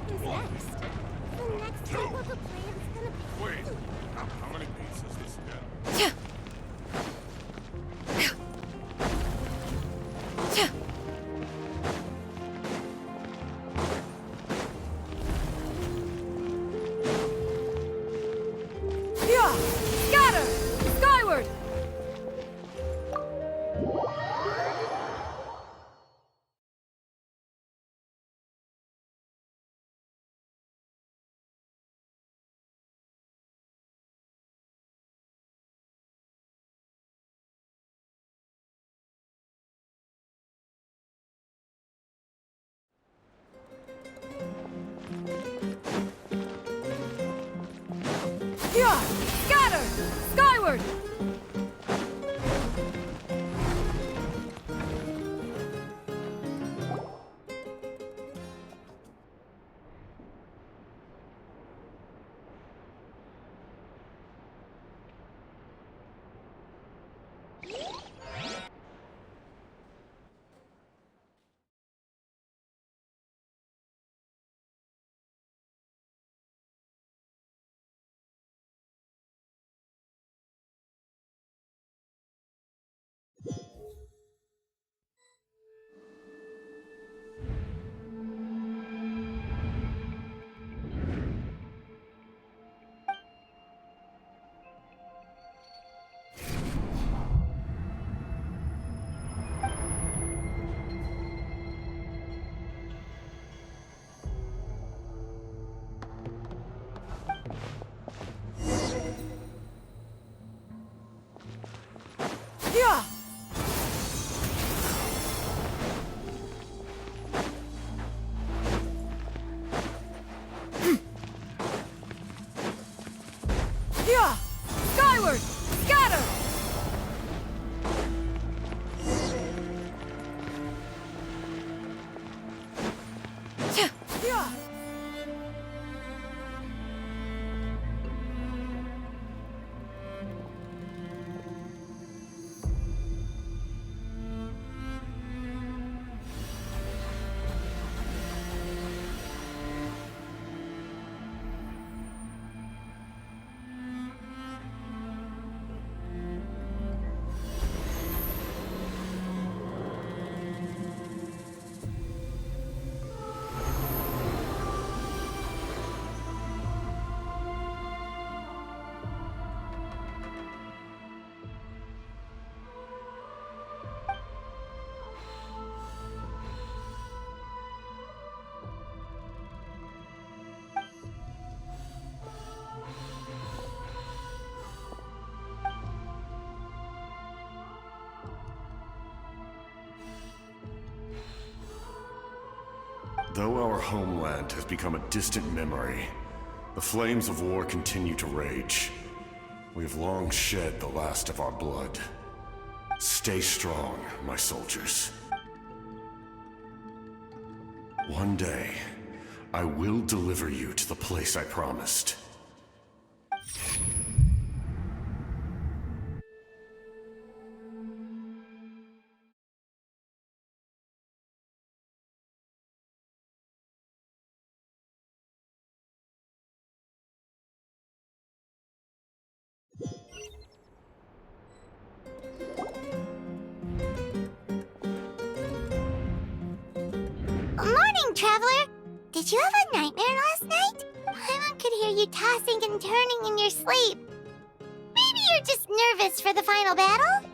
happens next? The next step of the plan's gonna be... Wait, how many beats is this again? Scatter! Skyward! Scatter! Skyward! Skyward! Scatter! Though our homeland has become a distant memory, the flames of war continue to rage. We have long shed the last of our blood. Stay strong, my soldiers. One day, I will deliver you to the place I promised. Morning, Traveler! Did you have a nightmare last night? Paimon could hear you tossing and turning in your sleep. Maybe you're just nervous for the final battle?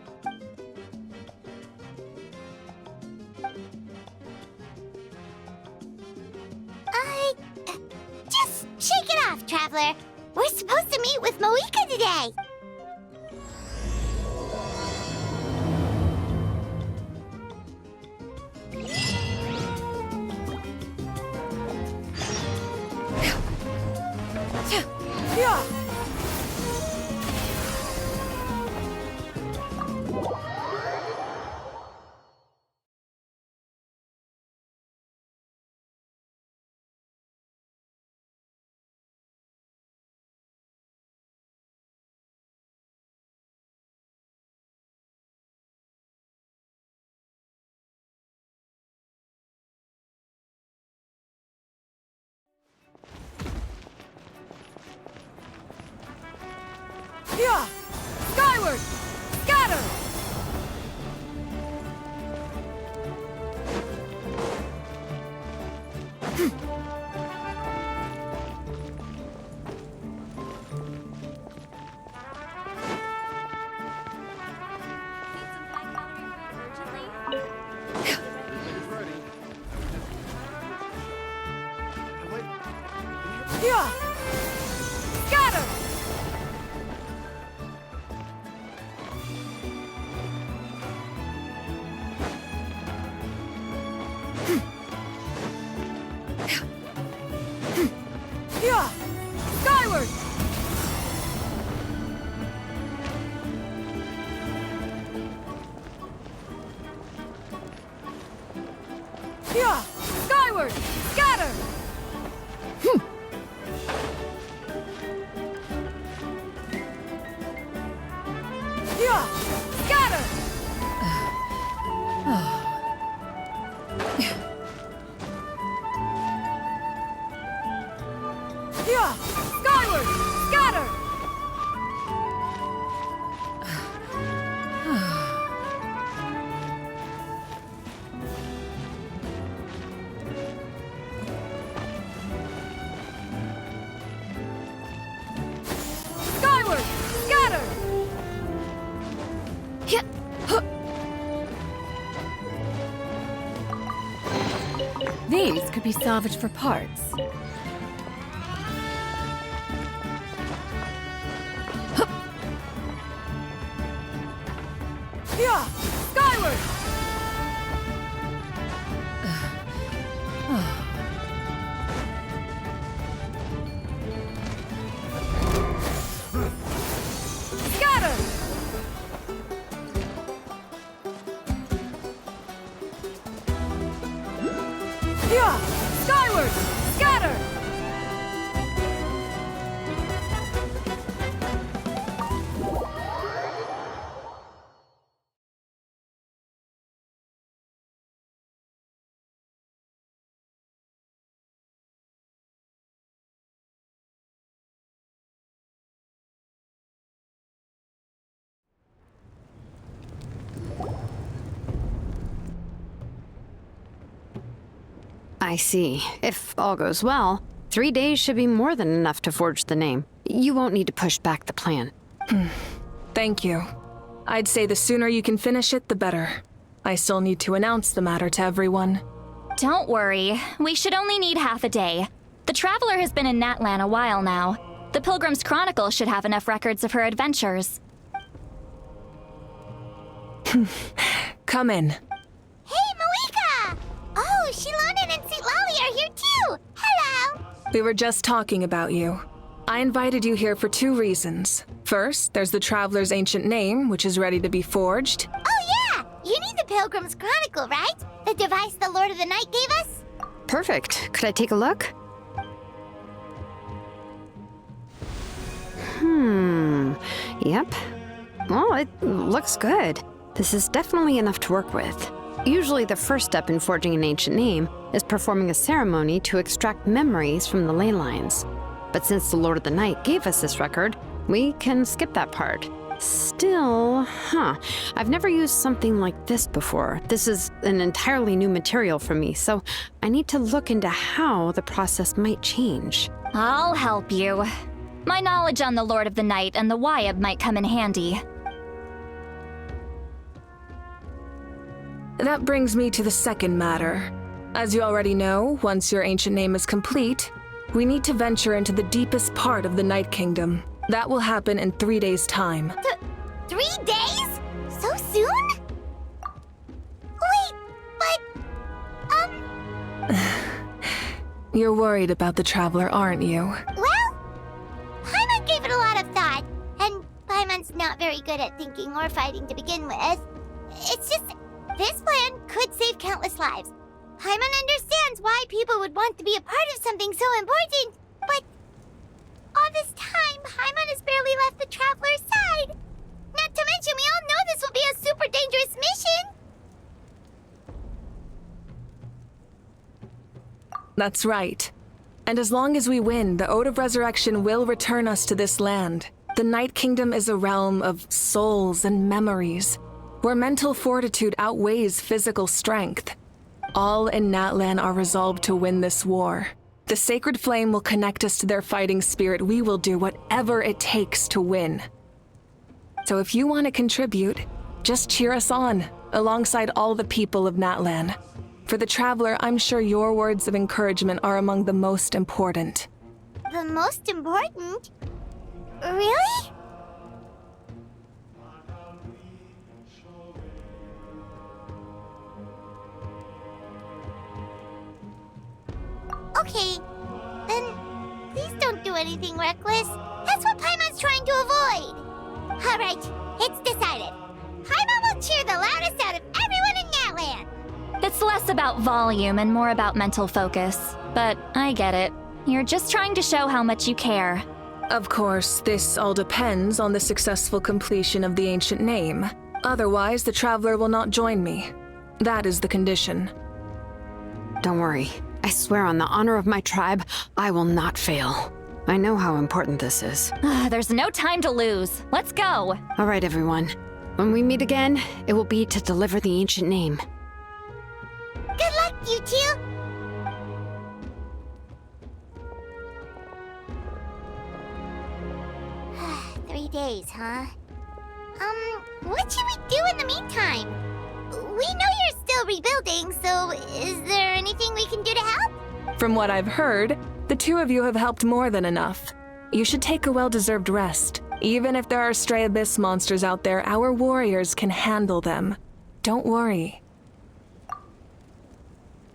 Just shake it off, Traveler. We're supposed to meet with Moika today. Yeah! Yeah. Scatter! Yeah. Skyward! Yeah. Skyward! Scatter! Yeah. Scatter! Yeah. Skyward! Scatter! Skyward! Scatter! These could be salvaged for parts. Yeah. Skyward! Scatter! Yeah! Skyward! Scatter! I see. If all goes well, 3 days should be more than enough to forge the name. You won't need to push back the plan. Thank you. I'd say the sooner you can finish it, the better. I still need to announce the matter to everyone. Don't worry. We should only need half a day. The Traveler has been in Natlan a while now. The Pilgrim's Chronicle should have enough records of her adventures. Come in. Hey, Malika! Oh, Shilonen and Sweet Lolly are here too! Hello! We were just talking about you. I invited you here for 2 reasons. First, there's the Traveler's ancient name, which is ready to be forged. Oh yeah! You need the Pilgrim's Chronicle, right? The device the Lord of the Night gave us? Perfect. Could I take a look? Yep. Well, it looks good. This is definitely enough to work with. Usually the first step in forging an ancient name is performing a ceremony to extract memories from the ley lines. But since the Lord of the Night gave us this record, we can skip that part. Still, I've never used something like this before. This is an entirely new material for me, so I need to look into how the process might change. I'll help you. My knowledge on the Lord of the Night and the Wyab might come in handy. That brings me to the second matter. As you already know, once your ancient name is complete, we need to venture into the deepest part of the Night Kingdom. That will happen in 3 days' time. 3 days? So soon? Wait, but... You're worried about the Traveler, aren't you? Well, Paimon gave it a lot of thought, and Paimon's not very good at thinking or fighting to begin with. It's just, this plan could save countless lives. Paimon understands why people would want to be a part of something so important, but all this time, Paimon has barely left the Traveler's side. Not to mention, we all know this will be a super dangerous mission. That's right. And as long as we win, the Ode of Resurrection will return us to this land. The Night Kingdom is a realm of souls and memories, where mental fortitude outweighs physical strength. All in Natlan are resolved to win this war. The sacred flame will connect us to their fighting spirit. We will do whatever it takes to win. So if you want to contribute, just cheer us on, alongside all the people of Natlan. For the Traveler, I'm sure your words of encouragement are among the most important. the most important. Really? Okay, then please don't do anything reckless. That's what Paimon's trying to avoid. All right, it's decided. Paimon will cheer the loudest out of everyone in Natlan. It's less about volume and more about mental focus. But I get it. You're just trying to show how much you care. Of course, this all depends on the successful completion of the ancient name. Otherwise, the Traveler will not join me. That is the condition. Don't worry. I swear on the honor of my tribe, I will not fail. I know how important this is. There's no time to lose. Let's go. All right, everyone. When we meet again, it will be to deliver the ancient name. Good luck, you two. 3 days, huh? What should we do in the meantime? We know you're still rebuilding, so is there anything we can do to help? From what I've heard, the two of you have helped more than enough. You should take a well-deserved rest. Even if there are stray abyss monsters out there, our warriors can handle them. Don't worry.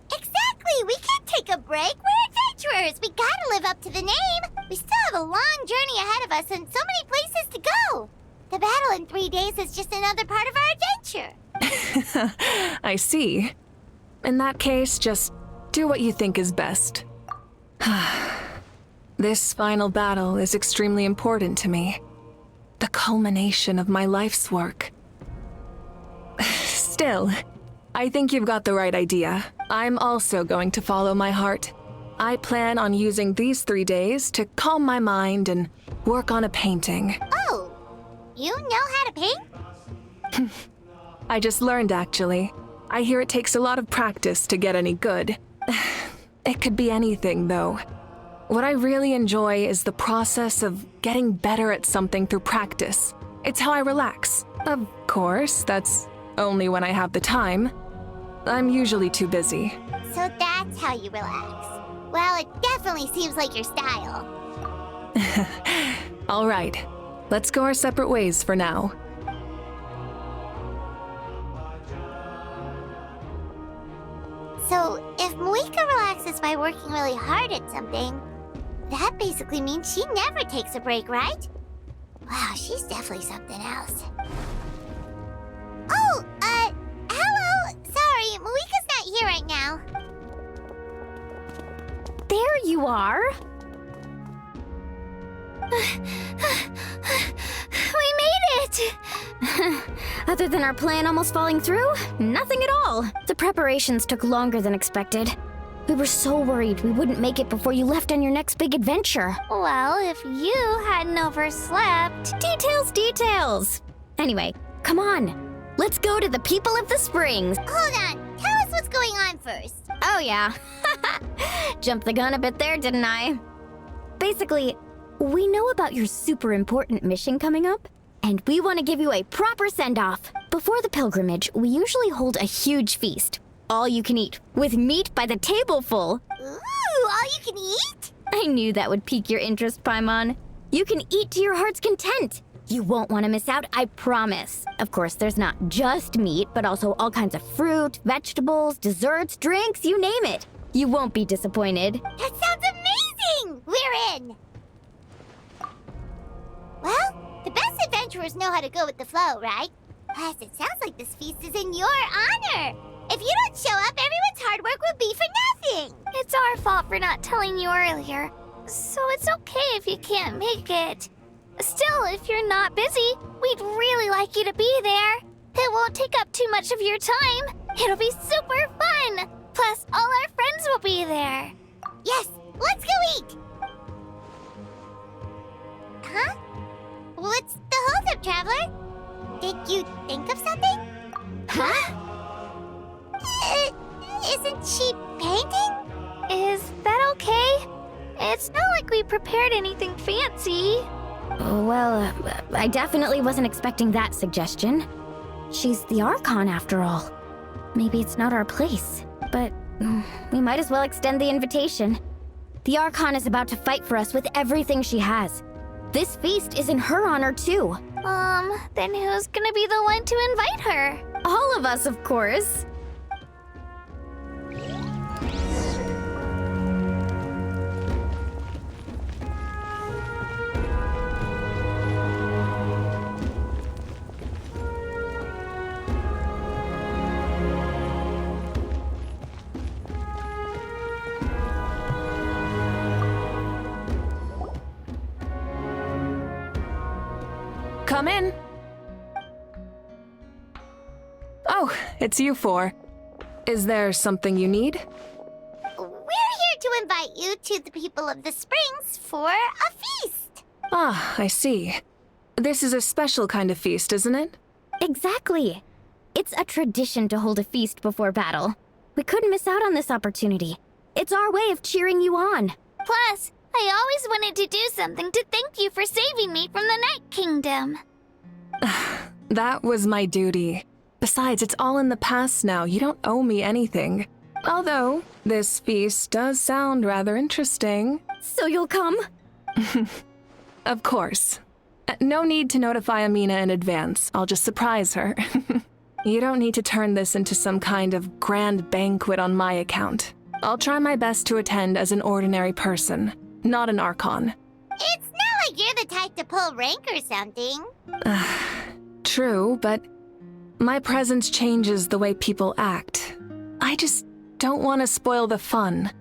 Exactly! We can't take a break! We're adventurers! We gotta live up to the name! We still have a long journey ahead of us and so many places to go! The battle in 3 days is just another part of our adventure! I see. In that case, just do what you think is best. This final battle is extremely important to me. The culmination of my life's work. Still, I think you've got the right idea. I'm also going to follow my heart. I plan on using these 3 days to calm my mind and work on a painting. Oh, you know how to paint? I just learned, actually. I hear it takes a lot of practice to get any good. It could be anything, though. What I really enjoy is the process of getting better at something through practice. It's how I relax. Of course, that's only when I have the time. I'm usually too busy. So that's how you relax. Well, it definitely seems like your style. All right, let's go our separate ways for now. So, if Moika relaxes by working really hard at something, that basically means she never takes a break, right? Wow, she's definitely something else. Oh, hello! Sorry, Moika's not here right now. There you are. We made it! Other than our plan almost falling through, nothing at all. The preparations took longer than expected. We were so worried we wouldn't make it before you left on your next big adventure. Well, if you hadn't overslept... Details! Anyway, come on. Let's go to the people of the springs. Hold on, tell us what's going on first. Oh yeah. Jumped the gun a bit there, didn't I? Basically, we know about your super important mission coming up, and we want to give you a proper send-off. Before the pilgrimage, we usually hold a huge feast. All you can eat, with meat by the tableful. Ooh, all you can eat? I knew that would pique your interest, Paimon. You can eat to your heart's content. You won't want to miss out, I promise. Of course, there's not just meat, but also all kinds of fruit, vegetables, desserts, drinks, you name it. You won't be disappointed. That sounds amazing! We're in! Well, the best adventurers know how to go with the flow, right? Plus, it sounds like this feast is in your honor. If you don't show up, everyone's hard work will be for nothing. It's our fault for not telling you earlier, so it's okay if you can't make it. Still, if you're not busy, we'd really like you to be there. It won't take up too much of your time. It'll be super fun. Plus, all our friends will be there. Yes, let's go eat! Huh? What's the holdup, Traveler? Did you think of something? Huh? Isn't she painting? Is that okay? It's not like we prepared anything fancy. Well, I definitely wasn't expecting that suggestion. She's the Archon, after all. Maybe it's not our place, but we might as well extend the invitation. The Archon is about to fight for us with everything she has. This feast is in her honor, too. Then who's gonna be the one to invite her? All of us, of course. Come in. Oh, it's you four. Is there something you need? We're here to invite you to the people of the Springs for a feast. Ah, I see. This is a special kind of feast, isn't it? Exactly. It's a tradition to hold a feast before battle. We couldn't miss out on this opportunity. It's our way of cheering you on. Plus, I always wanted to do something to thank you for saving me from the Night Kingdom. That was my duty. Besides, it's all in the past now. You don't owe me anything. Although, this feast does sound rather interesting. So you'll come? Of course. No need to notify Amina in advance. I'll just surprise her. You don't need to turn this into some kind of grand banquet on my account. I'll try my best to attend as an ordinary person, not an Archon. It's not like you're the type to pull rank or something. True, but my presence changes the way people act. I just don't want to spoil the fun.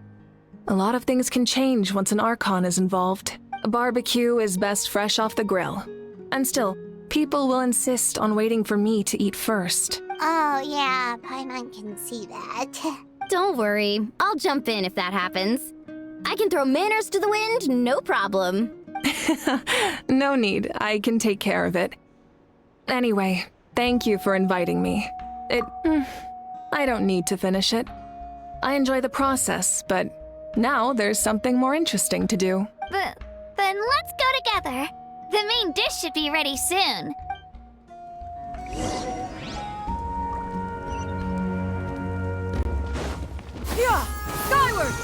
A lot of things can change once an Archon is involved. A barbecue is best fresh off the grill. And still, people will insist on waiting for me to eat first. Oh, yeah, Paimon can see that. Don't worry. I'll jump in if that happens. I can throw manners to the wind, no problem. No need. I can take care of it. Anyway, thank you for inviting me. I don't need to finish it. I enjoy the process, but now there's something more interesting to do. Then let's go together. The main dish should be ready soon. Yeah! Skyward!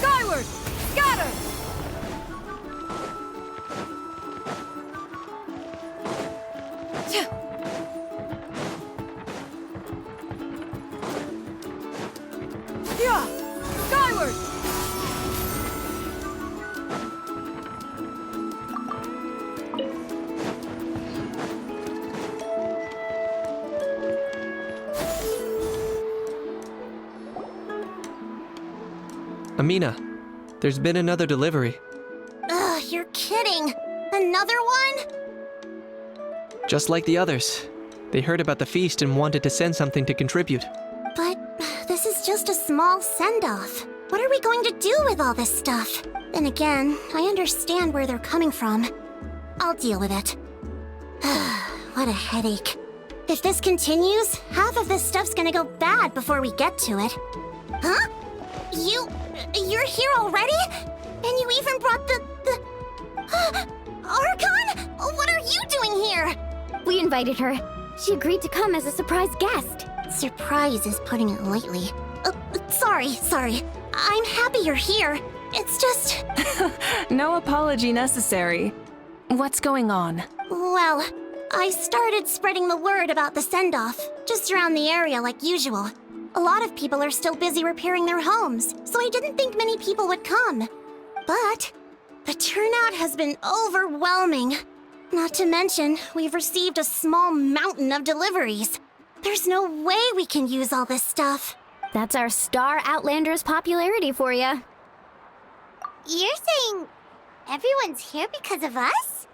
Skyward! Scatter! Yeah! Skyward! Amina, there's been another delivery. Ugh, you're kidding. Another one? Just like the others. They heard about the feast and wanted to send something to contribute. But this is just a small send-off. What are we going to do with all this stuff? Then again, I understand where they're coming from. I'll deal with it. What a headache. If this continues, half of this stuff's gonna go bad before we get to it. Huh? You're here already? And you even brought the Archon? What are you doing here? We invited her. She agreed to come as a surprise guest. Surprise is putting it lightly. Sorry. I'm happy you're here. It's just... No apology necessary. What's going on? Well, I started spreading the word about the send-off, just around the area like usual. A lot of people are still busy repairing their homes, so I didn't think many people would come. But the turnout has been overwhelming. Not to mention, we've received a small mountain of deliveries. There's no way we can use all this stuff. That's our star Outlander's popularity for you. You're saying everyone's here because of us?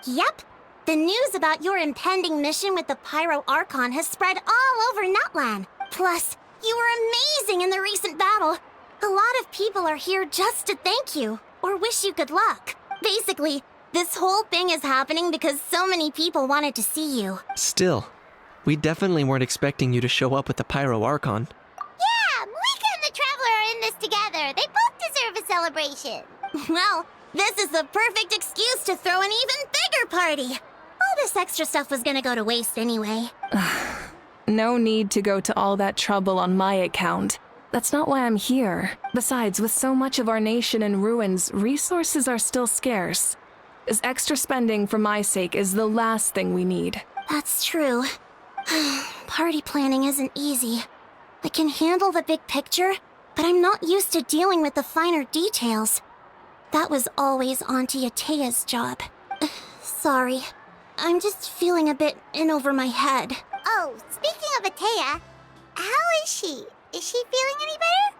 Yep. The news about your impending mission with the Pyro Archon has spread all over Natlan. Plus, you were amazing in the recent battle. A lot of people are here just to thank you, or wish you good luck. Basically, this whole thing is happening because so many people wanted to see you. Still, we definitely weren't expecting you to show up with the Pyro Archon. Yeah, Malika and the Traveler are in this together. They both deserve a celebration. Well, this is the perfect excuse to throw an even bigger party. All this extra stuff was gonna go to waste anyway. No need to go to all that trouble on my account. That's not why I'm here. Besides, with so much of our nation in ruins, resources are still scarce. This extra spending for my sake is the last thing we need. That's true. Party planning isn't easy. I can handle the big picture, but I'm not used to dealing with the finer details. That was always Auntie Atea's job. Sorry. I'm just feeling a bit in over my head. Oh, speaking of Atea, how is she? Is she feeling any better?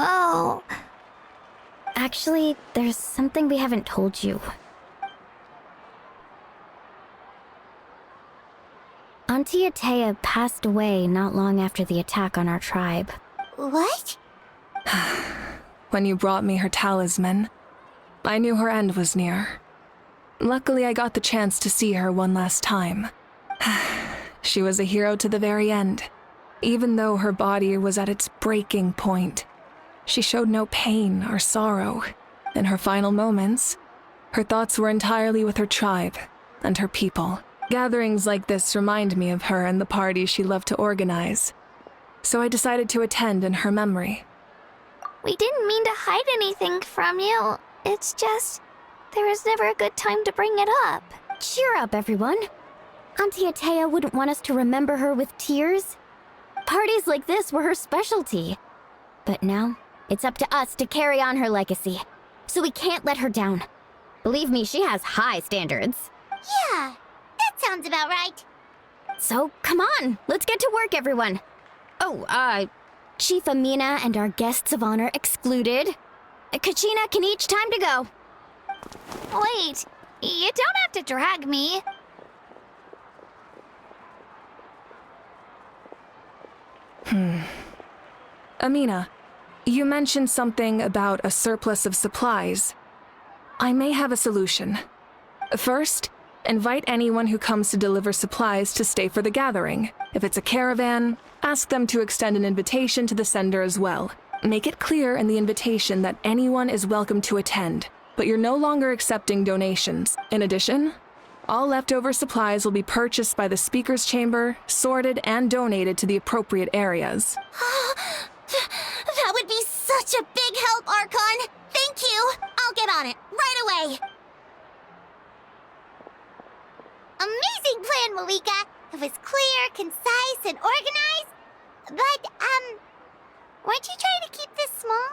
Oh. Actually, there's something we haven't told you. Auntie Atea passed away not long after the attack on our tribe. What? When you brought me her talisman, I knew her end was near. Luckily, I got the chance to see her one last time. She was a hero to the very end. Even though her body was at its breaking point, she showed no pain or sorrow. In her final moments, her thoughts were entirely with her tribe and her people. Gatherings like this remind me of her and the parties she loved to organize. So I decided to attend in her memory. We didn't mean to hide anything from you. It's just, there was never a good time to bring it up. Cheer up, everyone. Auntie Atea wouldn't want us to remember her with tears. Parties like this were her specialty. But now, it's up to us to carry on her legacy. So we can't let her down. Believe me, she has high standards. Yeah, that sounds about right. So, come on, let's get to work, everyone. Oh, Chief Amina and our guests of honor excluded. Kachina can each time to go. Wait, you don't have to drag me. Amina, you mentioned something about a surplus of supplies. I may have a solution. First, invite anyone who comes to deliver supplies to stay for the gathering. If it's a caravan, ask them to extend an invitation to the sender as well. Make it clear in the invitation that anyone is welcome to attend, but you're no longer accepting donations. In addition, all leftover supplies will be purchased by the speaker's chamber, sorted, and donated to the appropriate areas. That would be such a big help, Archon! Thank you! I'll get on it, right away! Amazing plan, Malika! It was clear, concise, and organized. But, weren't you trying to keep this small?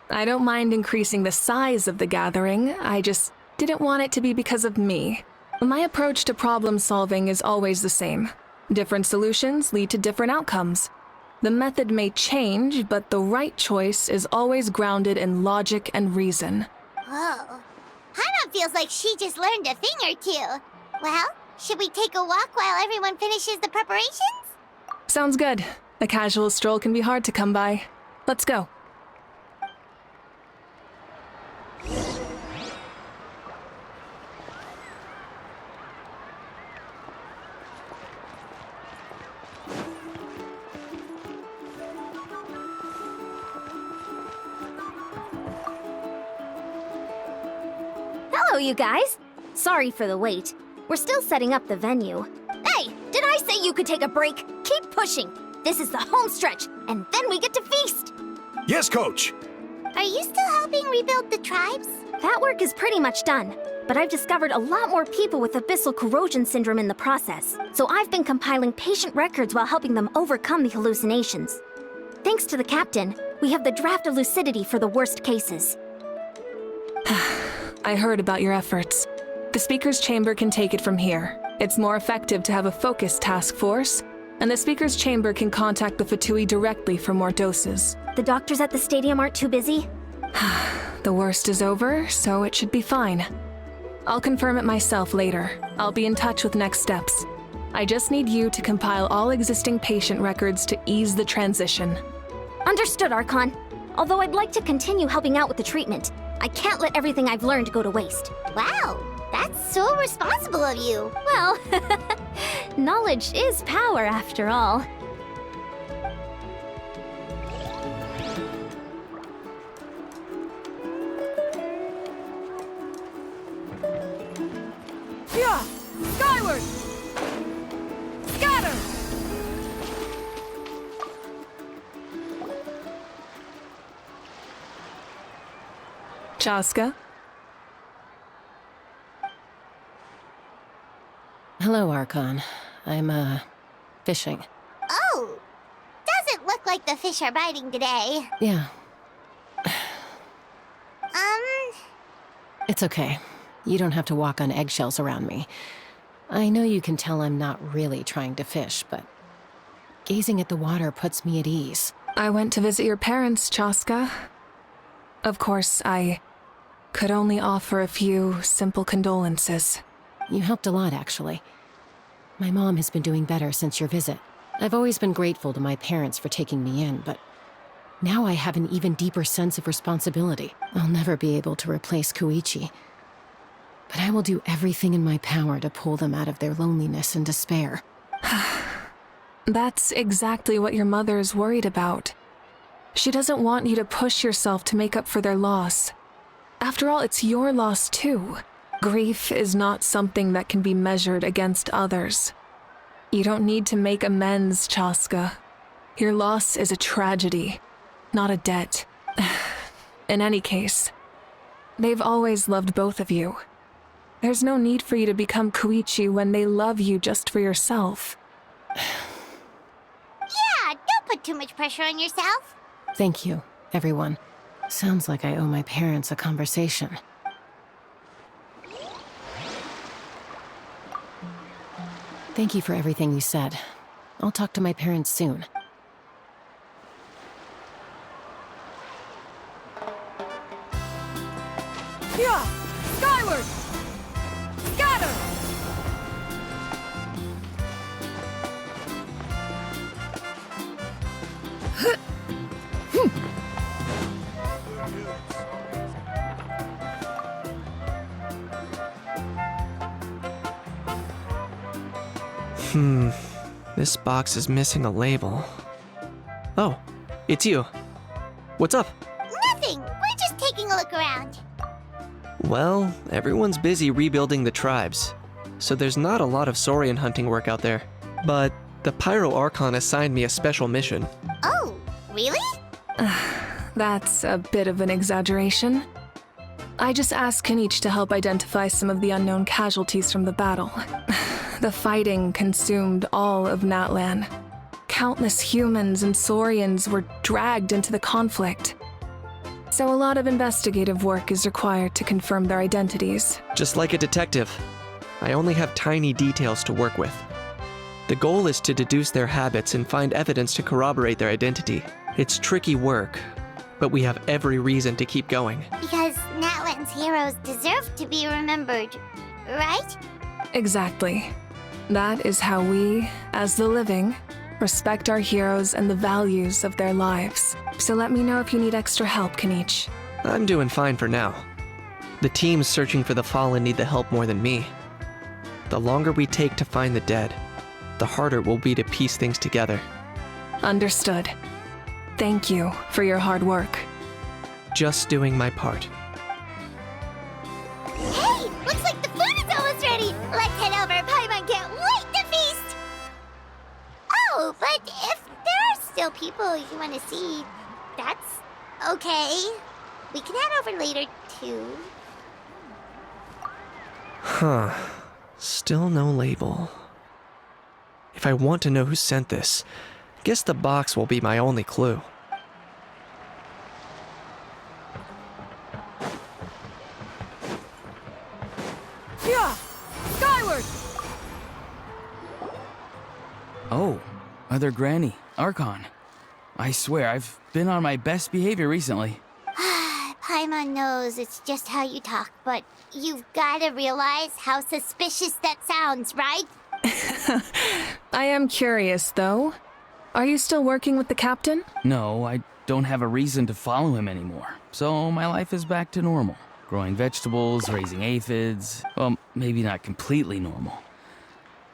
I don't mind increasing the size of the gathering, I just didn't want it to be because of me. My approach to problem solving is always the same. Different solutions lead to different outcomes. The method may change, but the right choice is always grounded in logic and reason. Whoa. Hana feels like she just learned a thing or two. Well, should we take a walk while everyone finishes the preparations? Sounds good. A casual stroll can be hard to come by. Let's go. Hello, you guys. Sorry for the wait. We're still setting up the venue. Hey, did I say you could take a break? Keep pushing. This is the home stretch, and then we get to feast. Yes, Coach. Are you still helping rebuild the tribes? That work is pretty much done, but I've discovered a lot more people with abyssal corrosion syndrome in the process, so I've been compiling patient records while helping them overcome the hallucinations. Thanks to the captain, we have the draft of lucidity for the worst cases. I heard about your efforts. The Speaker's Chamber can take it from here. It's more effective to have a focused task force, and the Speaker's Chamber can contact the Fatui directly for more doses. The doctors at the stadium aren't too busy? The worst is over, so it should be fine. I'll confirm it myself later. I'll be in touch with next steps. I just need you to compile all existing patient records to ease the transition. Understood, Archon. Although I'd like to continue helping out with the treatment, I can't let everything I've learned go to waste. Wow, that's so responsible of you. Well, knowledge is power after all. Yeah! Skyward! Scatter! Chaska? Hello, Archon. I'm, fishing. Oh, doesn't look like the fish are biting today. Yeah, Um, it's okay. You don't have to walk on eggshells around me. I know you can tell I'm not really trying to fish, but gazing at the water puts me at ease. I went to visit your parents, Chaska. Of course, I could only offer a few simple condolences. You helped a lot, actually. My mom has been doing better since your visit. I've always been grateful to my parents for taking me in, but now I have an even deeper sense of responsibility. I'll never be able to replace Koichi, but I will do everything in my power to pull them out of their loneliness and despair. That's exactly what your mother is worried about. She doesn't want you to push yourself to make up for their loss. After all, it's your loss too. Grief is not something that can be measured against others. You don't need to make amends, Chaska. Your loss is a tragedy, not a debt. In any case, they've always loved both of you. There's no need for you to become Koichi when they love you just for yourself. yeah, don't put too much pressure on yourself. Thank you, everyone. Sounds like I owe my parents a conversation. Thank you for everything you said. I'll talk to my parents soon. Yeah! Skyward! Scatter! This box is missing a label. Oh, it's you. What's up? Nothing, we're just taking a look around. Well, everyone's busy rebuilding the tribes, so there's not a lot of saurian hunting work out there. But the Pyro Archon assigned me a special mission. Oh, really? That's a bit of an exaggeration. I just asked Kenichi to help identify some of the unknown casualties from the battle. The fighting consumed all of Natlan. Countless humans and saurians were dragged into the conflict. So a lot of investigative work is required to confirm their identities. Just like a detective, I only have tiny details to work with. The goal is to deduce their habits and find evidence to corroborate their identity. It's tricky work, but we have every reason to keep going. Because Natlan's heroes deserve to be remembered, right? Exactly. That is how we, as the living, respect our heroes and the values of their lives. So let me know if you need extra help, Kenichi. I'm doing fine for now. The teams searching for the fallen need the help more than me. The longer we take to find the dead, the harder it will be to piece things together. Understood. Thank you for your hard work. Just doing my part. Hey, looks like the food is almost ready. Let's head over. Paimon can't wait to feast. Oh, but if there are still people you want to see, that's okay. We can head over later, too. Huh. Still no label. If I want to know who sent this, guess the box will be my only clue. Yeah! Skyward! Oh, Mother Granny, Archon. I swear, I've been on my best behavior recently. Paimon knows it's just how you talk, but you've gotta realize how suspicious that sounds, right? I am curious, though. Are you still working with the captain? No, I don't have a reason to follow him anymore. So my life is back to normal. Growing vegetables, raising aphids. Well, maybe not completely normal.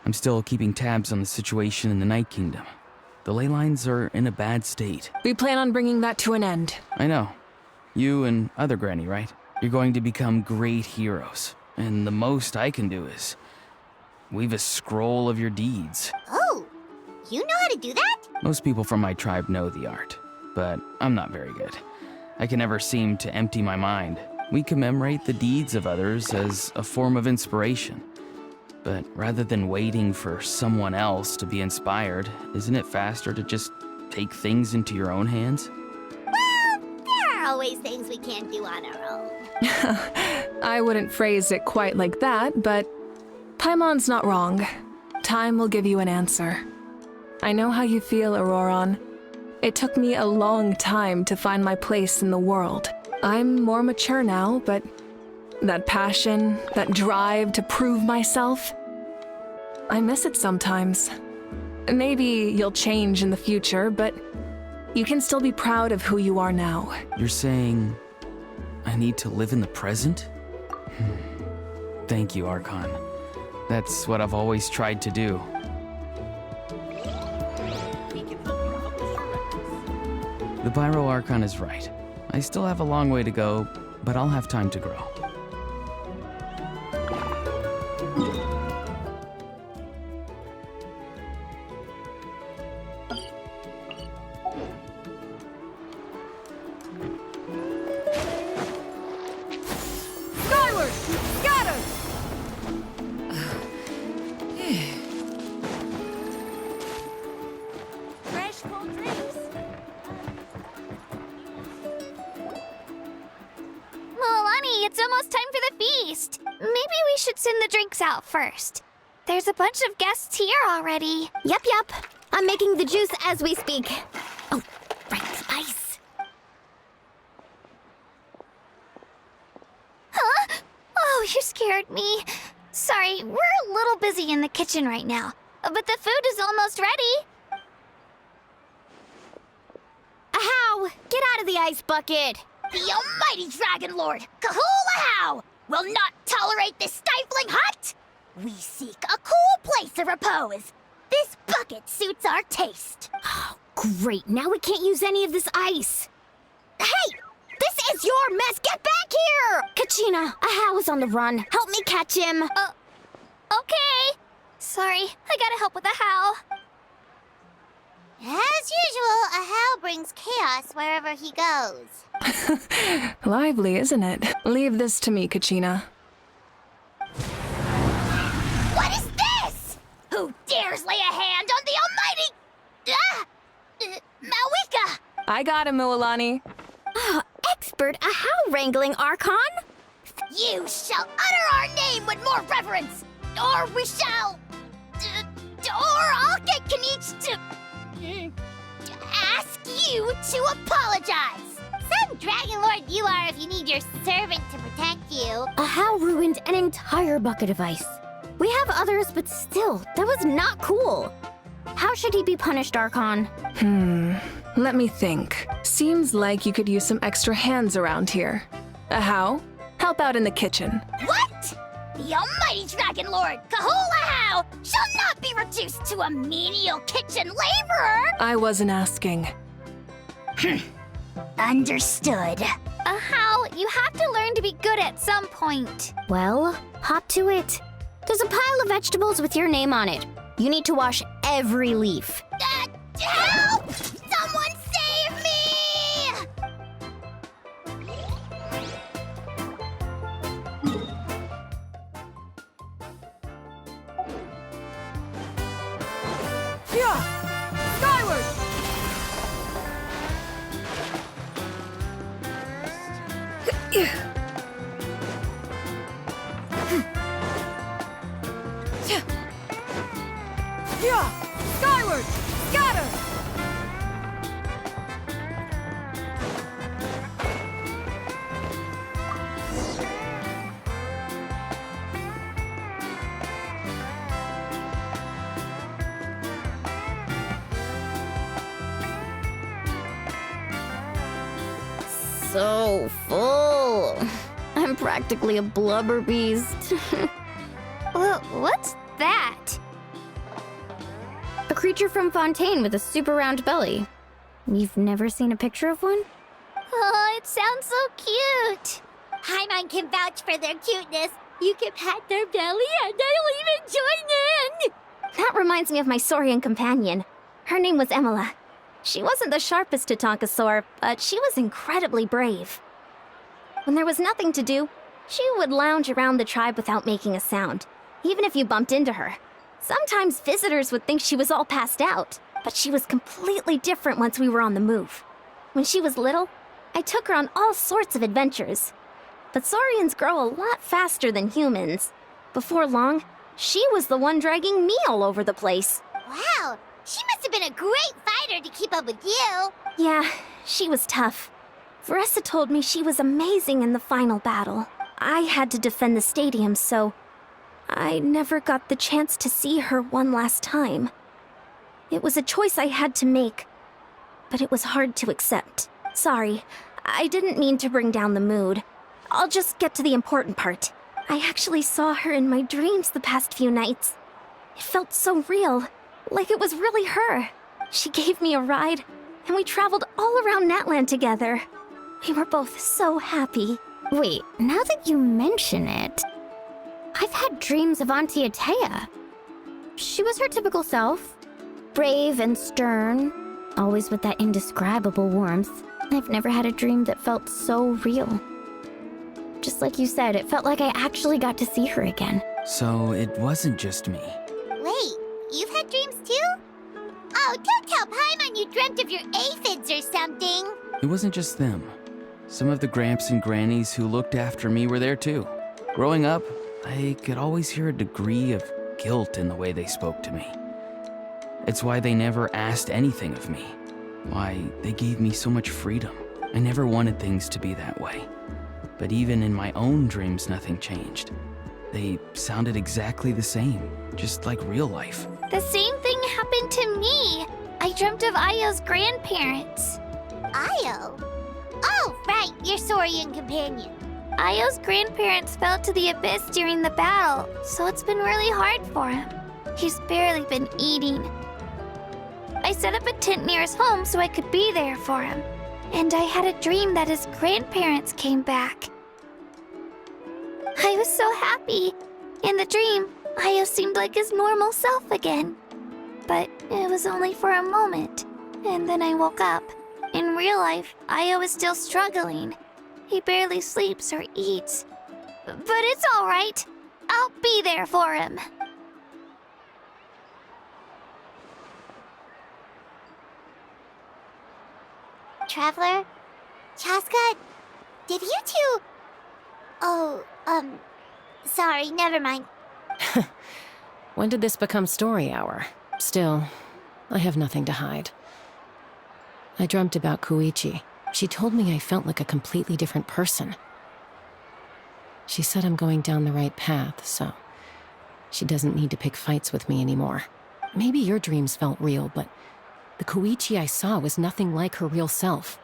I'm still keeping tabs on the situation in the Night Kingdom. The ley lines are in a bad state. We plan on bringing that to an end. I know. You and other Granny, right? You're going to become great heroes. And the most I can do is weave a scroll of your deeds. Oh, you know how to do that? Most people from my tribe know the art, but I'm not very good. I can never seem to empty my mind. We commemorate the deeds of others as a form of inspiration. But rather than waiting for someone else to be inspired, isn't it faster to just take things into your own hands? Well, there are always things we can't do on our own. I wouldn't phrase it quite like that, but Paimon's not wrong. Time will give you an answer. I know how you feel, Auroron. It took me a long time to find my place in the world. I'm more mature now, but that passion, that drive to prove myself, I miss it sometimes. Maybe you'll change in the future, but you can still be proud of who you are now. You're saying I need to live in the present? Thank you, Archon. That's what I've always tried to do. The Pyro Archon is right. I still have a long way to go, but I'll have time to grow. Skyward! Scatter! Fresh cold drinks. Milani, it's almost time for the feast. Maybe we should send the drinks out first. There's a bunch of guests here already. Yep. I'm making the juice as we speak. Oh, right, the ice. Huh? Oh, you scared me. Sorry, we're a little busy in the kitchen right now, but the food is almost ready. Ahow! Get out of the ice bucket! The almighty Dragon Lord, Kahulahau, will not tolerate this stifling hut. We seek a cool place of repose. This bucket suits our taste. Oh, great. Now we can't use any of this ice. Hey! This is your mess! Get back here! Kachina, Ahow is on the run. Help me catch him. Okay. Sorry, I gotta help with the how. As usual, Ahow brings chaos wherever he goes. Lively, isn't it? Leave this to me, Kachina. What is this? Who dares lay a hand on the almighty... Mawika? I got him, Mualani. Oh, expert Ahow wrangling, Archon. You shall utter our name with more reverence, or we shall... or I'll get Kanich to ask you to apologize. Some Dragon Lord you are if you need your servant to protect you. Ahow ruined an entire bucket of ice. We have others, but still, that was not cool. How should he be punished, Archon? Let me think. Seems like you could use some extra hands around here. Ahow, help out in the kitchen. What? The almighty Dragon Lord, Kahulahau, shall not be reduced to a menial kitchen laborer. I wasn't asking. Understood. How? You have to learn to be good at some point. Well, hop to it. There's a pile of vegetables with your name on it. You need to wash every leaf. Help! Someone save me! Yeah! Skyward! so full. I'm practically a blubber beast. Well, what's that? A creature from Fontaine with a super round belly. You've never seen a picture of one? Oh, it sounds so cute. Paimon can vouch for their cuteness. You can pat their belly and I'll even join in. That reminds me of my Saurian companion. Her name was Emila. She wasn't the sharpest Tatankasaur, but she was incredibly brave. When there was nothing to do, she would lounge around the tribe without making a sound, even if you bumped into her. Sometimes visitors would think she was all passed out, but she was completely different once we were on the move. When she was little, I took her on all sorts of adventures. But Saurians grow a lot faster than humans. Before long, she was the one dragging me all over the place. Wow, she must have been a great fighter to keep up with you. Yeah, she was tough. Veressa told me she was amazing in the final battle. I had to defend the stadium, so I never got the chance to see her one last time. It was a choice I had to make, but it was hard to accept. Sorry, I didn't mean to bring down the mood. I'll just get to the important part. I actually saw her in my dreams the past few nights. It felt so real, like it was really her. She gave me a ride, and we traveled all around Natlan together. We were both so happy. Wait, now that you mention it, I've had dreams of Auntie Atea. She was her typical self, brave and stern, always with that indescribable warmth. I've never had a dream that felt so real. Just like you said, it felt like I actually got to see her again. So it wasn't just me. Wait, you've had dreams too? Oh, don't tell Paimon you dreamt of your aphids or something. It wasn't just them. Some of the Gramps and Grannies who looked after me were there too. Growing up, I could always hear a degree of guilt in the way they spoke to me. It's why they never asked anything of me. Why they gave me so much freedom. I never wanted things to be that way. But even in my own dreams, nothing changed. They sounded exactly the same, just like real life. The same thing happened to me. I dreamt of Io's grandparents. Io? Oh, right, your Saurian companion. Io's grandparents fell to the abyss during the battle, so it's been really hard for him. He's barely been eating. I set up a tent near his home so I could be there for him. And I had a dream that his grandparents came back. I was so happy. In the dream, Io seemed like his normal self again. But it was only for a moment. And then I woke up. In real life, Io is still struggling. He barely sleeps or eats. But it's all right. I'll be there for him. Traveler? Chaska? Did you two... Oh, sorry, never mind. When did this become story hour? Still, I have nothing to hide. I dreamt about Koichi. She told me I felt like a completely different person. She said I'm going down the right path, so she doesn't need to pick fights with me anymore. Maybe your dreams felt real, but the Koichi I saw was nothing like her real self.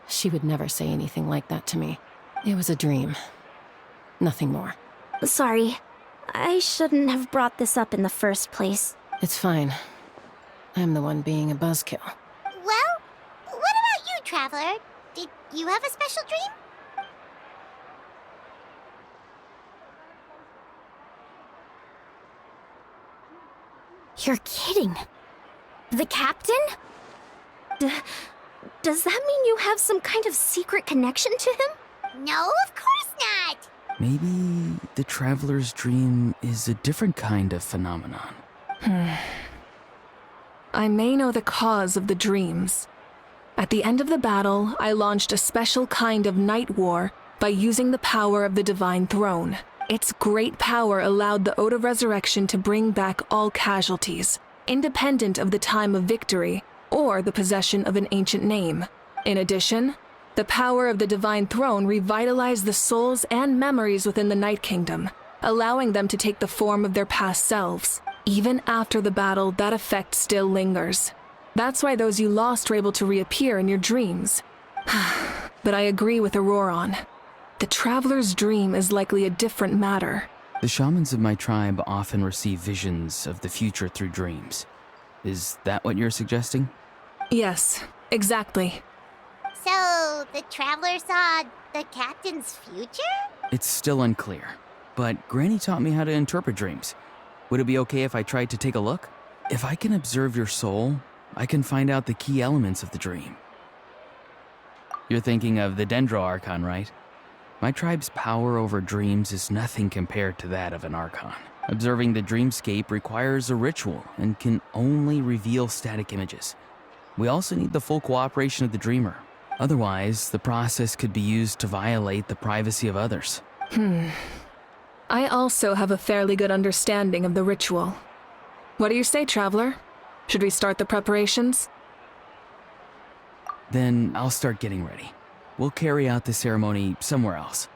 She would never say anything like that to me. It was a dream. Nothing more. Sorry. I shouldn't have brought this up in the first place. It's fine. I'm the one being a buzzkill. Well, what about you, Traveler? Did you have a special dream? You're kidding. The captain? Does that mean you have some kind of secret connection to him? No, of course not. Maybe the traveler's dream is a different kind of phenomenon. I may know the cause of the dreams. At the end of the battle, I launched a special kind of night war by using the power of the Divine Throne. Its great power allowed the Ode of Resurrection to bring back all casualties, independent of the time of victory or the possession of an ancient name. In addition, the power of the Divine Throne revitalized the souls and memories within the Night Kingdom, allowing them to take the form of their past selves. Even after the battle, that effect still lingers. That's why those you lost were able to reappear in your dreams. But I agree with Auroron. The traveler's dream is likely a different matter. The shamans of my tribe often receive visions of the future through dreams. Is that what you're suggesting? Yes, exactly. So, the traveler saw the captain's future? It's still unclear, but Granny taught me how to interpret dreams. Would it be okay if I tried to take a look? If I can observe your soul, I can find out the key elements of the dream. You're thinking of the Dendro Archon, right? My tribe's power over dreams is nothing compared to that of an Archon. Observing the dreamscape requires a ritual and can only reveal static images. We also need the full cooperation of the dreamer. Otherwise, the process could be used to violate the privacy of others. I also have a fairly good understanding of the ritual. What do you say, Traveler? Should we start the preparations? Then I'll start getting ready. We'll carry out the ceremony somewhere else.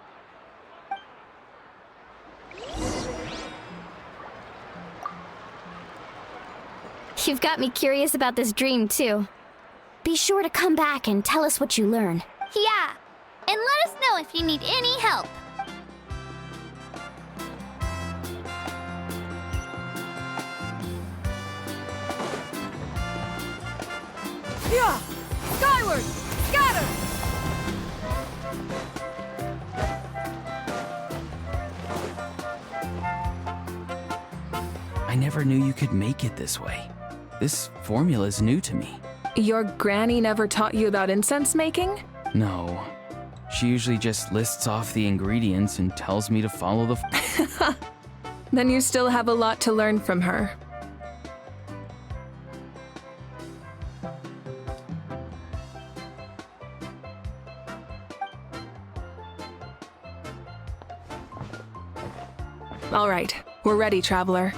You've got me curious about this dream, too. Be sure to come back and tell us what you learn. Yeah. And let us know if you need any help. Yeah! Skyward! Scatter! I never knew you could make it this way. This formula is new to me. Your granny never taught you about incense making? No. She usually just lists off the ingredients and tells me to follow the... Then you still have a lot to learn from her. All right, we're ready, Traveler.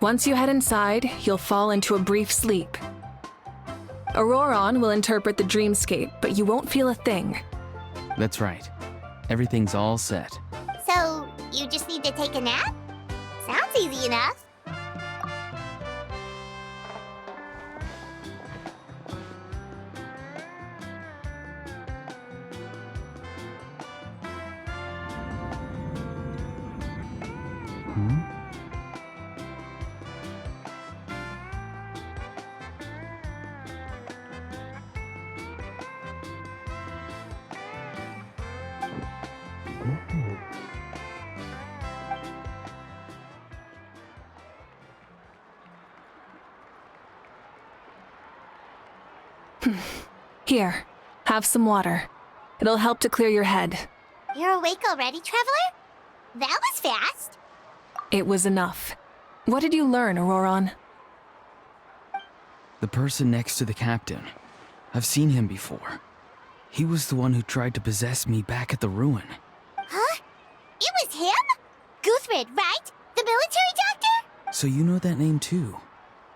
Once you head inside, you'll fall into a brief sleep. Auroron will interpret the dreamscape, but you won't feel a thing. That's right. Everything's all set. So, you just need to take a nap? Sounds easy enough. Here, have some water. It'll help to clear your head. You're awake already, Traveler? That was fast. It was enough. What did you learn, Auroron? The person next to the captain. I've seen him before. He was the one who tried to possess me back at the ruin. Huh? It was him? Guthred, right? The military doctor? So you know that name too?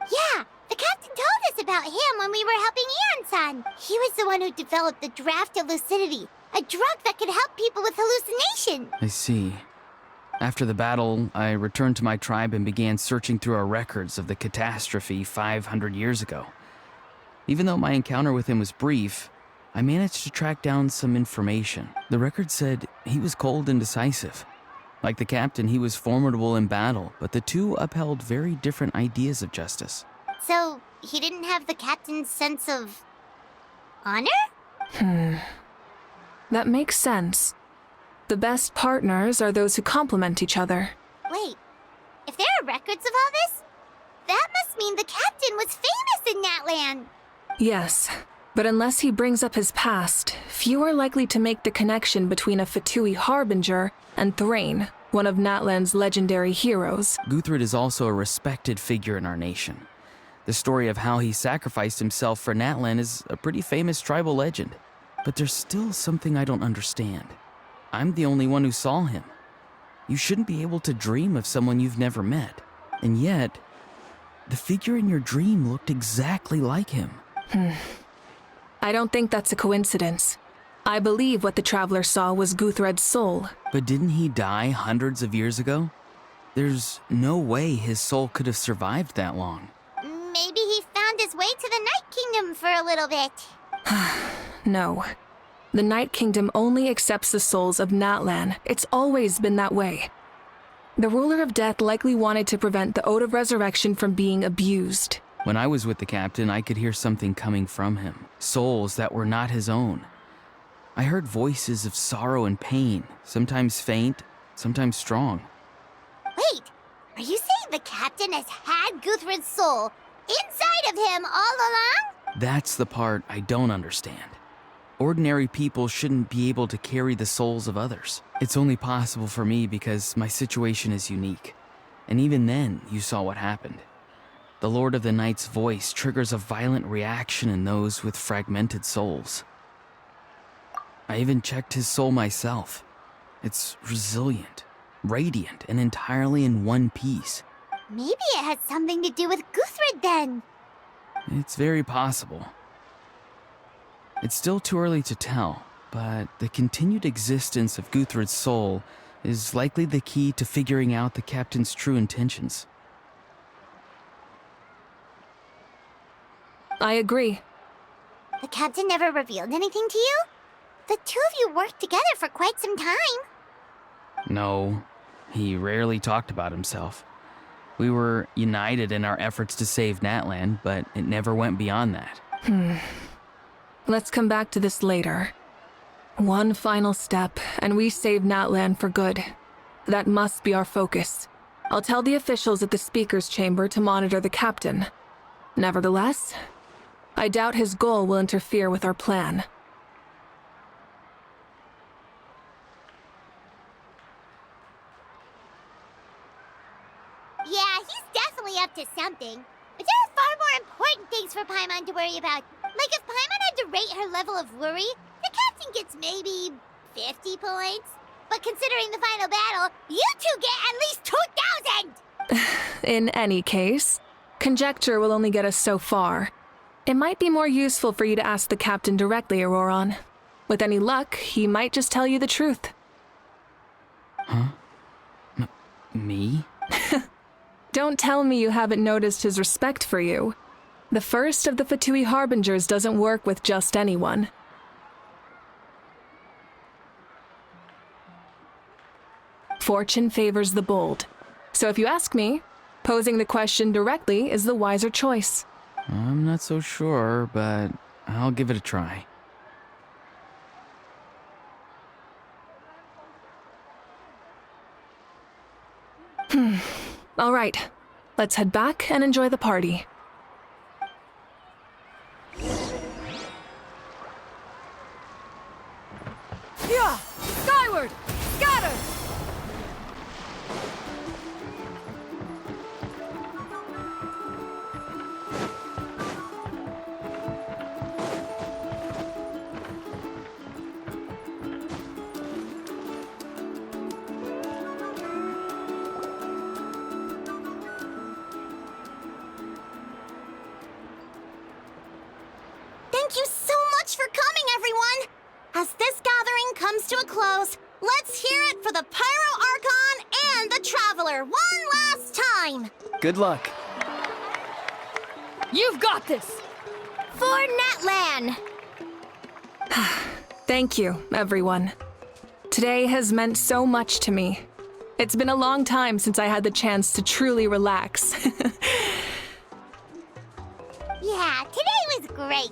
Yeah, the captain told us about him when we were helping Ian-san. He was the one who developed the draft of lucidity, a drug that could help people with hallucination. I see. After the battle, I returned to my tribe and began searching through our records of the catastrophe 500 years ago. Even though my encounter with him was brief, I managed to track down some information. The record said he was cold and decisive. Like the captain, he was formidable in battle, but the two upheld very different ideas of justice. So, he didn't have the captain's sense of... honor? That makes sense. The best partners are those who complement each other. Wait, if there are records of all this, that must mean the captain was famous in Natlan. Yes, but unless he brings up his past, few are likely to make the connection between a Fatui harbinger and Thrain, one of Natlan's legendary heroes. Guthred is also a respected figure in our nation. The story of how he sacrificed himself for Natlan is a pretty famous tribal legend. But there's still something I don't understand. I'm the only one who saw him. You shouldn't be able to dream of someone you've never met. And yet, the figure in your dream looked exactly like him. I don't think that's a coincidence. I believe what the Traveler saw was Guthred's soul. But didn't he die hundreds of years ago? There's no way his soul could have survived that long. Maybe he found his way to the Night Kingdom for a little bit. No. The Night Kingdom only accepts the souls of Natlan. It's always been that way. The ruler of death likely wanted to prevent the Ode of Resurrection from being abused. When I was with the captain, I could hear something coming from him. Souls that were not his own. I heard voices of sorrow and pain, sometimes faint, sometimes strong. Wait, are you saying the captain has had Guthred's soul inside of him all along? That's the part I don't understand. Ordinary people shouldn't be able to carry the souls of others. It's only possible for me because my situation is unique. And even then, you saw what happened. The Lord of the Night's voice triggers a violent reaction in those with fragmented souls. I even checked his soul myself. It's resilient, radiant, and entirely in one piece. Maybe it has something to do with Guthred then. It's very possible. It's still too early to tell, but the continued existence of Guthred's soul is likely the key to figuring out the captain's true intentions. I agree. The captain never revealed anything to you? The two of you worked together for quite some time. No, he rarely talked about himself. We were united in our efforts to save Natlan, but it never went beyond that. Let's come back to this later. One final step, and we save Natlan for good. That must be our focus. I'll tell the officials at the speaker's chamber to monitor the captain. Nevertheless, I doubt his goal will interfere with our plan. Yeah, he's definitely up to something. But there are far more important things for Paimon to worry about. Like if Paimon had to rate her level of worry, the captain gets maybe 50 points. But considering the final battle, you two get at least 2,000! In any case, conjecture will only get us so far. It might be more useful for you to ask the captain directly, Auroron. With any luck, he might just tell you the truth. Huh? Me? Don't tell me you haven't noticed his respect for you. The first of the Fatui Harbingers doesn't work with just anyone. Fortune favors the bold. So if you ask me, posing the question directly is the wiser choice. I'm not so sure, but I'll give it a try. All right, let's head back and enjoy the party. Yeah! Skyward! Scatter! Thank you so much for coming, everyone! As this gathering comes to a close, let's hear it for the Pyro Archon and the Traveler one last time! Good luck. You've got this! For Natlan! Thank you, everyone. Today has meant so much to me. It's been a long time since I had the chance to truly relax. Yeah, today was great.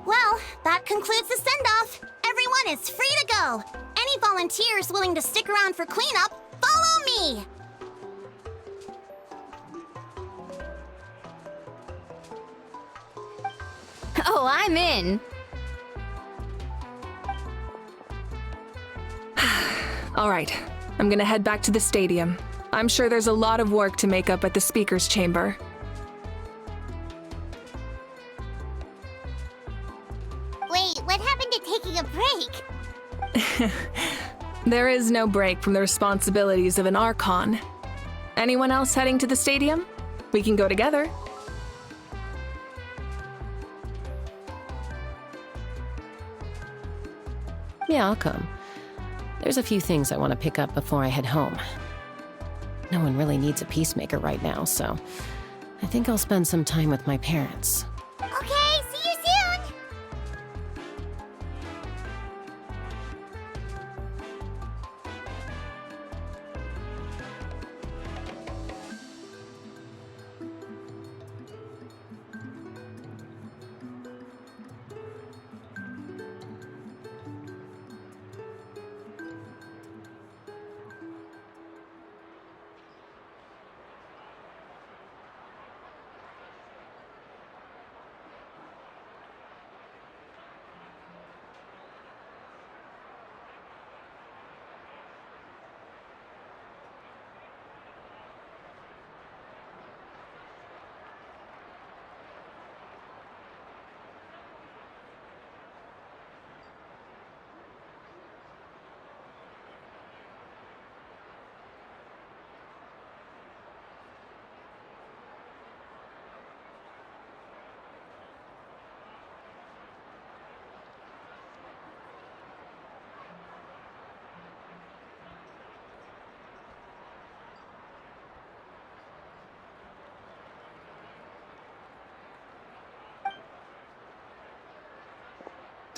Well, that concludes the send-off. Everyone is free to go. Any volunteers willing to stick around for cleanup, follow me! Oh, I'm in. All right, I'm gonna head back to the stadium. I'm sure there's a lot of work to make up at the speaker's chamber. Wait, what happened to taking a break? There is no break from the responsibilities of an Archon. Anyone else heading to the stadium? We can go together. Yeah, I'll come. There's a few things I want to pick up before I head home. No one really needs a peacemaker right now, so I think I'll spend some time with my parents. Okay, see you soon!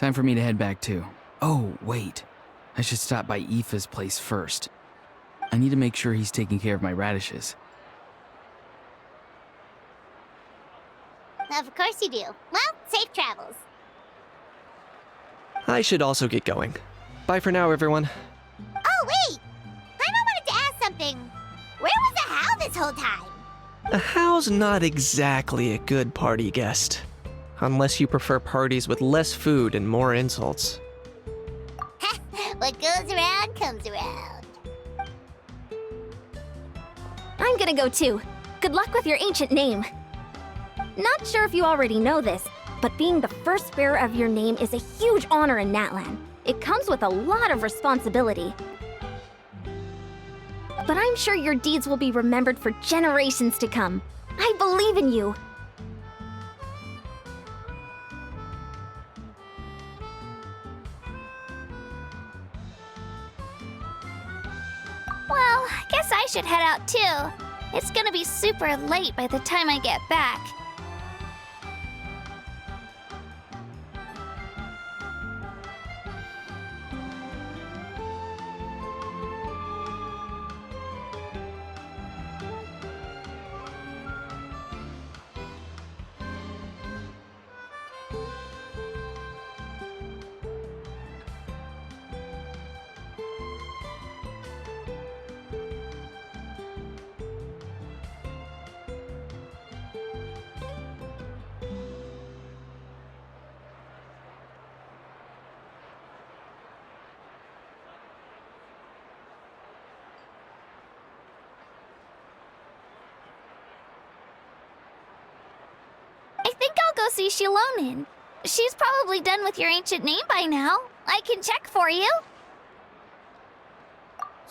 Time for me to head back too. Oh, wait. I should stop by Aoife's place first. I need to make sure he's taking care of my radishes. Of course you do. Well, safe travels. I should also get going. Bye for now, everyone. Oh, wait! I wanted to ask something. Where was the Hal this whole time? A Hal's not exactly a good party guest. Unless you prefer parties with less food and more insults. What goes around comes around. I'm gonna go too. Good luck with your ancient name. Not sure if you already know this, but being the first bearer of your name is a huge honor in Natlan. It comes with a lot of responsibility. But I'm sure your deeds will be remembered for generations to come. I believe in you. Well, I guess I should head out too. It's gonna be super late by the time I get back. I think I'll go see Shilonin. She's probably done with your ancient name by now. I can check for you.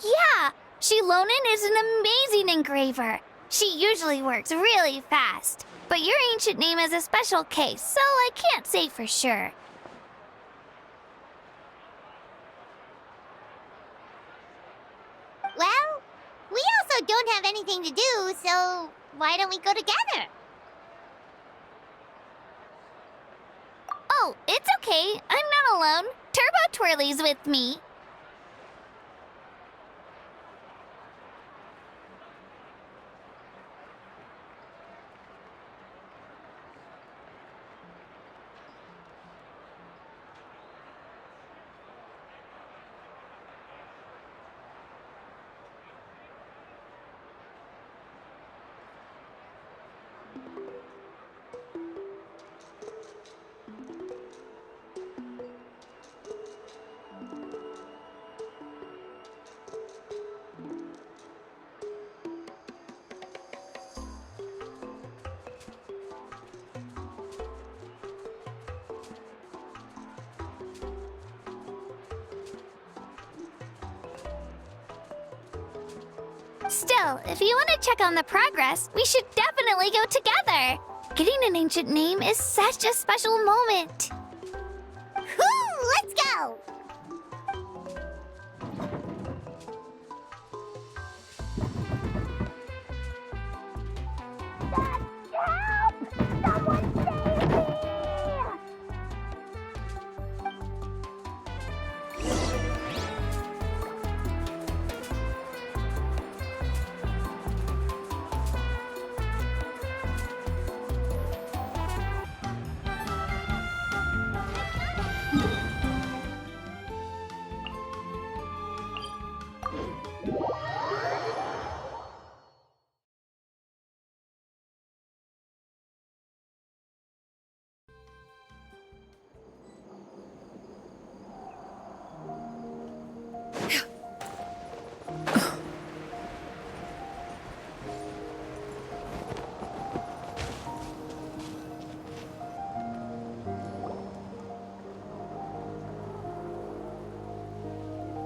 Yeah, Shilonin is an amazing engraver. She usually works really fast. But your ancient name is a special case, so I can't say for sure. Well, we also don't have anything to do, so why don't we go together? Oh, it's okay. I'm not alone. Turbo Twirly's with me. Still, if you want to check on the progress, we should definitely go together. Getting an ancient name is such a special moment. Whoo! Let's go!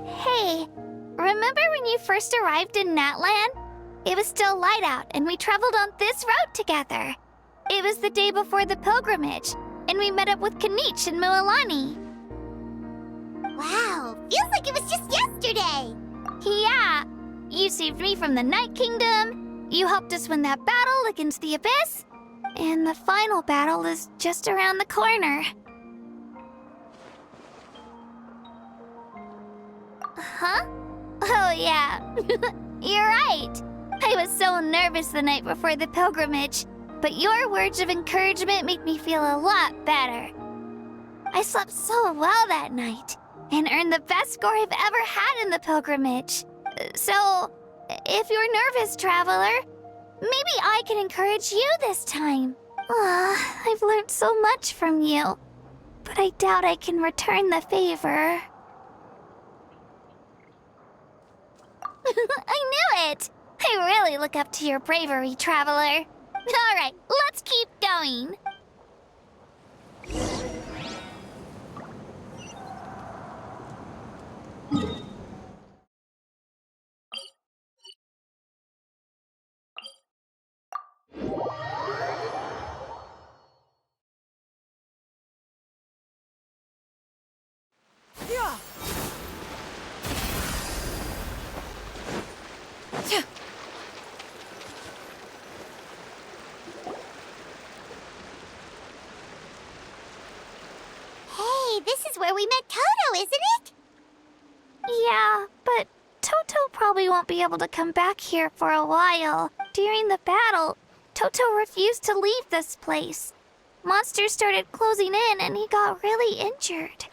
Hey, remember when you first arrived in Natlan? It was still light out, and we traveled on this road together. It was the day before the pilgrimage, and we met up with Kanich and Mualani. Wow, feels like it was just yesterday. Yeah, you saved me from the Night Kingdom, you helped us win that battle against the Abyss, and the final battle is just around the corner. huh? Oh, yeah. You're right. I was so nervous the night before the pilgrimage, but your words of encouragement make me feel a lot better. I slept so well that night and earned the best score I've ever had in the pilgrimage. So, if you're nervous, traveler, maybe I can encourage you this time. I've learned so much from you, but I doubt I can return the favor. I knew it! I really look up to your bravery, traveler. Alright, let's keep going. Yeah. Hey, this is where we met Toto, isn't it? Yeah, but Toto probably won't be able to come back here for a while. During the battle, Toto refused to leave this place. Monsters started closing in and he got really injured.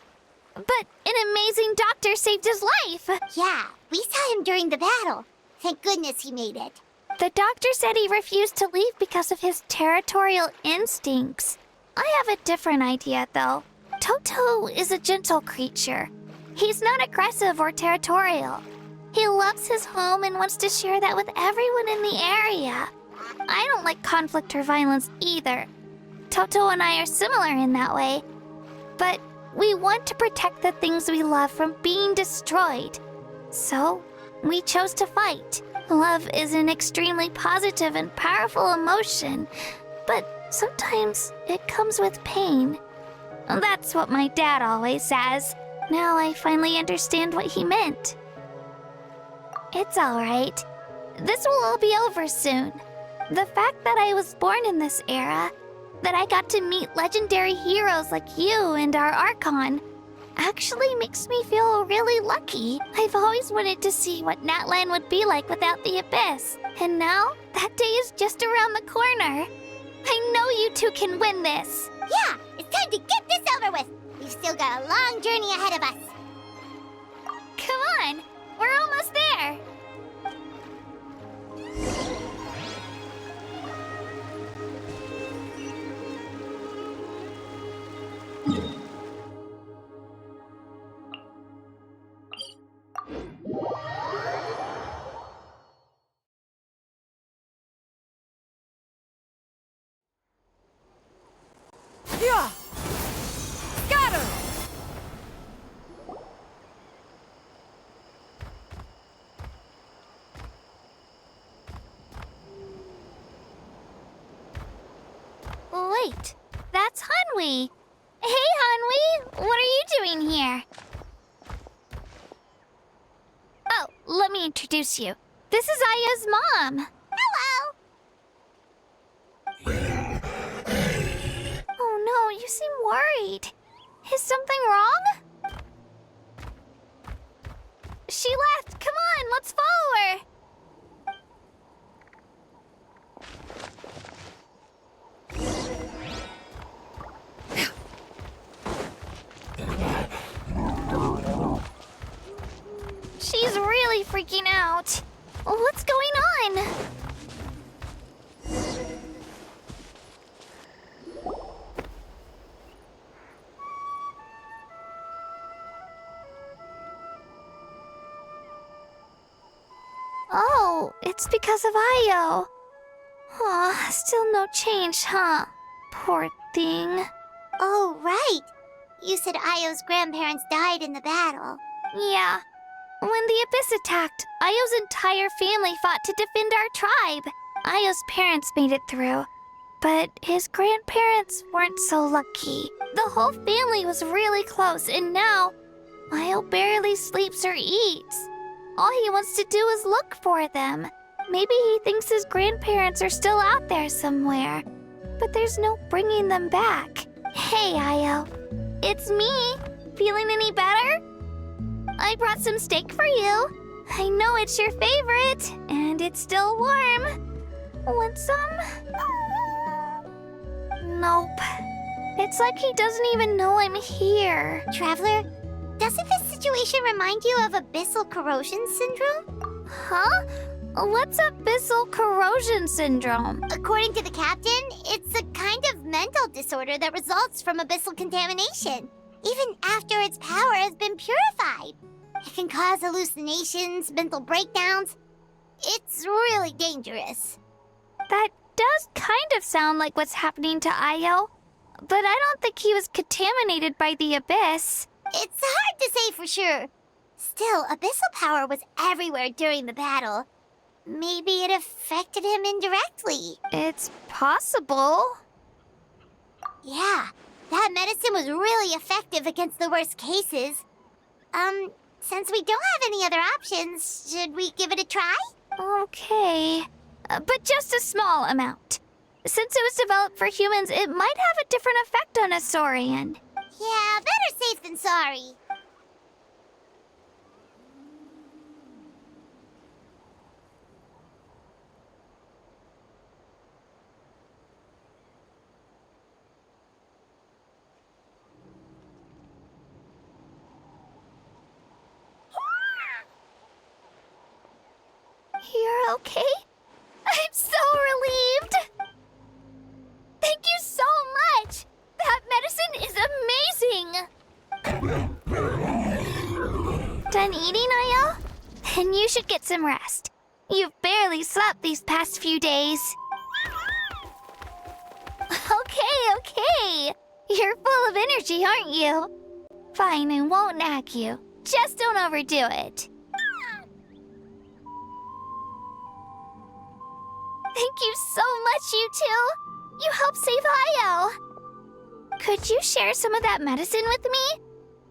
But an amazing doctor saved his life. Yeah, we saw him during the battle. Thank goodness he made it. The doctor said he refused to leave because of his territorial instincts. I have a different idea, though. Toto is a gentle creature. He's not aggressive or territorial. He loves his home and wants to share that with everyone in the area. I don't like conflict or violence either. Toto and I are similar in that way. But we want to protect the things we love from being destroyed. So, we chose to fight. Love is an extremely positive and powerful emotion, but sometimes it comes with pain. That's what my dad always says. Now I finally understand what he meant. It's alright. This will all be over soon. The fact that I was born in this era, that I got to meet legendary heroes like you and our Archon, actually makes me feel really lucky. I've always wanted to see what Natlan would be like without the Abyss, and now that day is just around the corner. I know you two can win this. Yeah, it's time to get this over with. We've still got a long journey ahead of us. Come on, we're almost there. Yeah. Scatter. Wait, that's Hanwi. Hey, Hanwi, what are you doing here? Oh, let me introduce you. This is Aya's mom. Hello. Oh no, you seem worried. Is something wrong? She left. Come on, let's follow her. She's really freaking out. What's going on? Oh, it's because of Io. Aw, still no change, huh? Poor thing. Oh, right. You said Io's grandparents died in the battle. Yeah. When the Abyss attacked, Io's entire family fought to defend our tribe. Io's parents made it through, but his grandparents weren't so lucky. The whole family was really close, and now Io barely sleeps or eats. All he wants to do is look for them. Maybe he thinks his grandparents are still out there somewhere, but there's no bringing them back. Hey, Io. It's me. Feeling any better? I brought some steak for you. I know it's your favorite, and it's still warm. Want some? Nope. It's like he doesn't even know I'm here. Traveler, doesn't this situation remind you of abyssal corrosion syndrome? Huh? What's abyssal corrosion syndrome? According to the captain, it's a kind of mental disorder that results from abyssal contamination, even after its power has been purified. It can cause hallucinations, mental breakdowns. It's really dangerous. That does kind of sound like what's happening to Io, but I don't think he was contaminated by the abyss. It's hard to say for sure. Still, abyssal power was everywhere during the battle. Maybe it affected him indirectly. It's possible. Yeah, that medicine was really effective against the worst cases. Since we don't have any other options, should we give it a try? Okay. But just a small amount. Since it was developed for humans, it might have a different effect on a Saurian. Yeah, better safe than sorry. You're okay? I'm so relieved! Thank you so much! That medicine is amazing! Done eating, Io? Then you should get some rest. You've barely slept these past few days. Okay. You're full of energy, aren't you? Fine, I won't nag you. Just don't overdo it. Thank you so much, you two. You helped save Io. Could you share some of that medicine with me?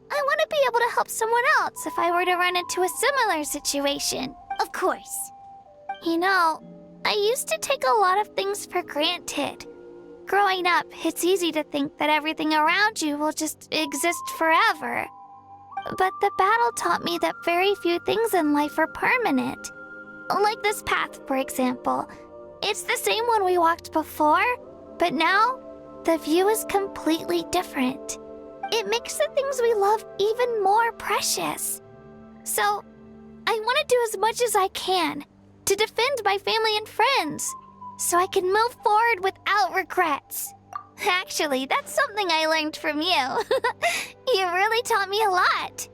I want to be able to help someone else if I were to run into a similar situation. Of course. You know, I used to take a lot of things for granted. Growing up, it's easy to think that everything around you will just exist forever. But the battle taught me that very few things in life are permanent. Like this path, for example. It's the same one we walked before, but now the view is completely different. It makes the things we love even more precious. So, I want to do as much as I can to defend my family and friends, so I can move forward without regrets. Actually, that's something I learned from you. You really taught me a lot.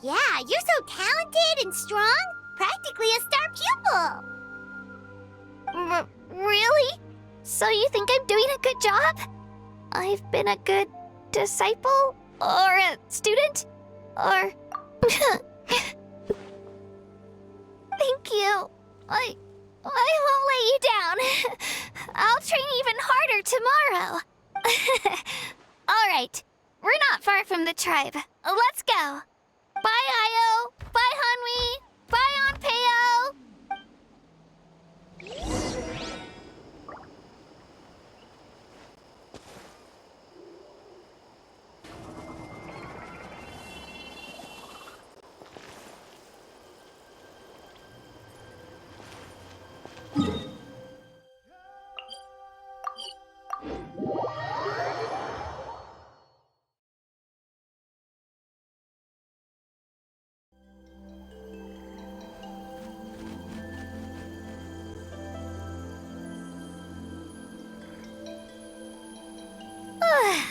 Yeah, you're so talented and strong. Practically a star pupil. Really? So you think I'm doing a good job? I've been a good disciple? Or a student? Or... Thank you. I won't let you down. I'll train even harder tomorrow. All right. We're not far from the tribe. Let's go. Bye, Io. Bye, Hanwi. Bye, Onpeo.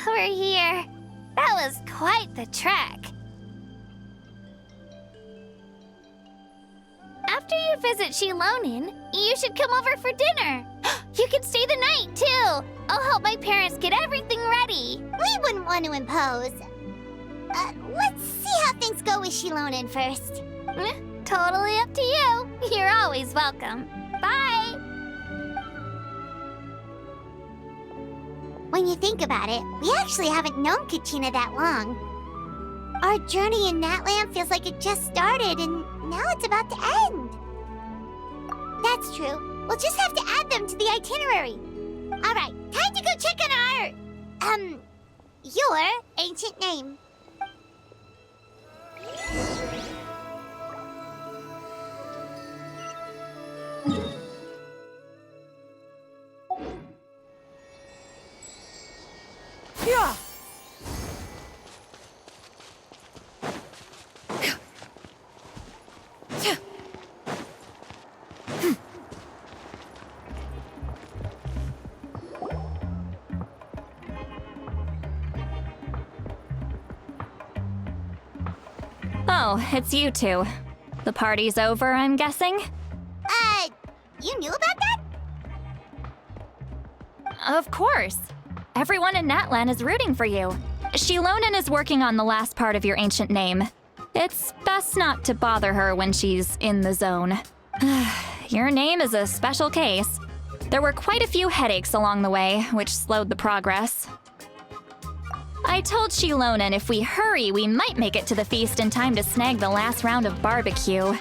We're here. That was quite the trek. After you visit Shilonin, you should come over for dinner. You can stay the night, too. I'll help my parents get everything ready. We wouldn't want to impose. Let's see how things go with Shilonin first. Totally up to you. You're always welcome. Bye. When you think about it, we actually haven't known Kachina that long. Our journey in Natlan feels like it just started, and now it's about to end. That's true. We'll just have to add them to the itinerary. All right, time to go check on our, your ancient name. Oh, it's you two. The party's over, I'm guessing? You knew about that? Of course. Everyone in Natlan is rooting for you. Shilonan is working on the last part of your ancient name. It's best not to bother her when she's in the zone. Your name is a special case. There were quite a few headaches along the way, which slowed the progress. I told Shilonan if we hurry, we might make it to the feast in time to snag the last round of barbecue.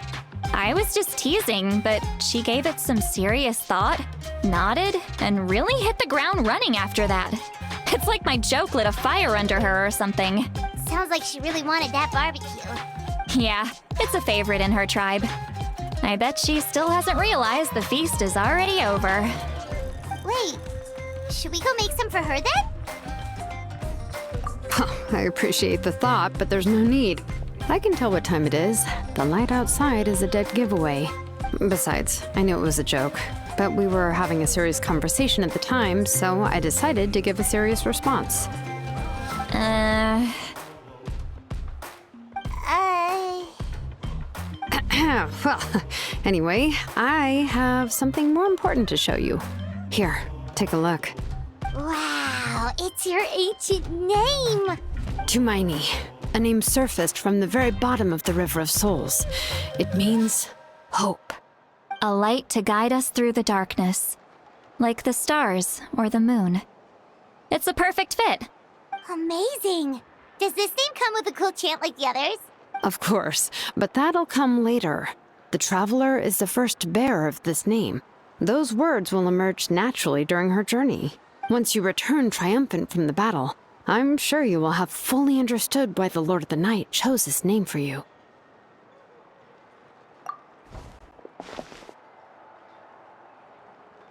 I was just teasing, but she gave it some serious thought, nodded, and really hit the ground running after that. It's like my joke lit a fire under her or something. Sounds like she really wanted that barbecue. Yeah, it's a favorite in her tribe. I bet she still hasn't realized the feast is already over. Wait, should we go make some for her then? I appreciate the thought, but there's no need. I can tell what time it is. The light outside is a dead giveaway. Besides, I knew it was a joke, but we were having a serious conversation at the time, so I decided to give a serious response. Well, anyway, I have something more important to show you. Here, take a look. Wow, it's your ancient name! Tumaini, a name surfaced from the very bottom of the River of Souls. It means hope. A light to guide us through the darkness, like the stars or the moon. It's a perfect fit. Amazing! Does this name come with a cool chant like the others? Of course, but that'll come later. The Traveler is the first bearer of this name. Those words will emerge naturally during her journey. Once you return triumphant from the battle, I'm sure you will have fully understood why the Lord of the Night chose this name for you.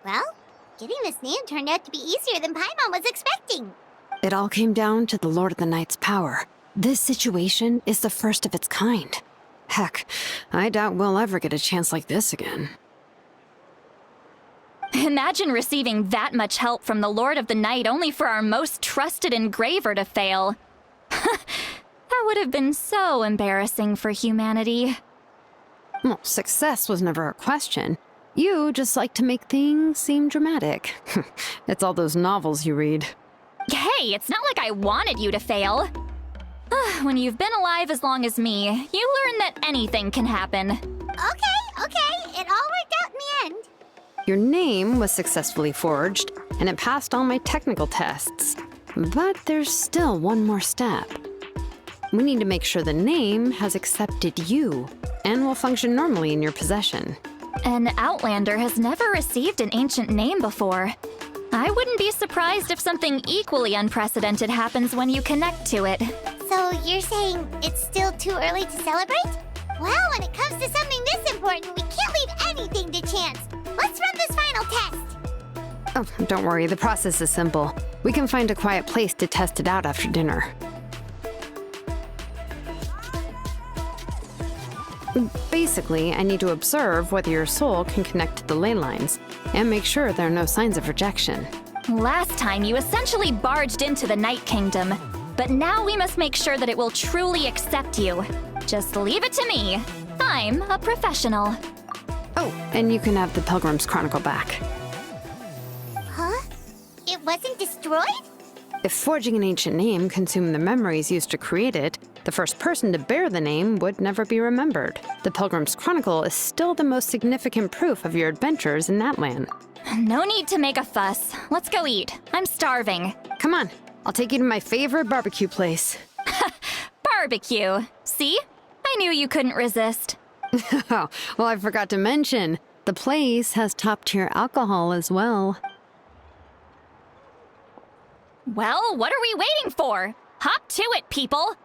Well, getting this name turned out to be easier than Paimon was expecting. It all came down to the Lord of the Night's power. This situation is the first of its kind. Heck, I doubt we'll ever get a chance like this again. Imagine receiving that much help from the Lord of the Night only for our most trusted engraver to fail. That would have been so embarrassing for humanity. Well, success was never a question. You just like to make things seem dramatic. It's all those novels you read. Hey, it's not like I wanted you to fail. When you've been alive as long as me, you learn that anything can happen. Okay, it all worked out in the end. Your name was successfully forged, and it passed all my technical tests. But there's still one more step. We need to make sure the name has accepted you, and will function normally in your possession. An Outlander has never received an ancient name before. I wouldn't be surprised if something equally unprecedented happens when you connect to it. So you're saying it's still too early to celebrate? Well, when it comes to something this important, we can't leave anything to chance. Let's run this final test. Oh, don't worry, the process is simple. We can find a quiet place to test it out after dinner. Basically, I need to observe whether your soul can connect to the ley lines, and make sure there are no signs of rejection. Last time, you essentially barged into the Night Kingdom, but now we must make sure that it will truly accept you. Just leave it to me. I'm a professional. Oh, and you can have the Pilgrim's Chronicle back. Huh? It wasn't destroyed? If forging an ancient name consumed the memories used to create it, the first person to bear the name would never be remembered. The Pilgrim's Chronicle is still the most significant proof of your adventures in Natlan. No need to make a fuss. Let's go eat. I'm starving. Come on, I'll take you to my favorite barbecue place. Barbecue. See? I knew you couldn't resist. Oh, well, I forgot to mention, the place has top-tier alcohol as well. Well, what are we waiting for? Hop to it, people!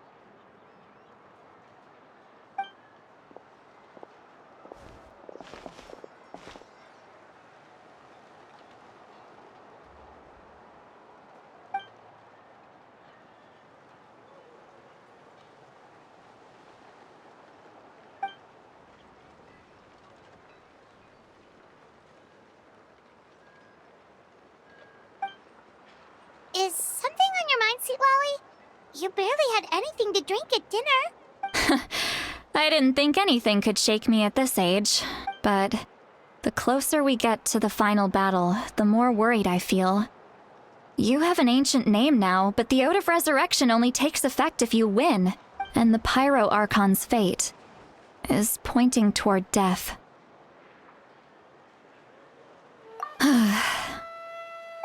Is something on your mind, Sweet Lolly? You barely had anything to drink at dinner. I didn't think anything could shake me at this age, but the closer we get to the final battle, the more worried I feel. You have an ancient name now, but the Ode of Resurrection only takes effect if you win, and the Pyro Archon's fate is pointing toward death.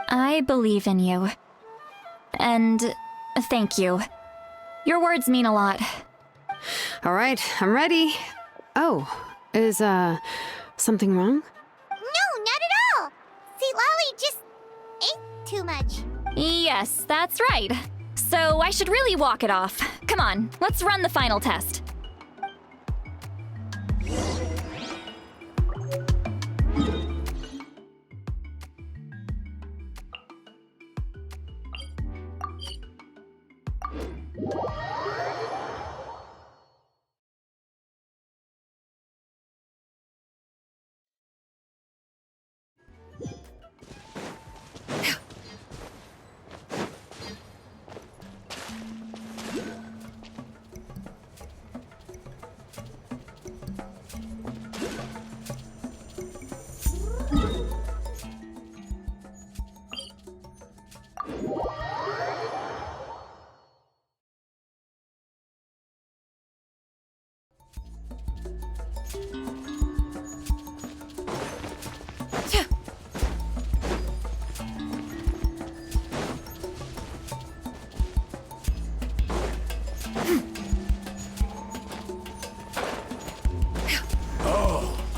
I believe in you. And thank you. Your words mean a lot. All right, I'm ready. Oh, is, something wrong? No, not at all. See, Lolly just ate too much. Yes, that's right. So I should really walk it off. Come on, let's run the final test.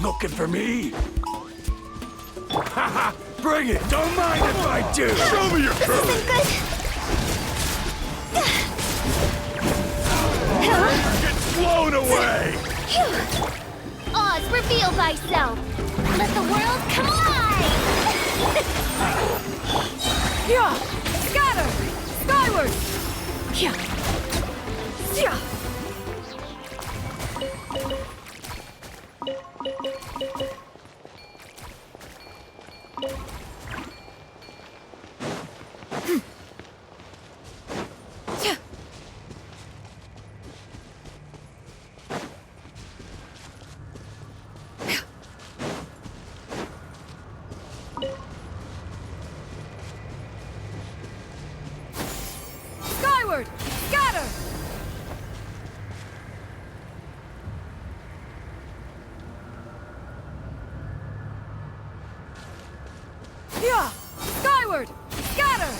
Looking for me? Haha! Bring it! Don't mind if I do! Show me your courage! Get blown away! Oz, reveal thyself! Let the world collide! Yeah! Scatter! Skyward! Yeah! Yeah! Skyward! Scatter! Yeah! Skyward! Scatter!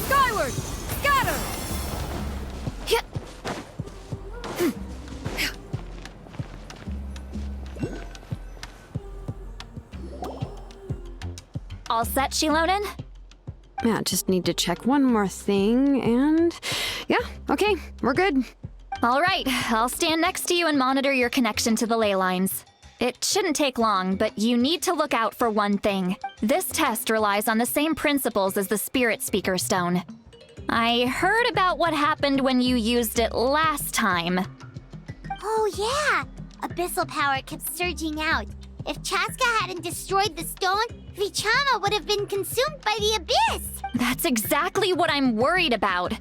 Skyward! Scatter! All set, Shilonen? Yeah, just need to check one more thing, and yeah, okay, we're good. All right, I'll stand next to you and monitor your connection to the ley lines. It shouldn't take long, but you need to look out for one thing. This test relies on the same principles as the Spirit Speaker Stone. I heard about what happened when you used it last time. Oh, yeah. Abyssal power kept surging out. If Chaska hadn't destroyed the stone, Vichama would have been consumed by the abyss. That's exactly what I'm worried about.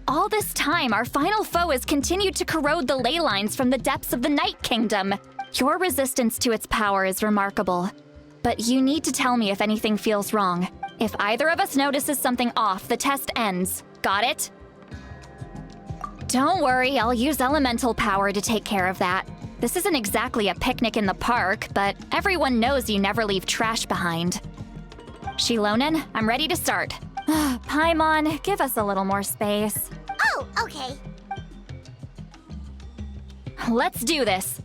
All this time, our final foe has continued to corrode the ley lines from the depths of the Night Kingdom. Your resistance to its power is remarkable. But you need to tell me if anything feels wrong. If either of us notices something off, the test ends. Got it? Don't worry, I'll use elemental power to take care of that. This isn't exactly a picnic in the park, but everyone knows you never leave trash behind. Shilonen, I'm ready to start. Paimon, give us a little more space. Oh, okay. Let's do this.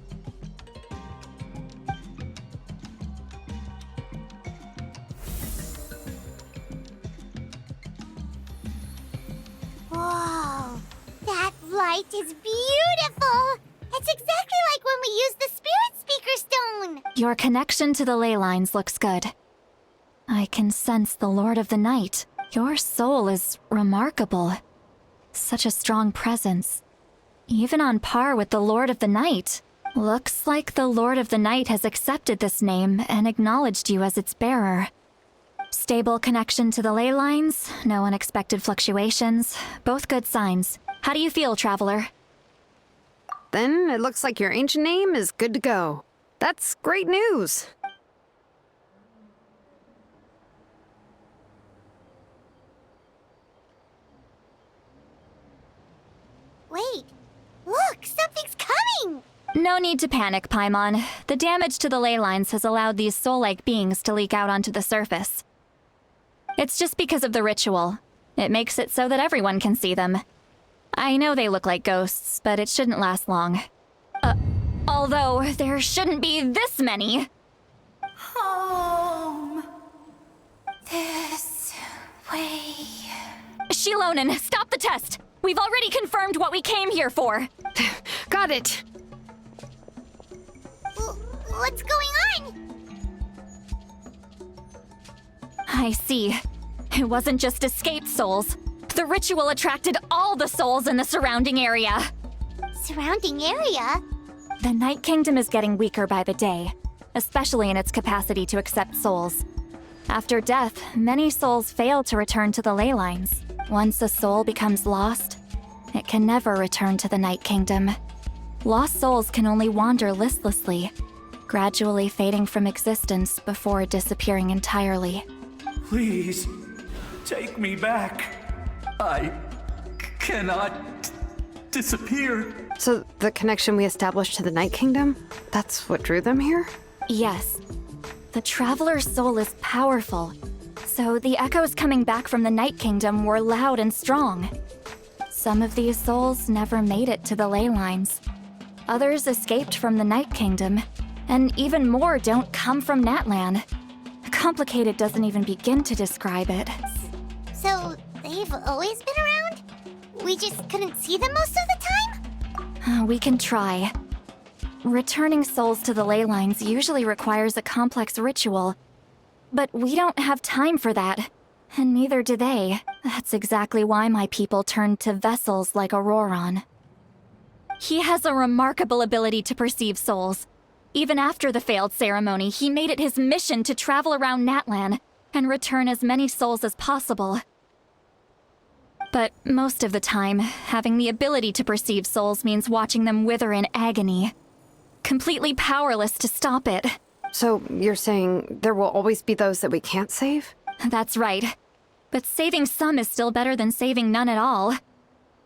Whoa, that light is beautiful. It's exactly like when we used the Spirit Speaker Stone. Your connection to the ley lines looks good. I can sense the Lord of the Night. Your soul is remarkable. Such a strong presence. Even on par with the Lord of the Night. Looks like the Lord of the Night has accepted this name and acknowledged you as its bearer. Stable connection to the ley lines, no unexpected fluctuations. Both good signs. How do you feel, Traveler? Then it looks like your ancient name is good to go. That's great news. Wait, look, something's coming! No need to panic, Paimon. The damage to the ley lines has allowed these soul-like beings to leak out onto the surface. It's just because of the ritual. It makes it so that everyone can see them. I know they look like ghosts, but it shouldn't last long. Although, there shouldn't be this many. Home. This way. Shilonen, stop the test! We've already confirmed what we came here for. Got it. What's going on? I see. It wasn't just escaped souls. The ritual attracted all the souls in the surrounding area. Surrounding area? The Night Kingdom is getting weaker by the day, especially in its capacity to accept souls. After death, many souls fail to return to the ley lines. Once a soul becomes lost, it can never return to the Night Kingdom. Lost souls can only wander listlessly, gradually fading from existence before disappearing entirely. Please, take me back. I cannot disappear. So the connection we established to the Night Kingdom, that's what drew them here? Yes. The Traveler's soul is powerful, so the echoes coming back from the Night Kingdom were loud and strong. Some of these souls never made it to the ley lines. Others escaped from the Night Kingdom, and even more don't come from Natlan. Complicated doesn't even begin to describe it. So, they've always been around? We just couldn't see them most of the time? We can try. Returning souls to the ley lines usually requires a complex ritual, but we don't have time for that, and neither do they. That's exactly why my people turned to vessels like Auroron. He has a remarkable ability to perceive souls. Even after the failed ceremony, he made it his mission to travel around Natlan and return as many souls as possible. But most of the time, having the ability to perceive souls means watching them wither in agony. Completely powerless to stop it. So you're saying there will always be those that we can't save? That's right. But saving some is still better than saving none at all.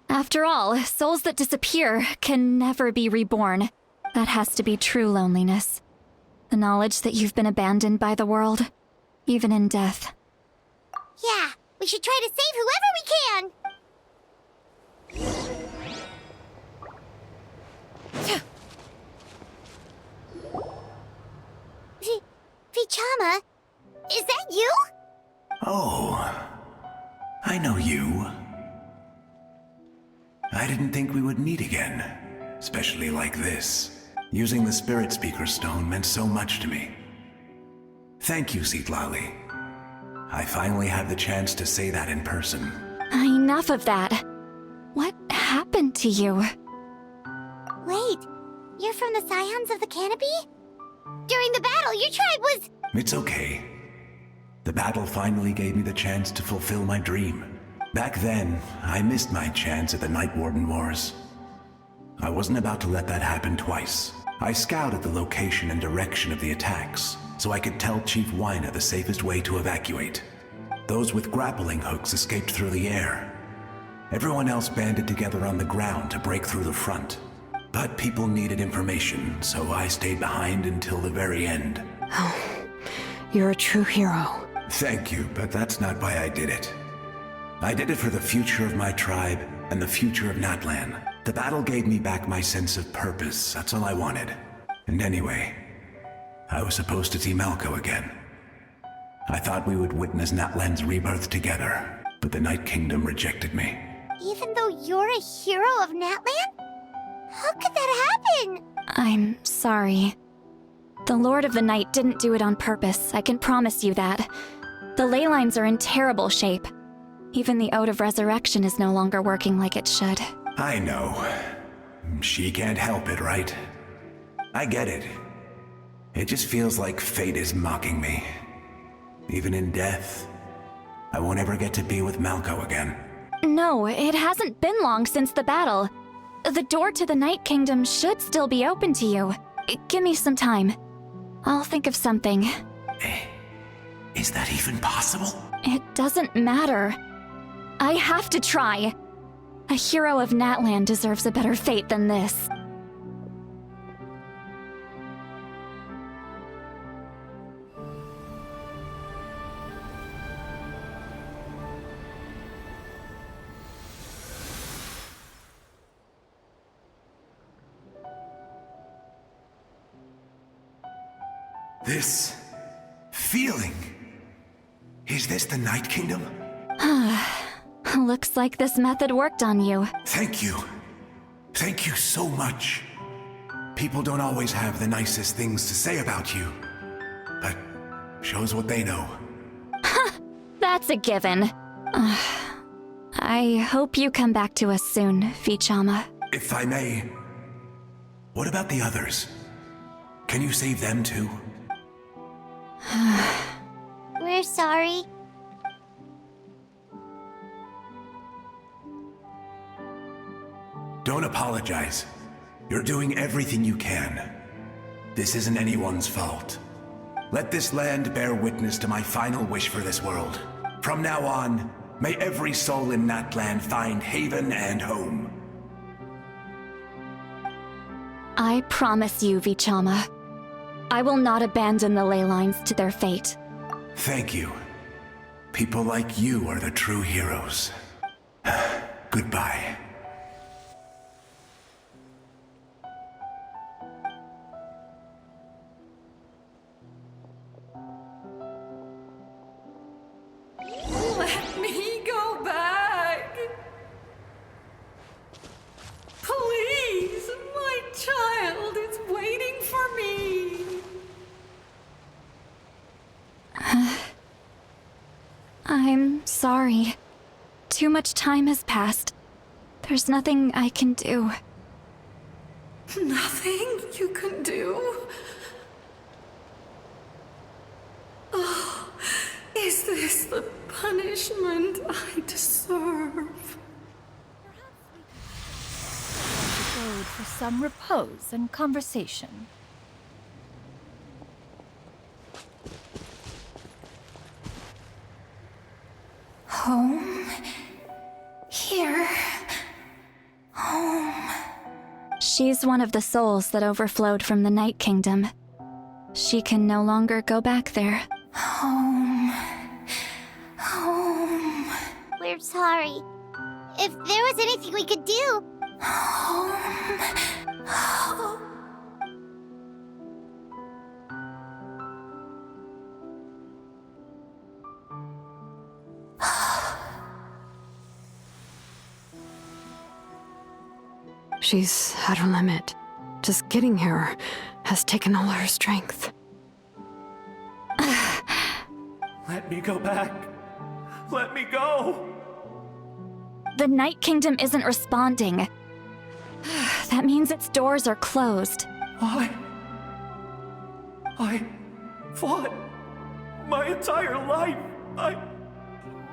After all, souls that disappear can never be reborn. That has to be true loneliness. The knowledge that you've been abandoned by the world, even in death. Yeah, we should try to save whoever we can! Vichama, is that you? Oh, I know you. I didn't think we would meet again, especially like this. Using the Spirit Speaker Stone meant so much to me. Thank you, Citlali. I finally had the chance to say that in person. Enough of that. What happened to you? Wait, you're from the Scions of the Canopy? During the battle, your tribe was... It's okay. The battle finally gave me the chance to fulfill my dream. Back then, I missed my chance at the Night Warden Wars. I wasn't about to let that happen twice. I scouted the location and direction of the attacks, so I could tell Chief Wyna the safest way to evacuate. Those with grappling hooks escaped through the air. Everyone else banded together on the ground to break through the front. But people needed information, so I stayed behind until the very end. Oh, you're a true hero. Thank you, but that's not why I did it. I did it for the future of my tribe and the future of Natlan. The battle gave me back my sense of purpose, that's all I wanted. And anyway, I was supposed to see Malco again. I thought we would witness Natlan's rebirth together, but the Night Kingdom rejected me. Even though you're a hero of Natlan? How could that happen? I'm sorry. The Lord of the Night didn't do it on purpose, I can promise you that. The ley lines are in terrible shape. Even the Ode of Resurrection is no longer working like it should. I know. She can't help it, right? I get it. It just feels like fate is mocking me. Even in death, I won't ever get to be with Malco again. No, it hasn't been long since the battle. The door to the Night Kingdom should still be open to you. Give me some time. I'll think of something. Is that even possible? It doesn't matter. I have to try. A hero of Natlan deserves a better fate than this. This feeling. Is this the Night Kingdom? Looks like this method worked on you. Thank you. Thank you so much. People don't always have the nicest things to say about you, but shows what they know. That's a given. I hope you come back to us soon, Vichama. If I may, what about the others? Can you save them too? We're sorry. Don't apologize. You're doing everything you can. This isn't anyone's fault. Let this land bear witness to my final wish for this world. From now on, may every soul in Natlan find haven and home. I promise you, Vichama. I will not abandon the ley lines to their fate. Thank you. People like you are the true heroes. Goodbye. Let me go back. Please, my child is waiting for me. I'm sorry. Too much time has passed. There's nothing I can do. Nothing you can do? Oh, is this the punishment I deserve? Abode for some repose and conversation. Home. Here. Home. She's one of the souls that overflowed from the Night Kingdom. She can no longer go back there. Home. Home. We're sorry. If there was anything we could do. Home. Home. She's at her limit. Just getting here has taken all her strength. Let me go back. Let me go. The Night Kingdom isn't responding. That means its doors are closed. I fought my entire life. I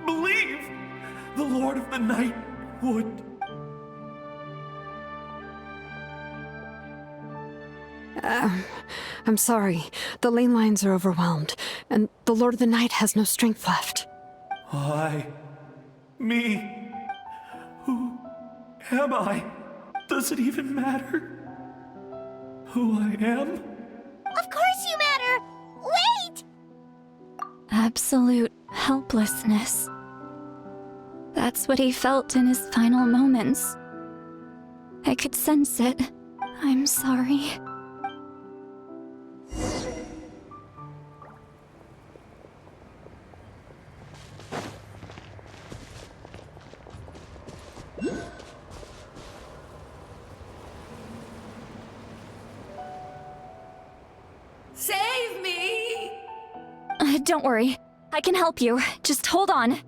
believed the Lord of the Night would. I'm sorry. The ley lines are overwhelmed, and the Lord of the Night has no strength left. Me. Who am I? Does it even matter who I am? Of course you matter! Wait! Absolute helplessness. That's what he felt in his final moments. I could sense it. I'm sorry. Save me! Don't worry. I can help you. Just hold on.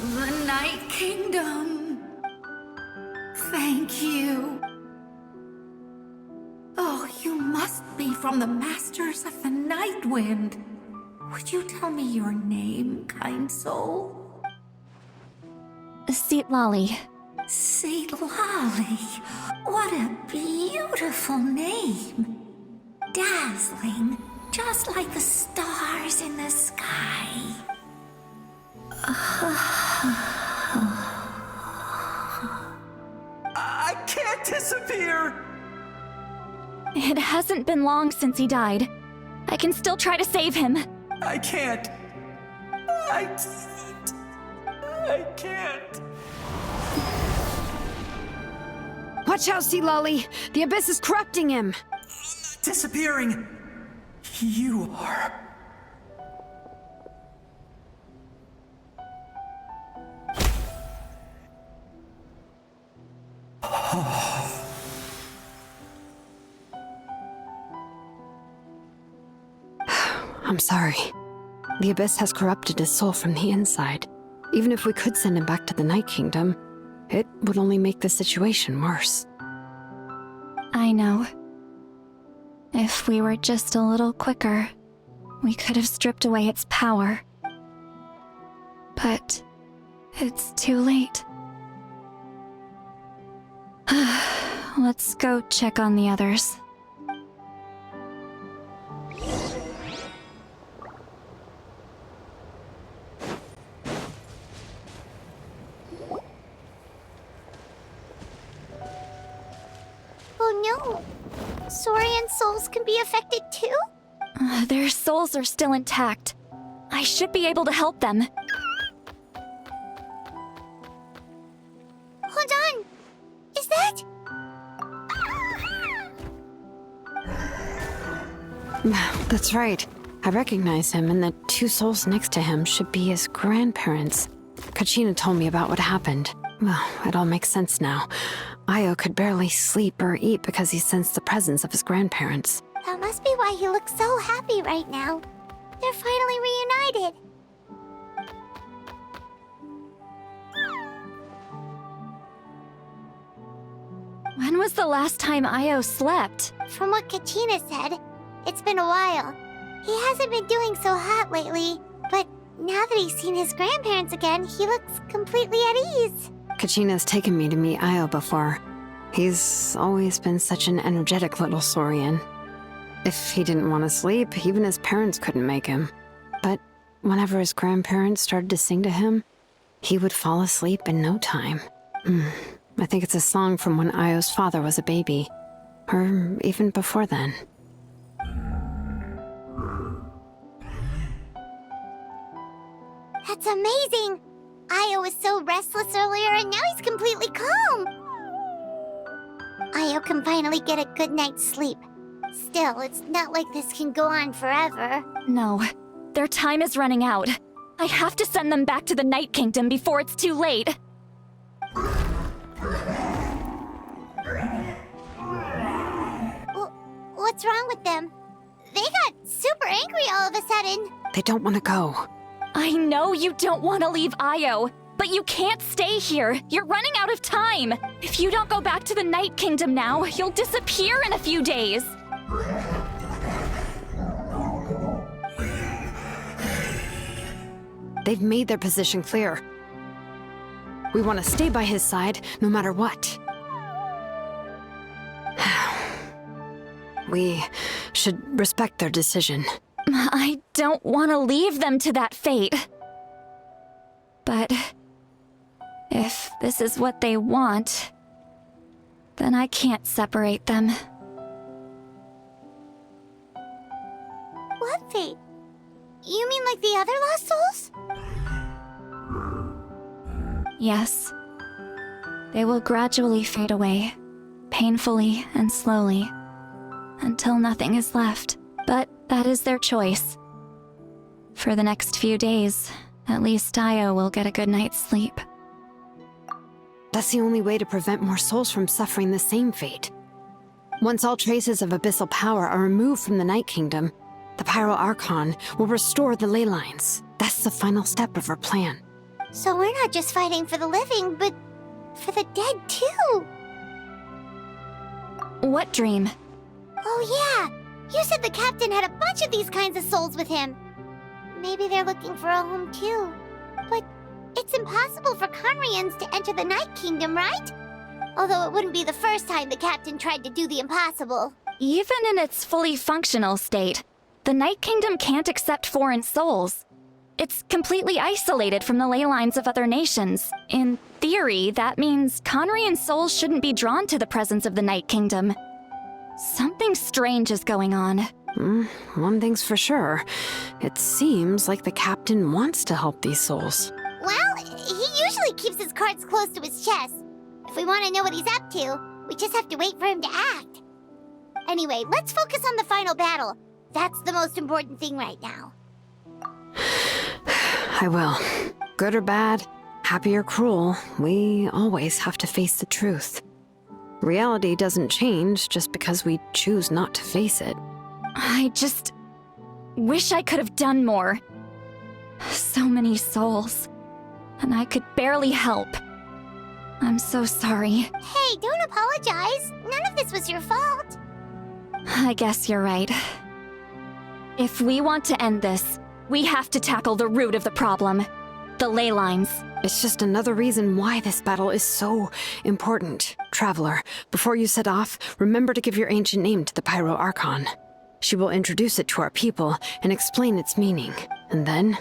The Night Kingdom. Thank Thank you. Oh, you must be from the Masters of the Night Wind. Would you tell me your name, kind soul? Seat Lolly. Lolly. What a beautiful name. Dazzling, just like the stars in the sky. I can't disappear! It hasn't been long since he died. I can still try to save him. I can't. I can't. Watch out, Sea Lolly! The abyss is corrupting him! Disappearing. You are. I'm sorry. The abyss has corrupted his soul from the inside. Even if we could send him back to the Night Kingdom, it would only make the situation worse. I know. If we were just a little quicker, we could have stripped away its power. But it's too late. Let's go check on the others. Oh no! Saurian souls can be affected too? Their souls are still intact. I should be able to help them. Hold on! Is that? That's right. I recognize him, and the two souls next to him should be his grandparents. Kachina told me about what happened. Well, it all makes sense now. Io could barely sleep or eat because he sensed the presence of his grandparents. That must be why he looks so happy right now. They're finally reunited. When was the last time Io slept? From what Kachina said, it's been a while. He hasn't been doing so hot lately, but now that he's seen his grandparents again, he looks completely at ease. Kachina's taken me to meet Io before. He's always been such an energetic little saurian. If he didn't want to sleep, even his parents couldn't make him. But whenever his grandparents started to sing to him, he would fall asleep in no time. I think it's a song from when Io's father was a baby, or even before then. That's amazing! Io was so restless earlier and now he's completely calm! Io can finally get a good night's sleep. Still, it's not like this can go on forever. No, their time is running out. I have to send them back to the Night Kingdom before it's too late. What's wrong with them? They got super angry all of a sudden. They don't want to go. I know you don't want to leave Io, but you can't stay here. You're running out of time. If you don't go back to the Night Kingdom now, you'll disappear in a few days. They've made their position clear. We want to stay by his side, no matter what. We should respect their decision. I don't want to leave them to that fate. But if this is what they want, then I can't separate them. What fate? You mean like the other lost souls? Yes. They will gradually fade away, painfully and slowly, until nothing is left. But that is their choice. For the next few days, at least Io will get a good night's sleep. That's the only way to prevent more souls from suffering the same fate. Once all traces of abyssal power are removed from the Night Kingdom, the Pyro Archon will restore the ley lines. That's the final step of our plan. So we're not just fighting for the living, but for the dead too. What dream? Oh yeah! You said the captain had a bunch of these kinds of souls with him. Maybe they're looking for a home too. But it's impossible for Conrians to enter the Night Kingdom, right? Although it wouldn't be the first time the captain tried to do the impossible. Even in its fully functional state, the Night Kingdom can't accept foreign souls. It's completely isolated from the ley lines of other nations. In theory, that means Conrian souls shouldn't be drawn to the presence of the Night Kingdom. Something strange is going on. One thing's for sure. It seems like the captain wants to help these souls. Well, he usually keeps his cards close to his chest. If we want to know what he's up to, we just have to wait for him to act. Anyway, let's focus on the final battle. That's the most important thing right now. I will. Good or bad, happy or cruel, we always have to face the truth. Reality doesn't change just because we choose not to face it. I just wish I could have done more. So many souls, and I could barely help. I'm so sorry. Hey, don't apologize. None of this was your fault. I guess you're right. If we want to end this, we have to tackle the root of the problem. The ley lines. It's just another reason why this battle is so important. Traveler, before you set off, remember to give your ancient name to the Pyro Archon. She will introduce it to our people and explain its meaning. And then,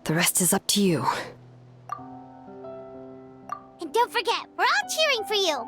the rest is up to you. And don't forget, we're all cheering for you.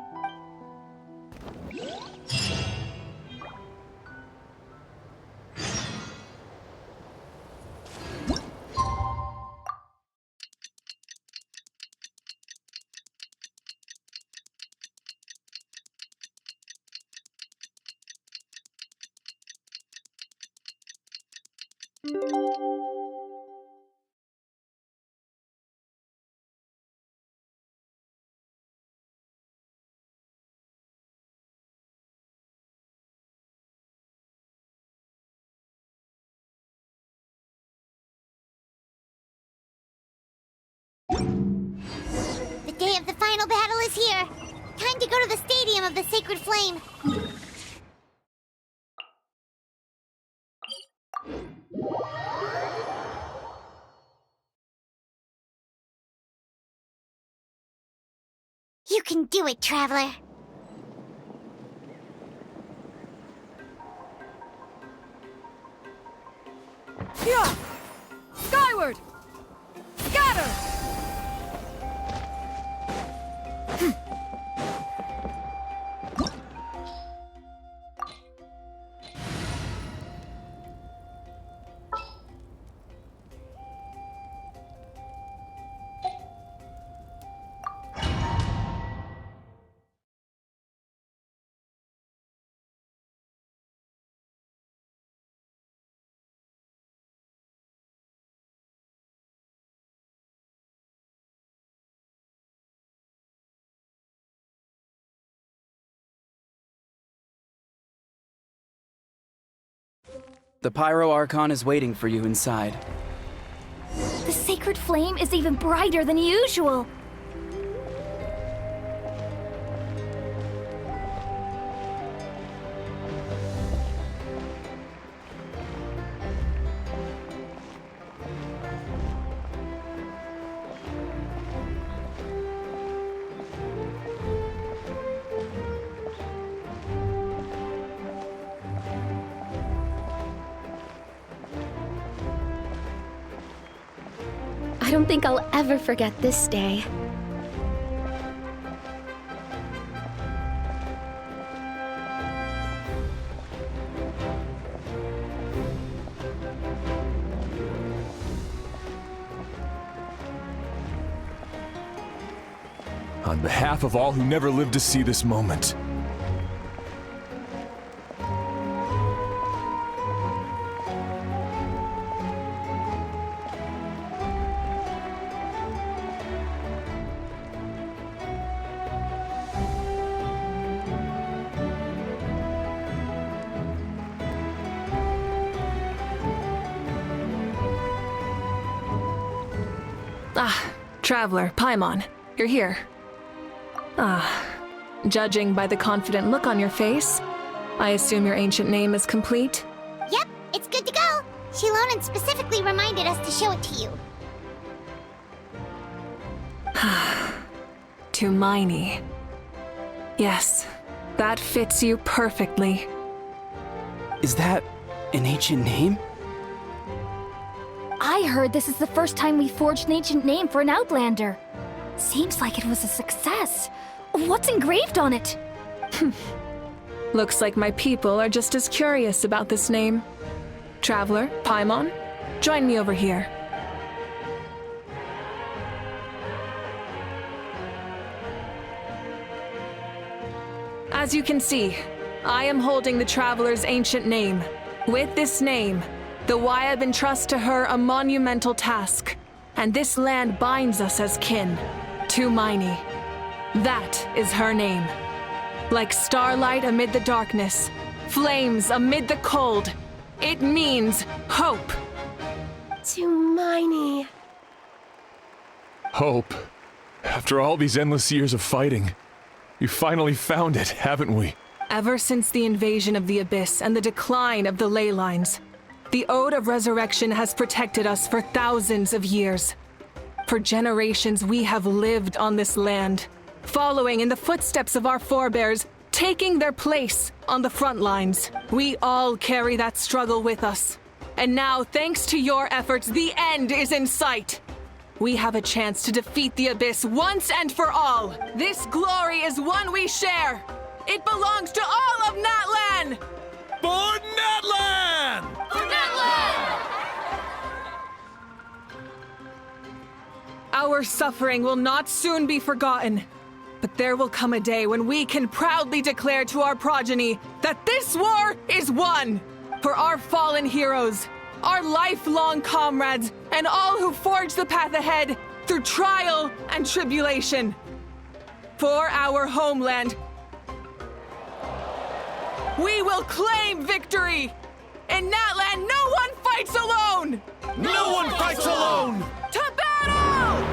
The day of the final battle is here. Time to go to the Stadium of the Sacred Flame. You can do it, Traveler. Yeah! Skyward! Scatter! The Pyro Archon is waiting for you inside. The sacred flame is even brighter than usual. I don't think I'll ever forget this day. On behalf of all who never lived to see this moment, Traveler, Paimon, you're here. Judging by the confident look on your face, I assume your ancient name is complete? Yep, it's good to go. Shilonen specifically reminded us to show it to you. Tumaini. Yes, that fits you perfectly. Is that an ancient name? I heard this is the first time we forged an ancient name for an Outlander. Seems like it was a success. What's engraved on it? Looks like my people are just as curious about this name. Traveler, Paimon, join me over here. As you can see, I am holding the Traveler's ancient name. With this name, the Wyab entrusts to her a monumental task, and this land binds us as kin. Tumaini. That is her name. Like starlight amid the darkness, flames amid the cold, it means hope. Tumaini. Hope. After all these endless years of fighting, we finally found it, haven't we? Ever since the invasion of the Abyss and the decline of the ley lines, the Ode of Resurrection has protected us for thousands of years. For generations, we have lived on this land, following in the footsteps of our forebears, taking their place on the front lines. We all carry that struggle with us. And now, thanks to your efforts, the end is in sight. We have a chance to defeat the Abyss once and for all. This glory is one we share. It belongs to all of Natlan! For Natlan! For Natlan! Our suffering will not soon be forgotten. But there will come a day when we can proudly declare to our progeny that this war is won! For our fallen heroes, our lifelong comrades, and all who forge the path ahead through trial and tribulation. For our homeland, we will claim victory! In Natlan, no one fights alone! No one fights alone! To battle!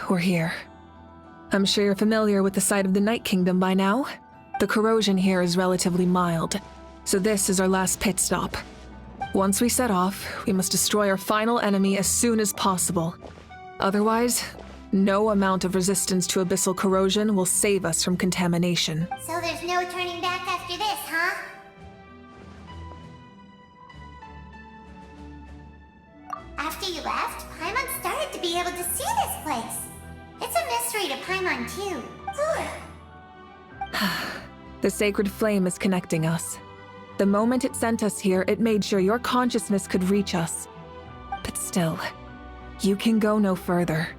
We're here. I'm sure you're familiar with the site of the Night Kingdom by now. The corrosion here is relatively mild, so this is our last pit stop. Once we set off, we must destroy our final enemy as soon as possible. Otherwise, no amount of resistance to abyssal corrosion will save us from contamination. So there's no turning back after this, huh? After you left, Paimon started to be able to see this place. It's a mystery to Paimon, too. The sacred flame is connecting us. The moment it sent us here, it made sure your consciousness could reach us. But still, you can go no further.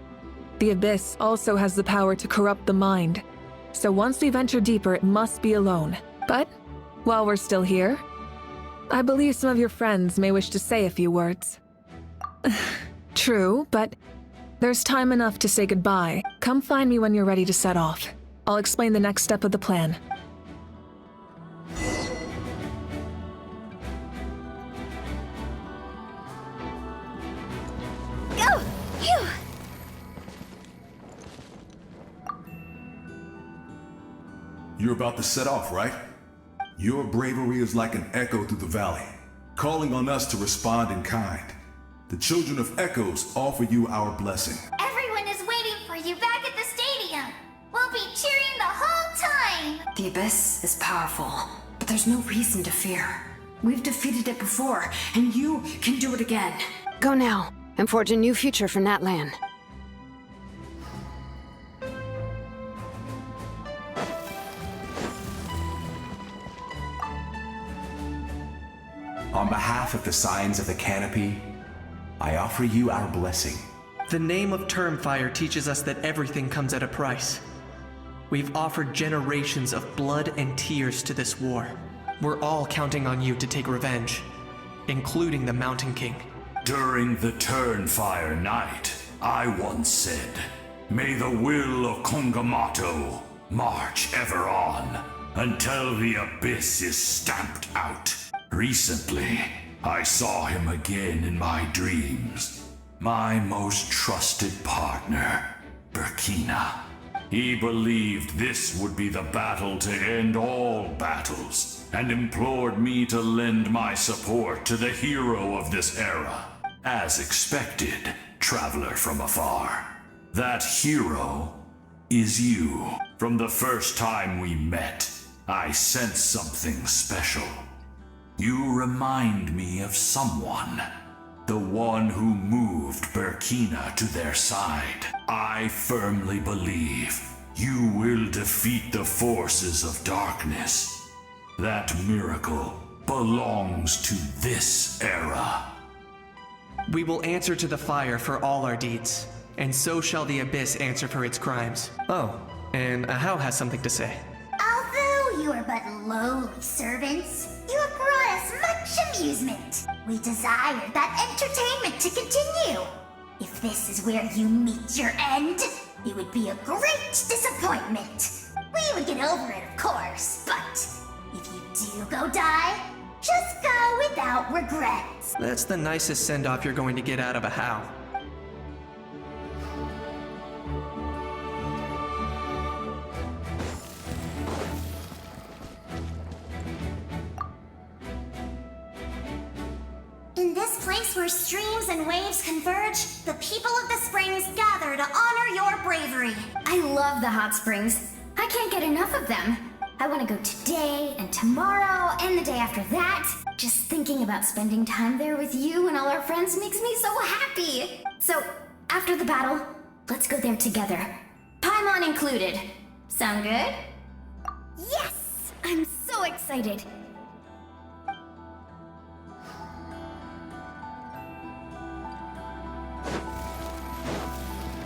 The Abyss also has the power to corrupt the mind, so once we venture deeper, it must be alone. But while we're still here, I believe some of your friends may wish to say a few words. True, but there's time enough to say goodbye. Come find me when you're ready to set off. I'll explain the next step of the plan. Go! Phew! You're about to set off, right? Your bravery is like an echo through the valley, calling on us to respond in kind. The children of Echoes offer you our blessing. Everyone is waiting for you back at the stadium. We'll be cheering the whole time. The Abyss is powerful, But there's no reason to fear. We've defeated it before, and you can do it again. Go now, and forge a new future for Natlan. On behalf of the Signs of the Canopy, I offer you our blessing. The name of Termfire teaches us that everything comes at a price. We've offered generations of blood and tears to this war. We're all counting on you to take revenge, including the Mountain King. During the Turnfire Night, I once said, "May the will of Kongamato march ever on, until the abyss is stamped out." Recently, I saw him again in my dreams. My most trusted partner, Burkina. He believed this would be the battle to end all battles, and implored me to lend my support to the hero of this era. As expected, traveler from afar. That hero is you. From the first time we met, I sensed something special. You remind me of someone. The one who moved Burkina to their side. I firmly believe you will defeat the forces of darkness. That miracle belongs to this era. We will answer to the fire for all our deeds, and so shall the abyss answer for its crimes. Oh, and Ahau has something to say. Although you are but lowly servants, you have brought us much amusement. We desire that entertainment to continue. If this is where you meet your end, it would be a great disappointment. We would get over it, of course, but if you do go die, just go without regrets. That's the nicest send-off you're going to get out of Ahau. In this place where streams and waves converge, the people of the springs gather to honor your bravery. I love the hot springs. I can't get enough of them. I want to go today and tomorrow and the day after that. Just thinking about spending time there with you and all our friends makes me so happy. So, after the battle, let's go there together. Paimon included. Sound good? Yes! I'm so excited.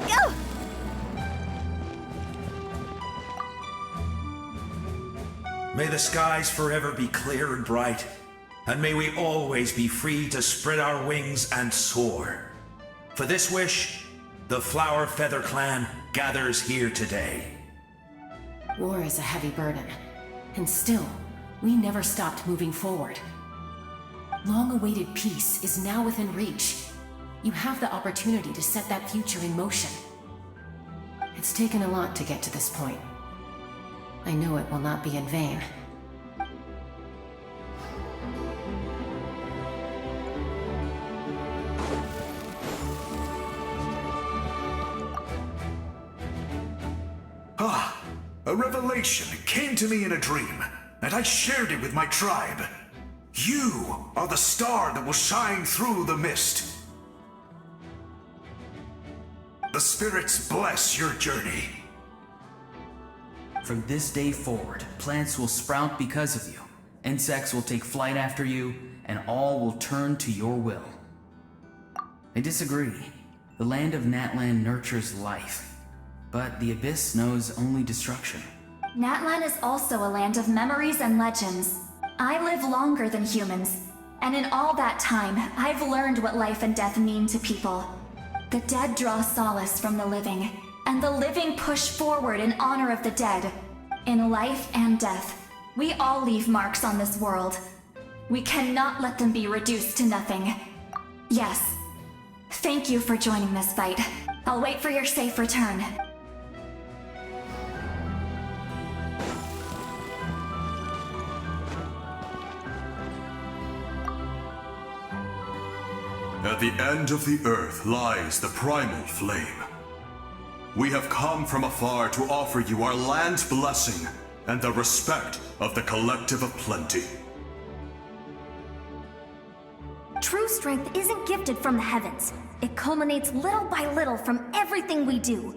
Go! May the skies forever be clear and bright, and may we always be free to spread our wings and soar. For this wish, the Flower Feather Clan gathers here today. War is a heavy burden, and still, we never stopped moving forward. Long-awaited peace is now within reach. You have the opportunity to set that future in motion. It's taken a lot to get to this point. I know it will not be in vain. A revelation came to me in a dream, and I shared it with my tribe. You are the star that will shine through the mist. The spirits bless your journey. From this day forward, plants will sprout because of you. Insects will take flight after you, and all will turn to your will. I disagree. The land of Natlan nurtures life, but the abyss knows only destruction. Natlan is also a land of memories and legends. I live longer than humans, and in all that time, I've learned what life and death mean to people. The dead draw solace from the living, and the living push forward in honor of the dead. In life and death, we all leave marks on this world. We cannot let them be reduced to nothing. Yes. Thank you for joining this fight. I'll wait for your safe return. At the end of the earth lies the primal flame. We have come from afar to offer you our land's blessing and the respect of the Collective of Plenty. True strength isn't gifted from the heavens. It culminates little by little from everything we do.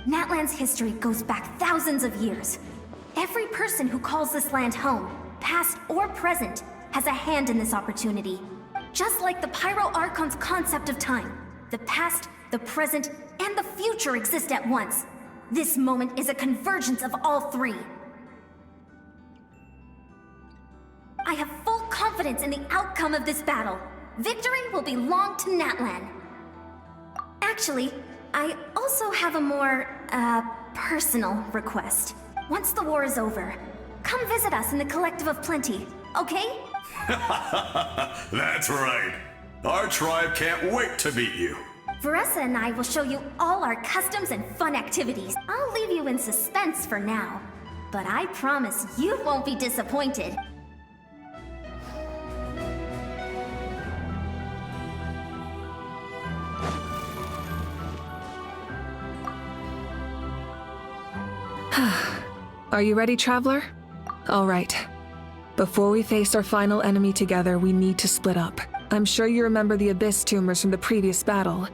Natlan's history goes back thousands of years. Every person who calls this land home, past or present, has a hand in this opportunity. Just like the Pyro Archon's concept of time, the past, the present, and the future exist at once. This moment is a convergence of all three. I have full confidence in the outcome of this battle. Victory will belong to Natlan. Actually, I also have a more, personal request. Once the war is over, come visit us in the Collective of Plenty, okay? That's right. Our tribe can't wait to meet you. Veressa and I will show you all our customs and fun activities. I'll leave you in suspense for now, but I promise you won't be disappointed. Are you ready, Traveler? All right. Before we face our final enemy together, we need to split up. I'm sure you remember the Abyss tumors from the previous battle.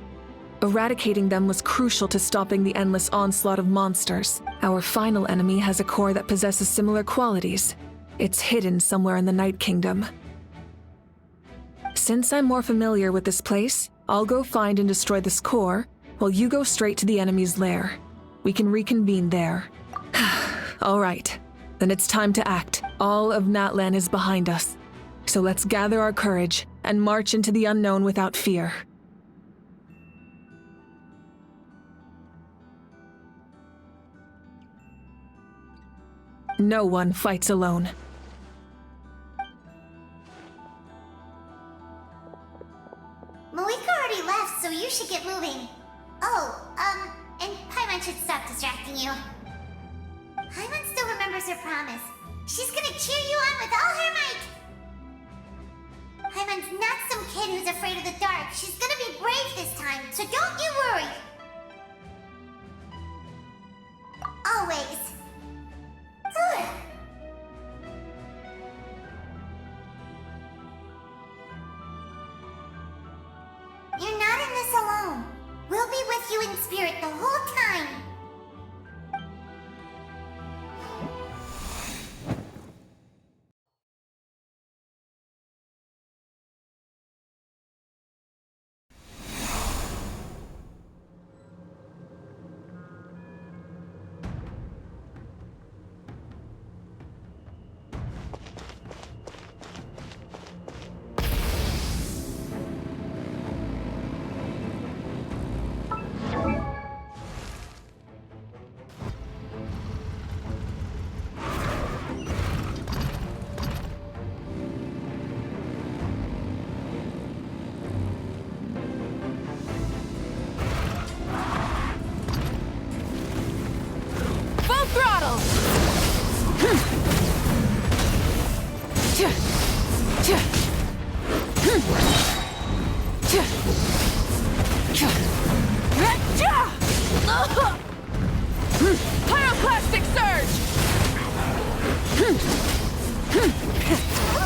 Eradicating them was crucial to stopping the endless onslaught of monsters. Our final enemy has a core that possesses similar qualities. It's hidden somewhere in the Night Kingdom. Since I'm more familiar with this place, I'll go find and destroy this core, while you go straight to the enemy's lair. We can reconvene there. All right, then it's time to act. All of Natlan is behind us. So let's gather our courage and march into the unknown without fear. No one fights alone. Malika already left, so you should get moving. Oh, and Paimon should stop distracting you. Paimon still remembers her promise. She's gonna cheer you on with all her might. Paimon's not some kid who's afraid of the dark. She's gonna be brave this time, so don't you worry. Always. You're not in this alone. We'll be with you in spirit the whole time. Pyroclastic surge!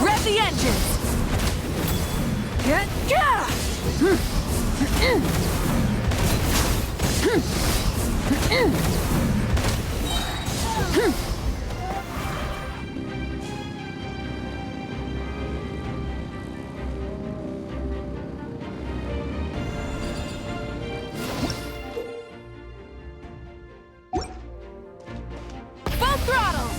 Rev the engines! Full throttle!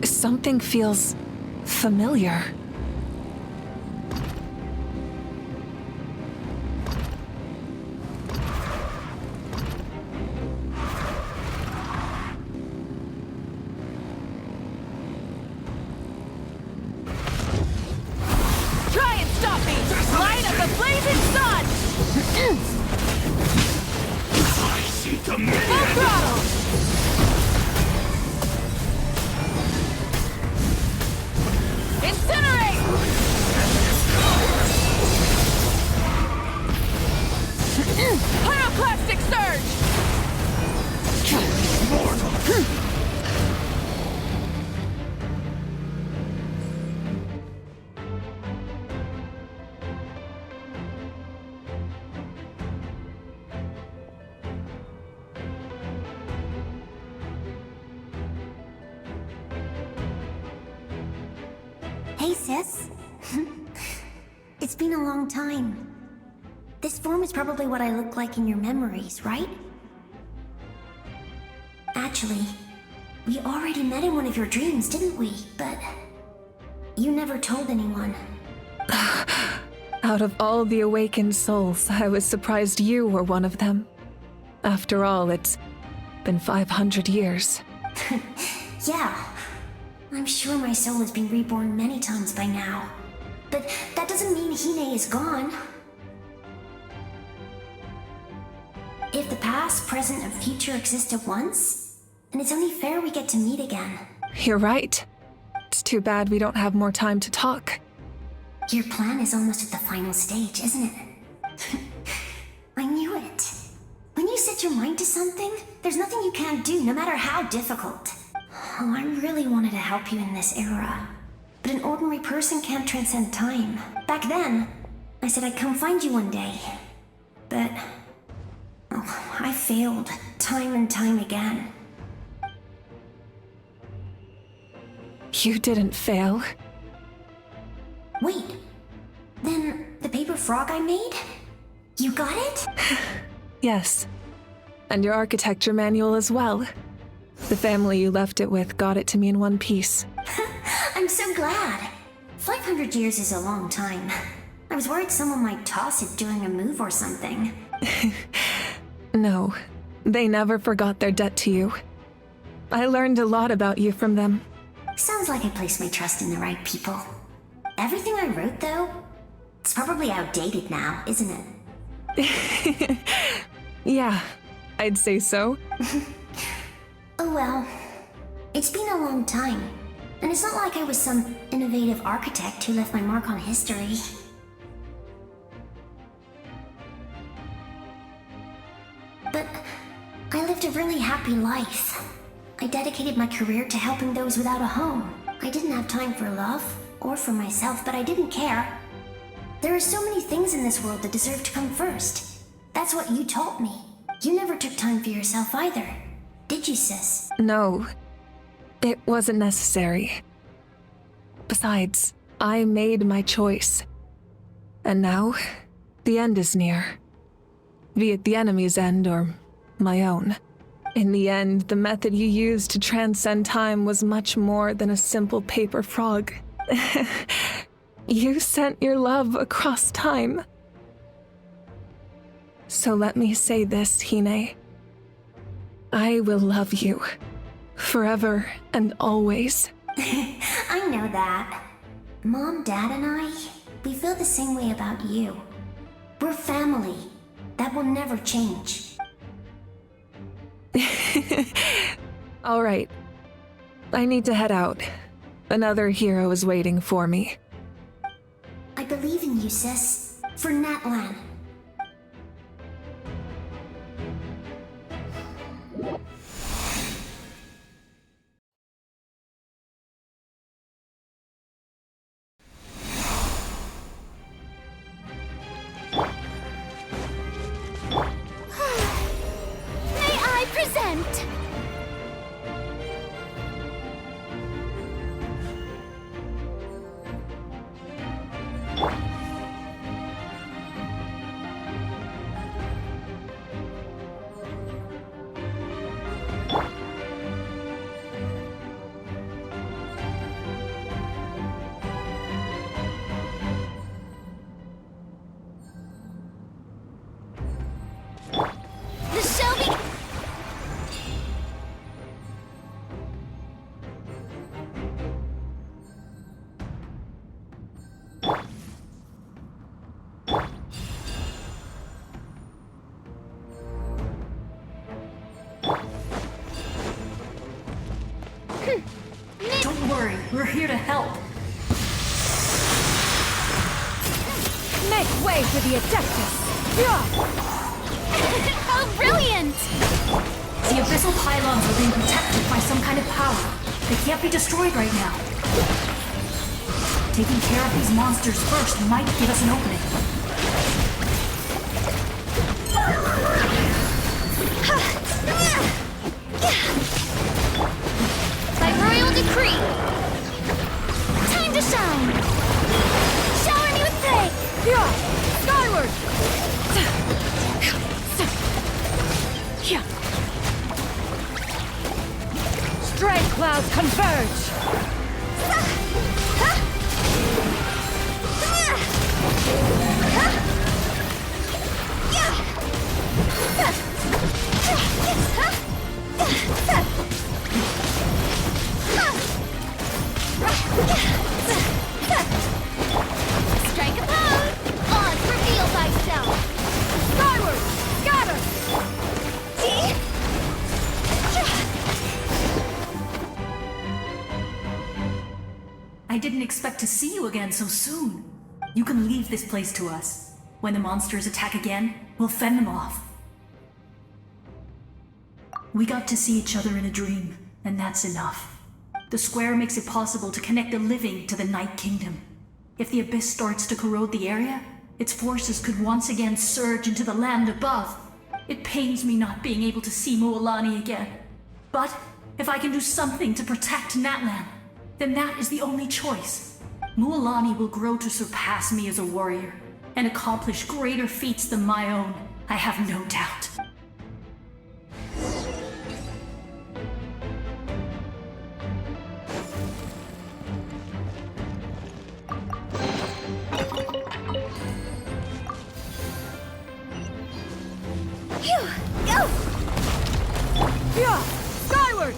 Something feels familiar. Try and stop me! Light of the blazing sun! to me! Full throttle! Incinerate! Pyroclastic surge! Hey, sis. It's been a long time. This form is probably what I look like in your memories, right? Actually, we already met in one of your dreams, didn't we? But you never told anyone. Out of all the awakened souls, I was surprised you were one of them. After all, it's been 500 years. Yeah. I'm sure my soul has been reborn many times by now. But that doesn't mean Hine is gone. If the past, present, and future exist at once, then it's only fair we get to meet again. You're right. It's too bad we don't have more time to talk. Your plan is almost at the final stage, isn't it? I knew it. When you set your mind to something, there's nothing you can't do, no matter how difficult. Oh, I really wanted to help you in this era. But an ordinary person can't transcend time. Back then, I said I'd come find you one day. But I failed, time and time again. You didn't fail. Wait, then the paper frog I made? You got it? Yes. And your architecture manual as well. The family you left it with got it to me in one piece. I'm so glad. 500 years is a long time. I was worried someone might toss it during a move or something. No, they never forgot their debt to you. I learned a lot about you from them. Sounds like I placed my trust in the right people. Everything I wrote, though, it's probably outdated now, isn't it? Yeah, I'd say so. Oh well. It's been a long time. And it's not like I was some innovative architect who left my mark on history. But I lived a really happy life. I dedicated my career to helping those without a home. I didn't have time for love, or for myself, but I didn't care. There are so many things in this world that deserve to come first. That's what you taught me. You never took time for yourself either. Did you, sis? No, it wasn't necessary. Besides, I made my choice. And now, the end is near. Be it the enemy's end or my own. In the end, the method you used to transcend time was much more than a simple paper frog. You sent your love across time. So let me say this, Hine. I will love you. Forever and always. I know that. Mom, Dad, and I, we feel the same way about you. We're family. That will never change. All right. I need to head out. Another hero is waiting for me. I believe in you, sis. For Natlan. May I present? Don't worry, we're here to help. Make way for the Adeptus! How brilliant! The abyssal pylons are being protected by some kind of power. They can't be destroyed right now. Taking care of these monsters first might give us an opening. By royal decree! Time to shine! Shower me with faith! Skyward! Strength clouds converge! Strike a pose! Odds, reveal thyself! Skyward! Scatter! I didn't expect to see you again so soon. You can leave this place to us. When the monsters attack again, we'll fend them off. We got to see each other in a dream, and that's enough. The square makes it possible to connect the living to the Night Kingdom. If the abyss starts to corrode the area, its forces could once again surge into the land above. It pains me not being able to see Mualani again. But if I can do something to protect Natlan, then that is the only choice. Mualani will grow to surpass me as a warrior and accomplish greater feats than my own, I have no doubt. Go! Skyward!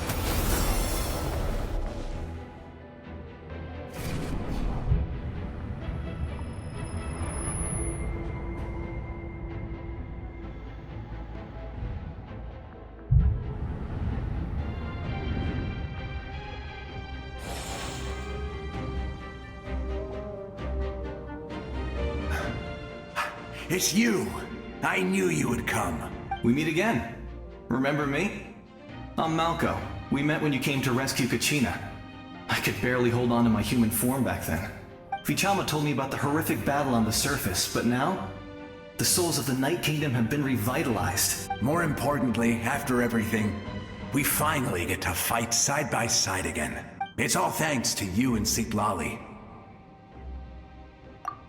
It's you! I knew you would come. We meet again. Remember me? I'm Malco. We met when you came to rescue Kachina. I could barely hold on to my human form back then. Vichama told me about the horrific battle on the surface, but now, the souls of the Night Kingdom have been revitalized. More importantly, after everything, we finally get to fight side by side again. It's all thanks to you and Sitlali.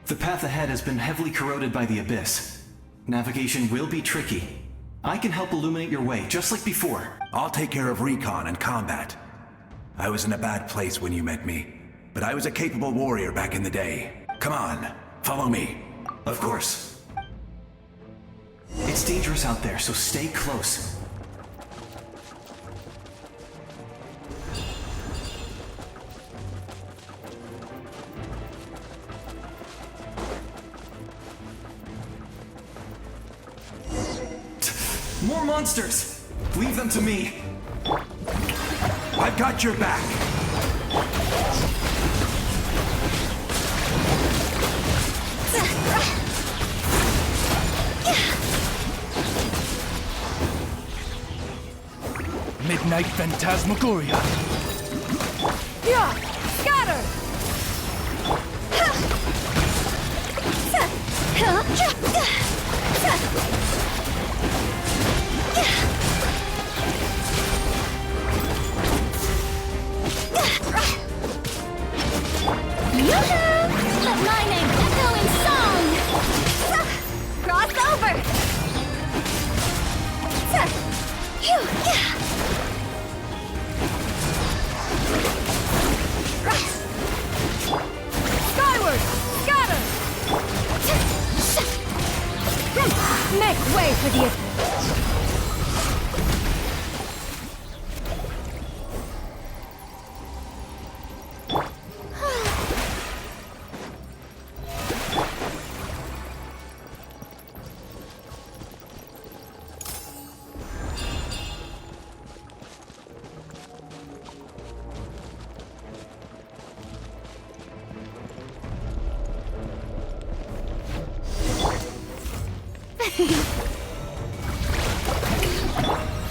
The path ahead has been heavily corroded by the Abyss. Navigation will be tricky. I can help illuminate your way, just like before. I'll take care of recon and combat. I was in a bad place when you met me, but I was a capable warrior back in the day. Come on, follow me. Of course. It's dangerous out there, so stay close. More monsters! Leave them to me! I've got your back! Midnight Phantasmagoria. Scatter! Let my name echo in song! Cross over! Skyward! Scatter! Make way for the...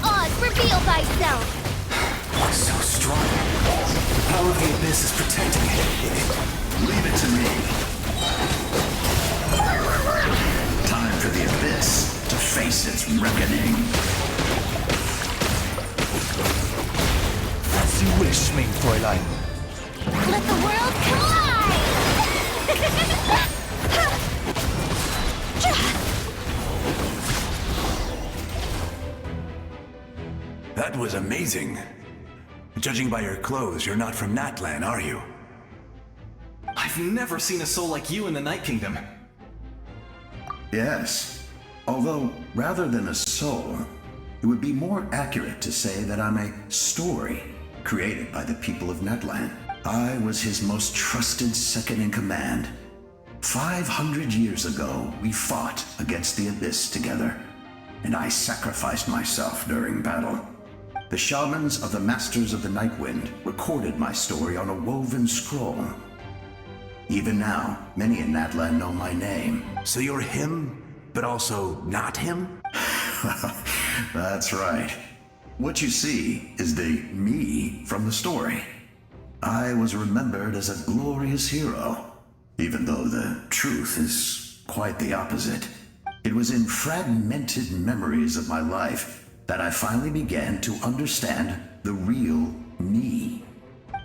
Oz, reveal thyself! So strong. The power of the Abyss is protecting it. Leave it to me. Time for the Abyss to face its reckoning. As you wish, mein Fräulein. Let the world collide! That was amazing. Judging by your clothes, you're not from Natlan, are you? I've never seen a soul like you in the Night Kingdom. Yes. Although, rather than a soul, it would be more accurate to say that I'm a story created by the people of Natlan. I was his most trusted second-in-command. 500 years ago, we fought against the Abyss together, and I sacrificed myself during battle. The shamans of the Masters of the Nightwind recorded my story on a woven scroll. Even now, many in Natlan know my name. So you're him, but also not him? That's right. What you see is the me from the story. I was remembered as a glorious hero, even though the truth is quite the opposite. It was in fragmented memories of my life that I finally began to understand the real me.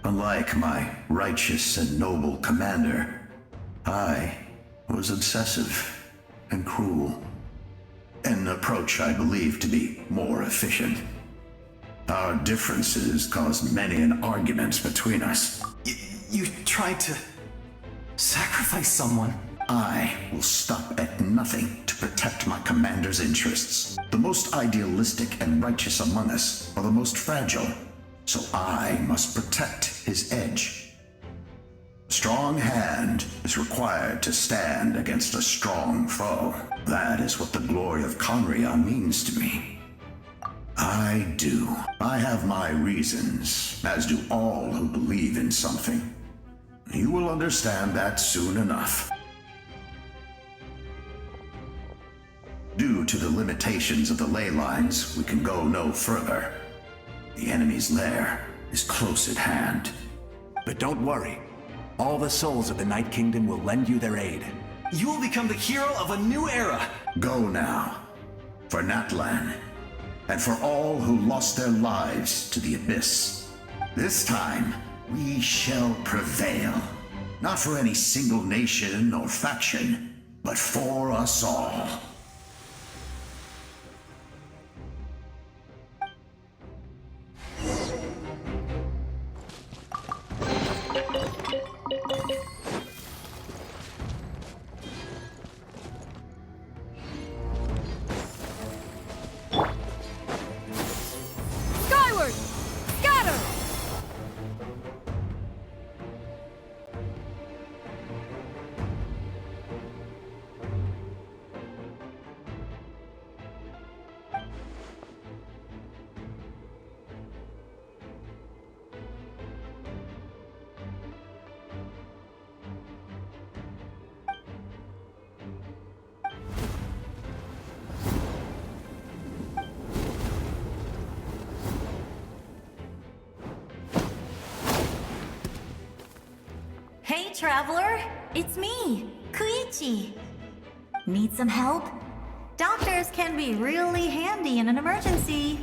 Unlike my righteous and noble commander, I was obsessive and cruel. An approach I believe to be more efficient. Our differences caused many an arguments between us. You tried to sacrifice someone? I will stop at nothing to protect my commander's interests. The most idealistic and righteous among us are the most fragile, so I must protect his edge. A strong hand is required to stand against a strong foe. That is what the glory of Conria means to me. I do. I have my reasons, as do all who believe in something. You will understand that soon enough. Due to the limitations of the ley lines, we can go no further. The enemy's lair is close at hand. But don't worry. All the souls of the Night Kingdom will lend you their aid. You will become the hero of a new era. Go now. For Natlan. And for all who lost their lives to the Abyss. This time, we shall prevail. Not for any single nation or faction, but for us all. Skyward! Scatter! Hey, traveler! It's me, Koichi. Need some help? Doctors can be really handy in an emergency.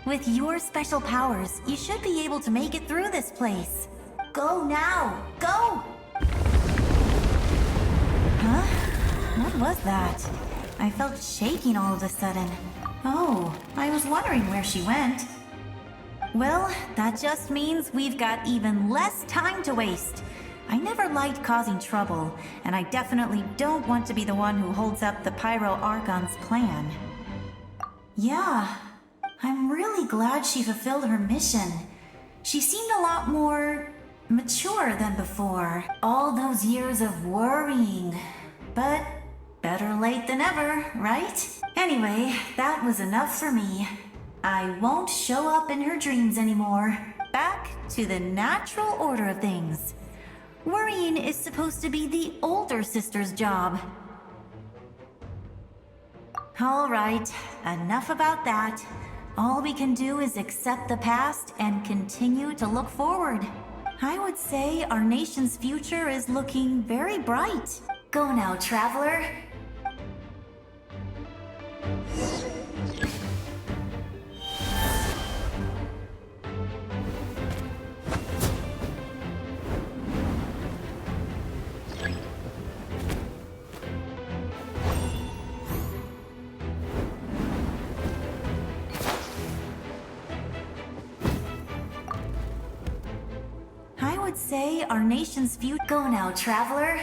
With your special powers, you should be able to make it through this place. Go now! Go! Huh? What was that? I felt shaking all of a sudden. Oh, I was wondering where she went. Well, that just means we've got even less time to waste. I never liked causing trouble, and I definitely don't want to be the one who holds up the Pyro Archon's plan. Yeah, I'm really glad she fulfilled her mission. She seemed a lot more mature than before. All those years of worrying. But better late than ever, right? Anyway, that was enough for me. I won't show up in her dreams anymore. Back to the natural order of things. Worrying is supposed to be the older sister's job. All right, enough about that. All we can do is accept the past and continue to look forward. I would say our nation's future is looking very bright. Go now, traveler. I would say our nation's future. Go now, traveler.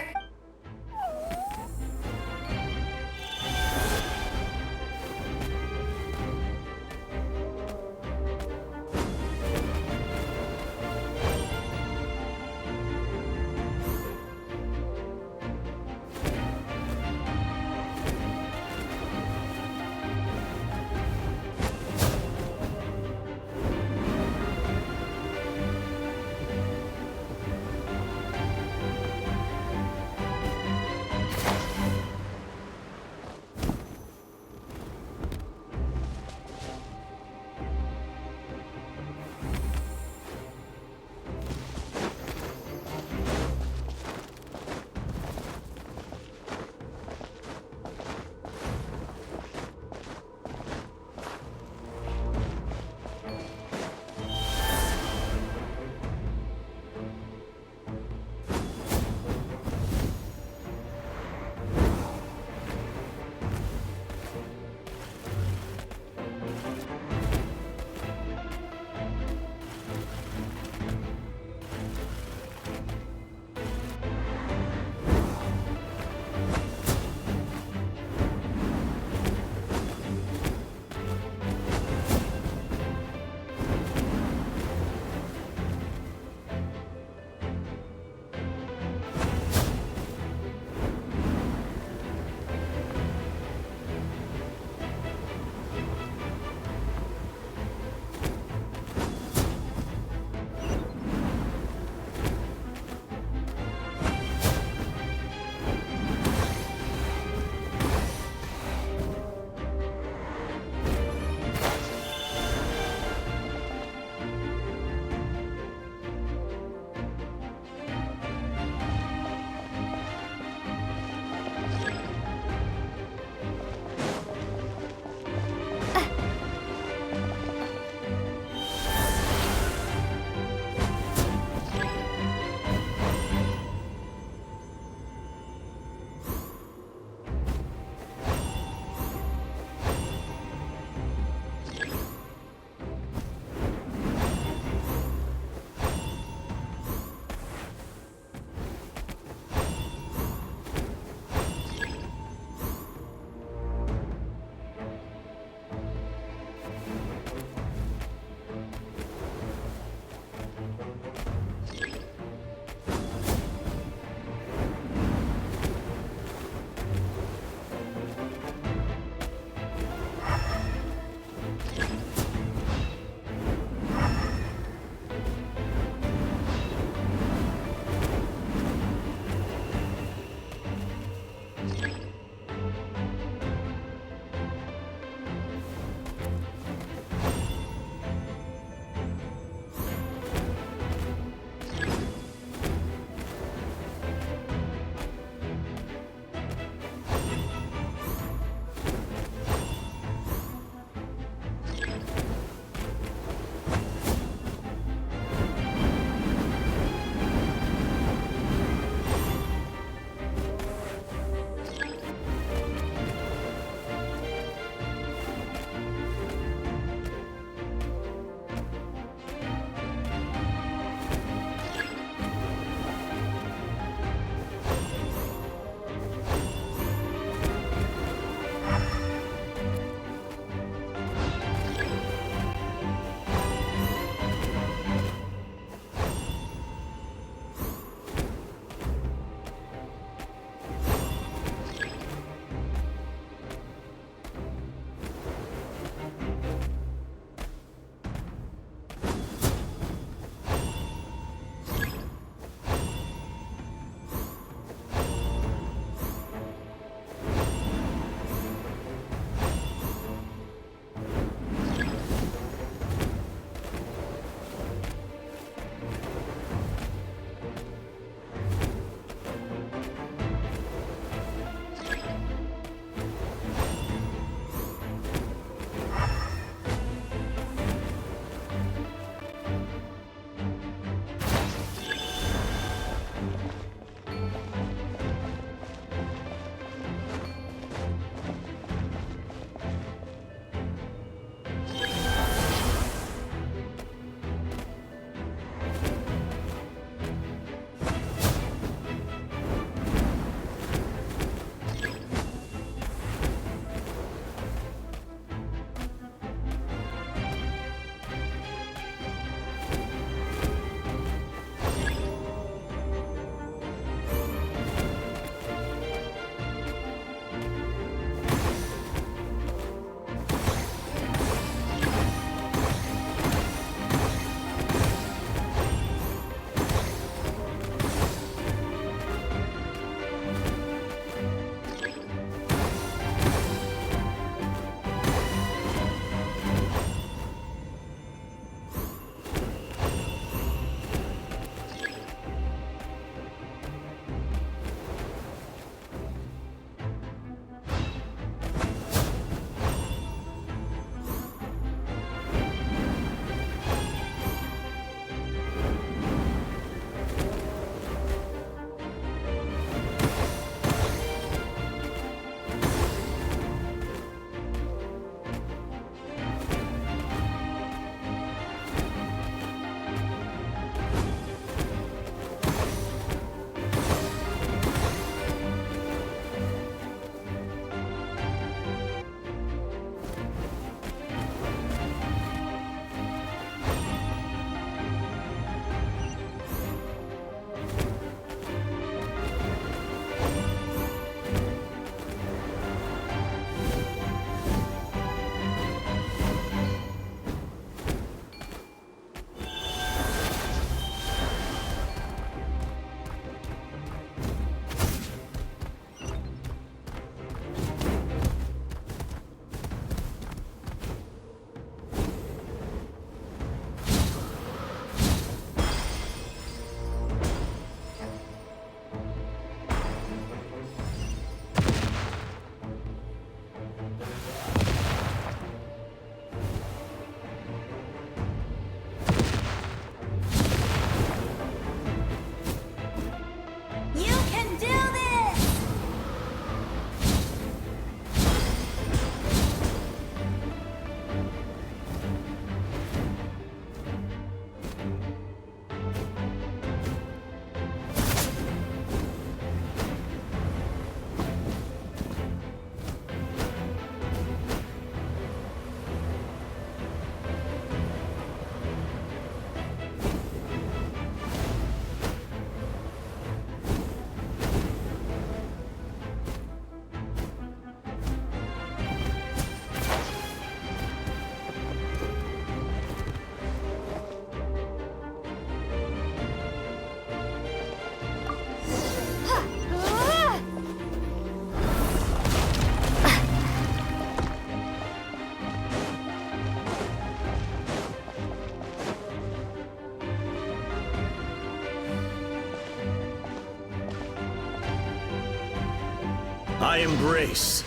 I embrace.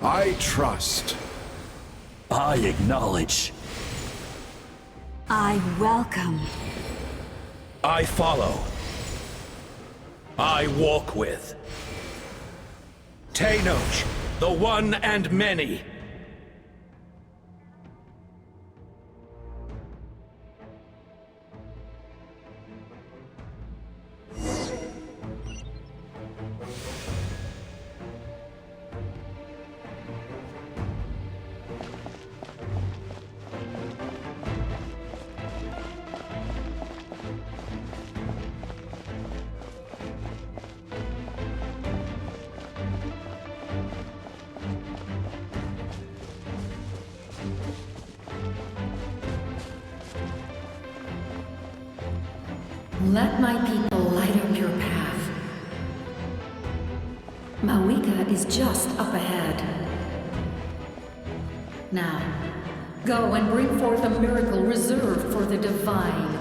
I trust. I acknowledge. I welcome. I follow. I walk with. Tenoch, the one and many. Let my people light up your path. Mawika is just up ahead. Now, go and bring forth a miracle reserved for the divine.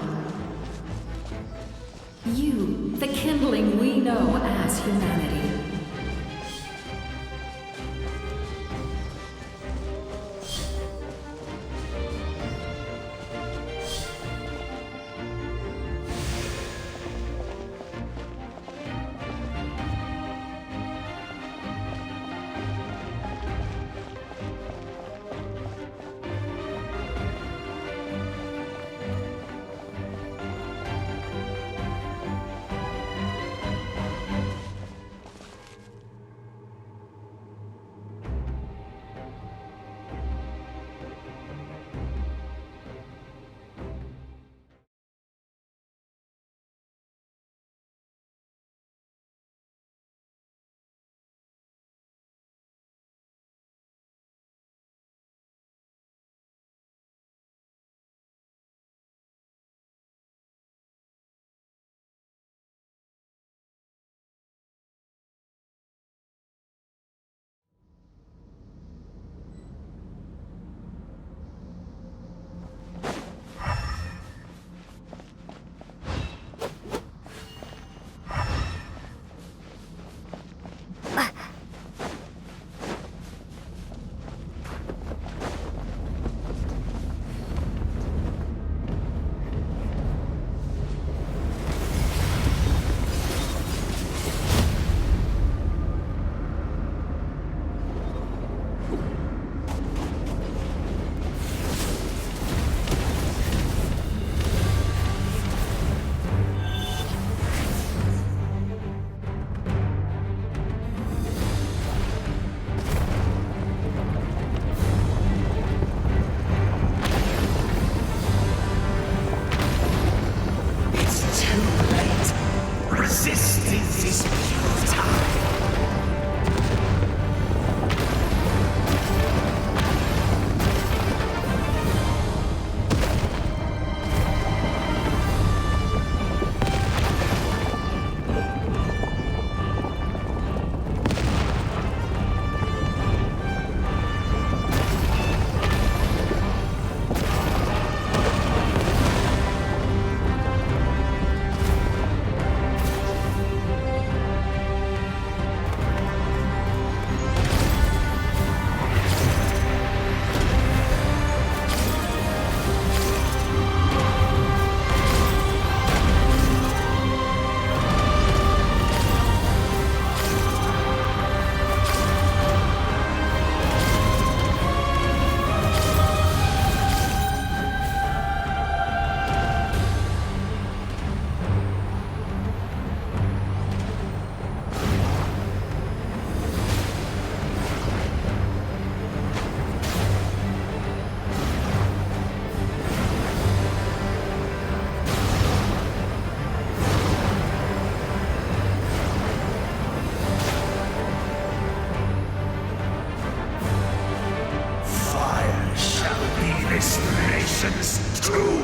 You, the kindling we know as humanity. Resistance is futile. This nation's tomb!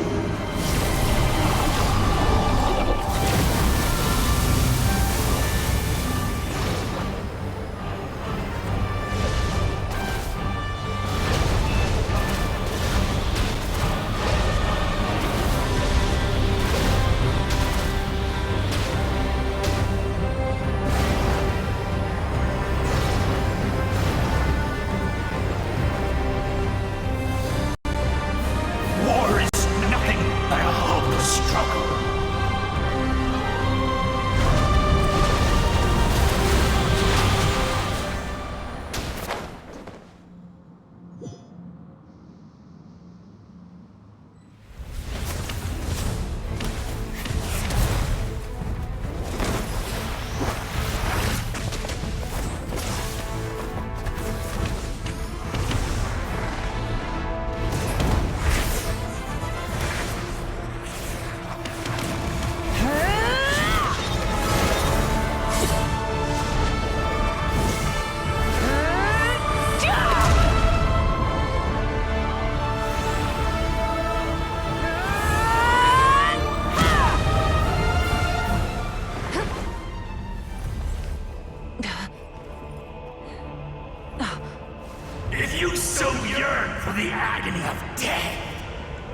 the agony of death,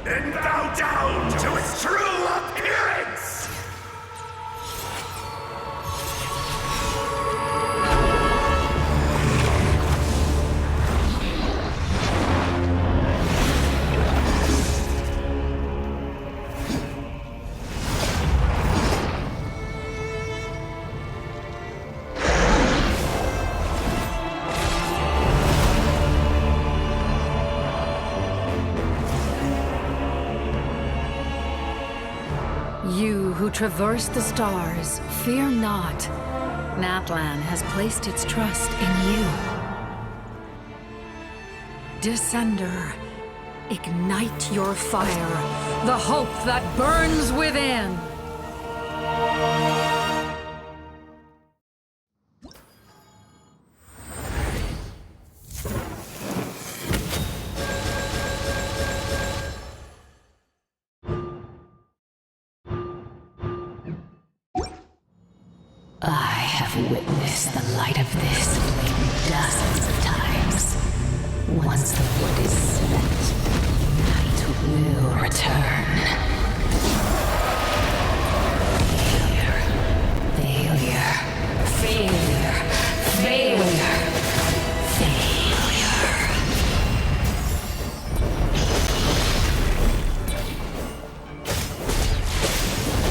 and bow down to its true appearance! You who traverse the stars, fear not. Natlan has placed its trust in you. Descender, ignite your fire, the hope that burns within. I have witnessed the light of this flame dozens of times. Once the wood is spent, night will return. Failure. Failure. Failure. Failure.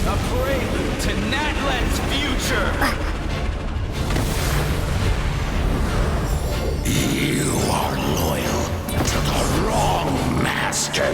A prelude to Natlan's future! You are loyal to the wrong master!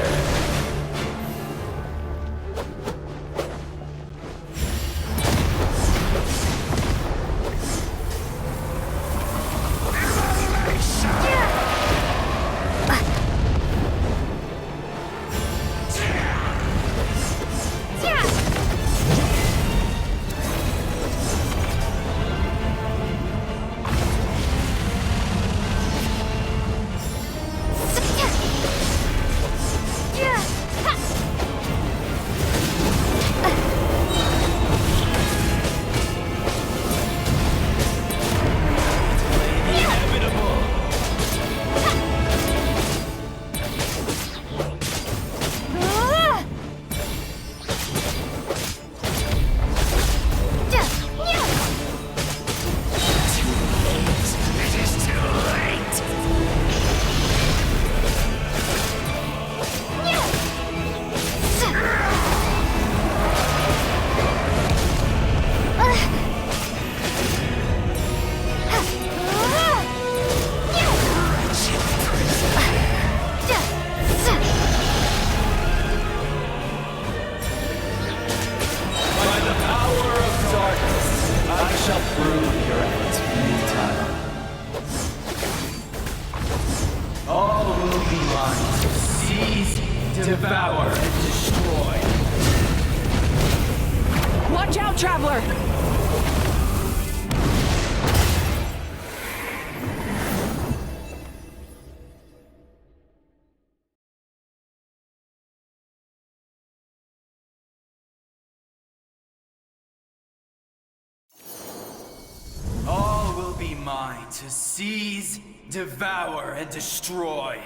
Devour and destroy. Watch out, Traveler! All will be mine to seize, devour, and destroy.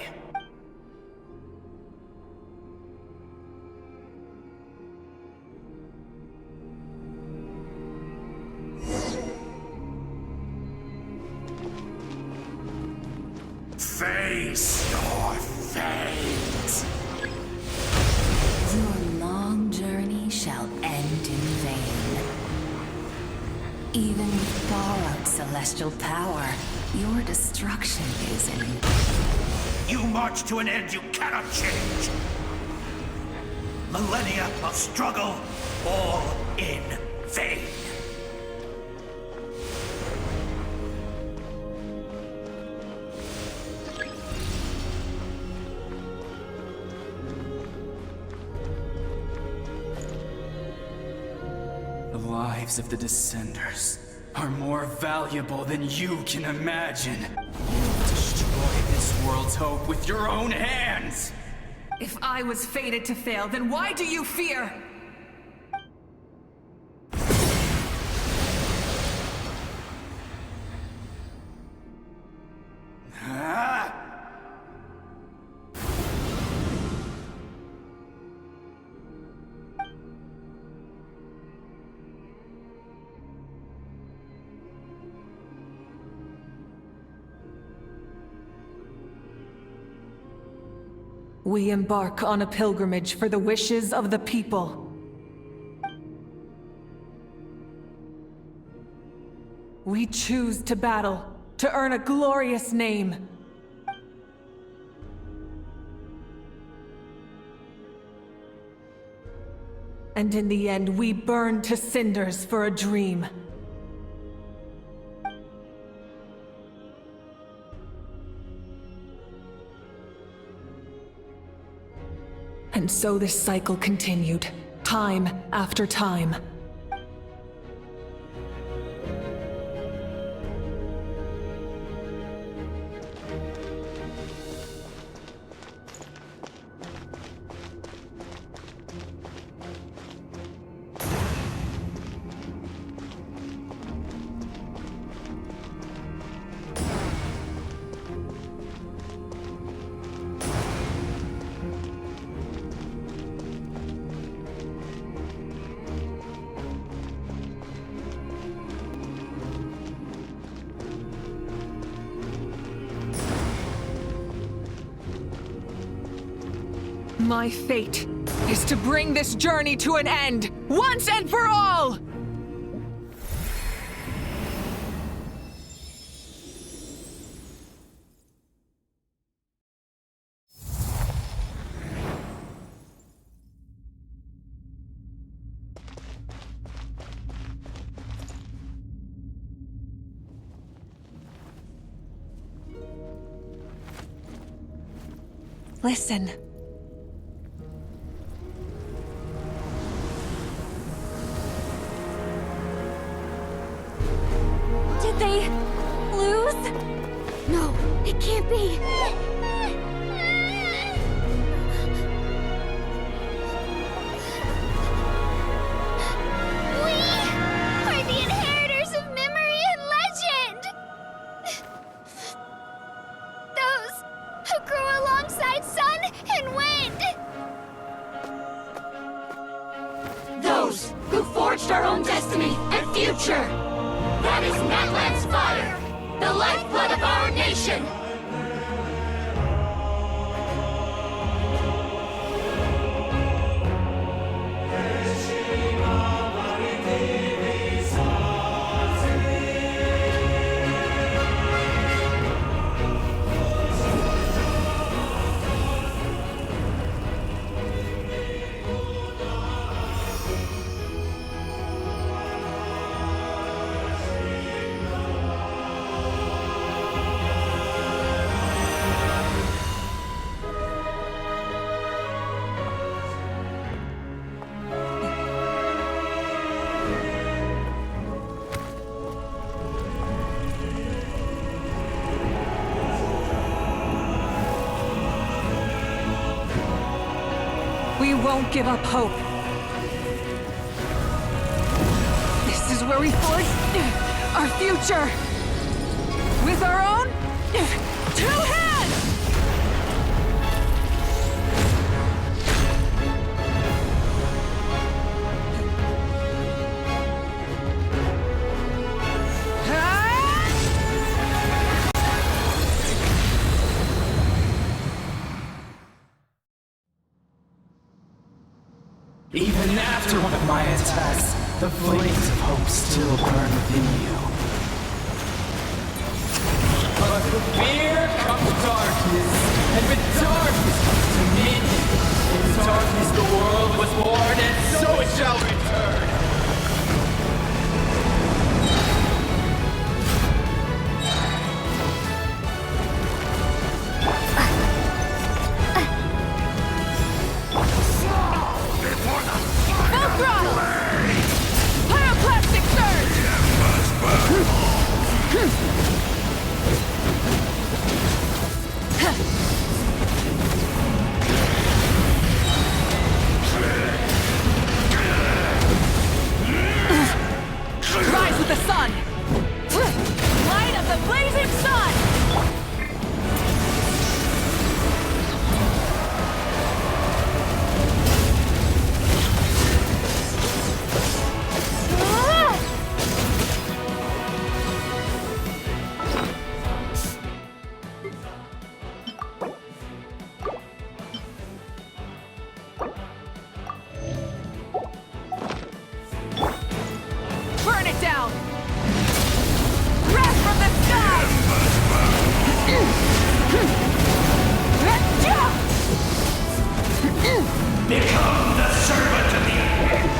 Face your fate! Your long journey shall end in vain. Even with borrowed celestial power, your destruction is in. You march to an end you cannot change. Millennia of struggle, all in vain. The lives of the Descenders are more valuable than you can imagine. You destroy this world's hope with your own hands! If I was fated to fail, then why do you fear? we embark on a pilgrimage for the wishes of the people. We choose to battle, to earn a glorious name. And in the end, we burn to cinders for a dream. And so this cycle continued, time after time. My fate is to bring this journey to an end, once and for all! Listen. Did they lose? No, it can't be. We are the inheritors of memory and legend! Those who grew alongside sun and wind! Those who forged our own destiny and future! That is Natlan's fire, the lifeblood of our nation! We won't give up hope. This is where we forge our future. With our own 2 hands! Even after one of my attacks, the flames of hope still burn within you. But with fear comes darkness, and with darkness comes dominion. In darkness the world was born, and so it shall return. Become the servant of the end.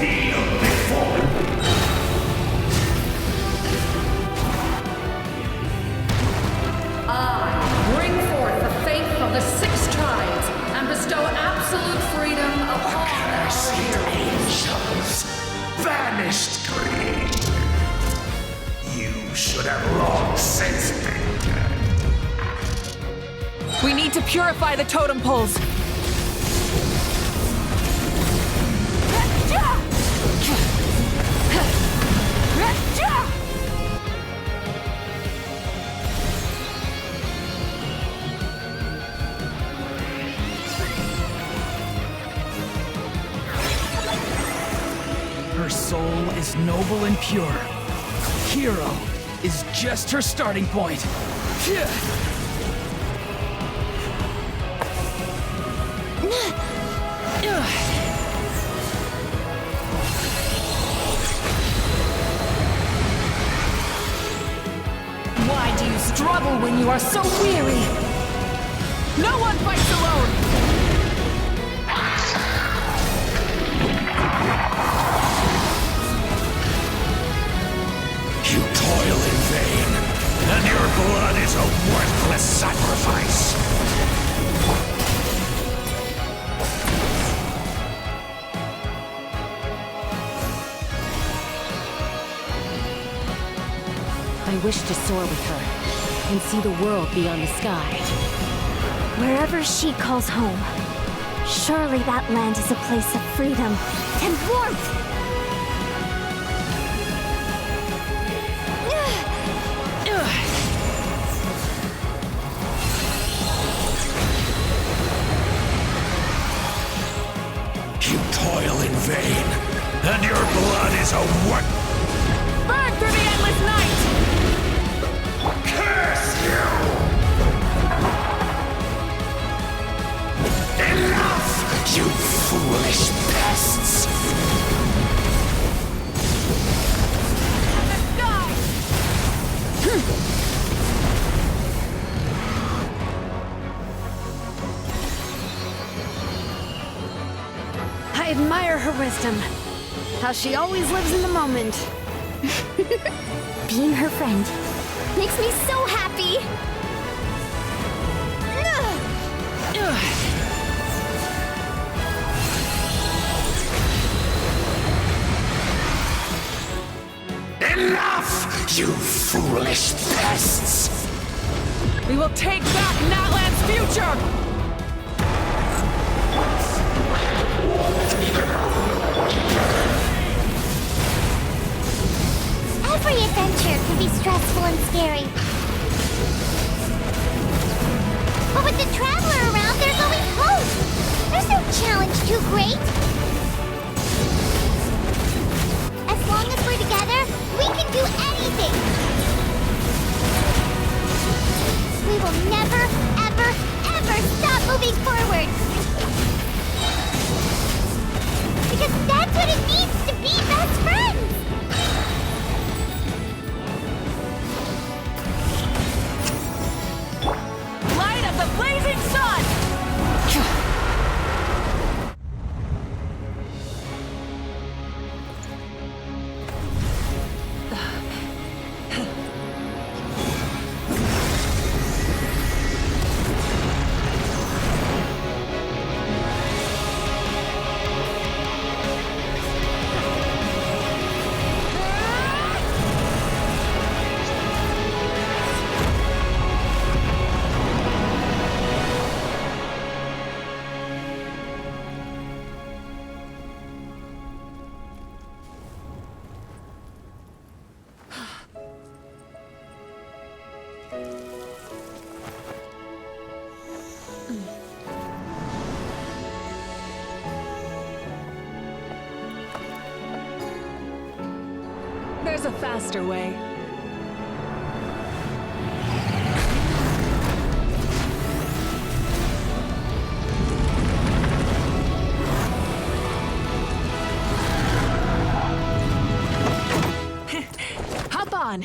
Kneel before me. I bring forth the faith of the 6 tribes and bestow absolute freedom upon Accursed angels, vanished greed. You should have long since been dead. We need to purify the totem poles. Her soul is noble and pure. Hero is just her starting point. Why do you struggle when you are so weary? No one fights alone! You toil in vain, and your blood is a worthless sacrifice. I wish to soar with her and see the world beyond the sky. Wherever she calls home, surely that land is a place of freedom and warmth. You toil in vain, and your blood is a Burn through the endless night! Curse you! Enough, you foolish pests! I admire her wisdom. How she always lives in the moment. Being her friend makes me so happy. Enough, you foolish pests! We will take back Natlan's future! Every adventure can be stressful and scary. But with the Traveler around, there's always hope! There's no challenge too great! As long as we're together, we can do anything! We will never, ever, ever stop moving forward! Because that's what it means to be best friends! Light of the blazing sun! There's a faster way. Hop on!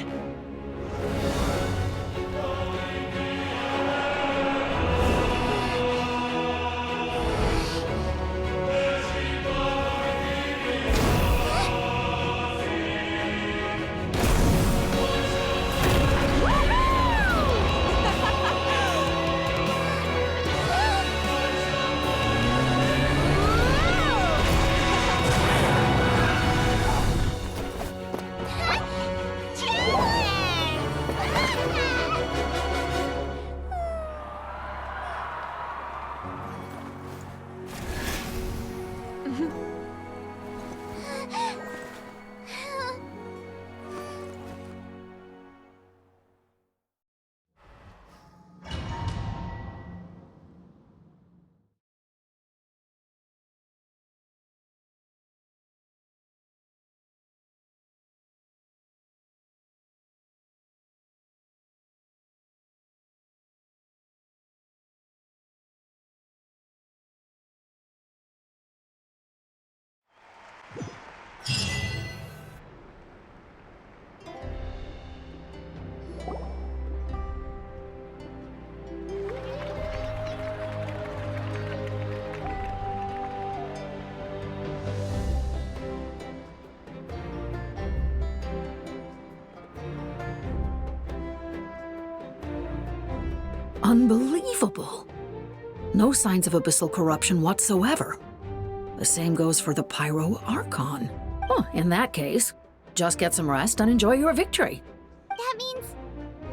Unbelievable. No signs of abyssal corruption whatsoever. The same goes for the Pyro Archon. Oh, in that case, just get some rest and enjoy your victory. That means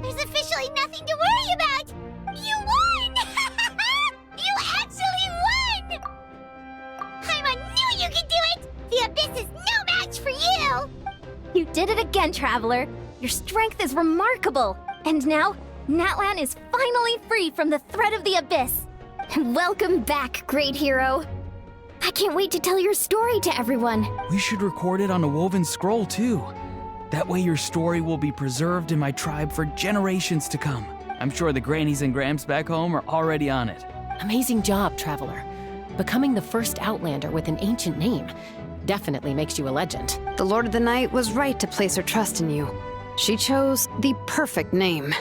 there's officially nothing to worry about! You won! You actually won! Paimon knew you could do it! The Abyss is no match for you! You did it again, Traveler. Your strength is remarkable. And now, Natlan is finally free from the threat of the Abyss. Welcome back, great hero. I can't wait to tell your story to everyone. We should record it on a woven scroll, too. That way your story will be preserved in my tribe for generations to come. I'm sure the grannies and grams back home are already on it. Amazing job, Traveler. Becoming the first Outlander with an ancient name definitely makes you a legend. The Lord of the Night was right to place her trust in you. She chose the perfect name.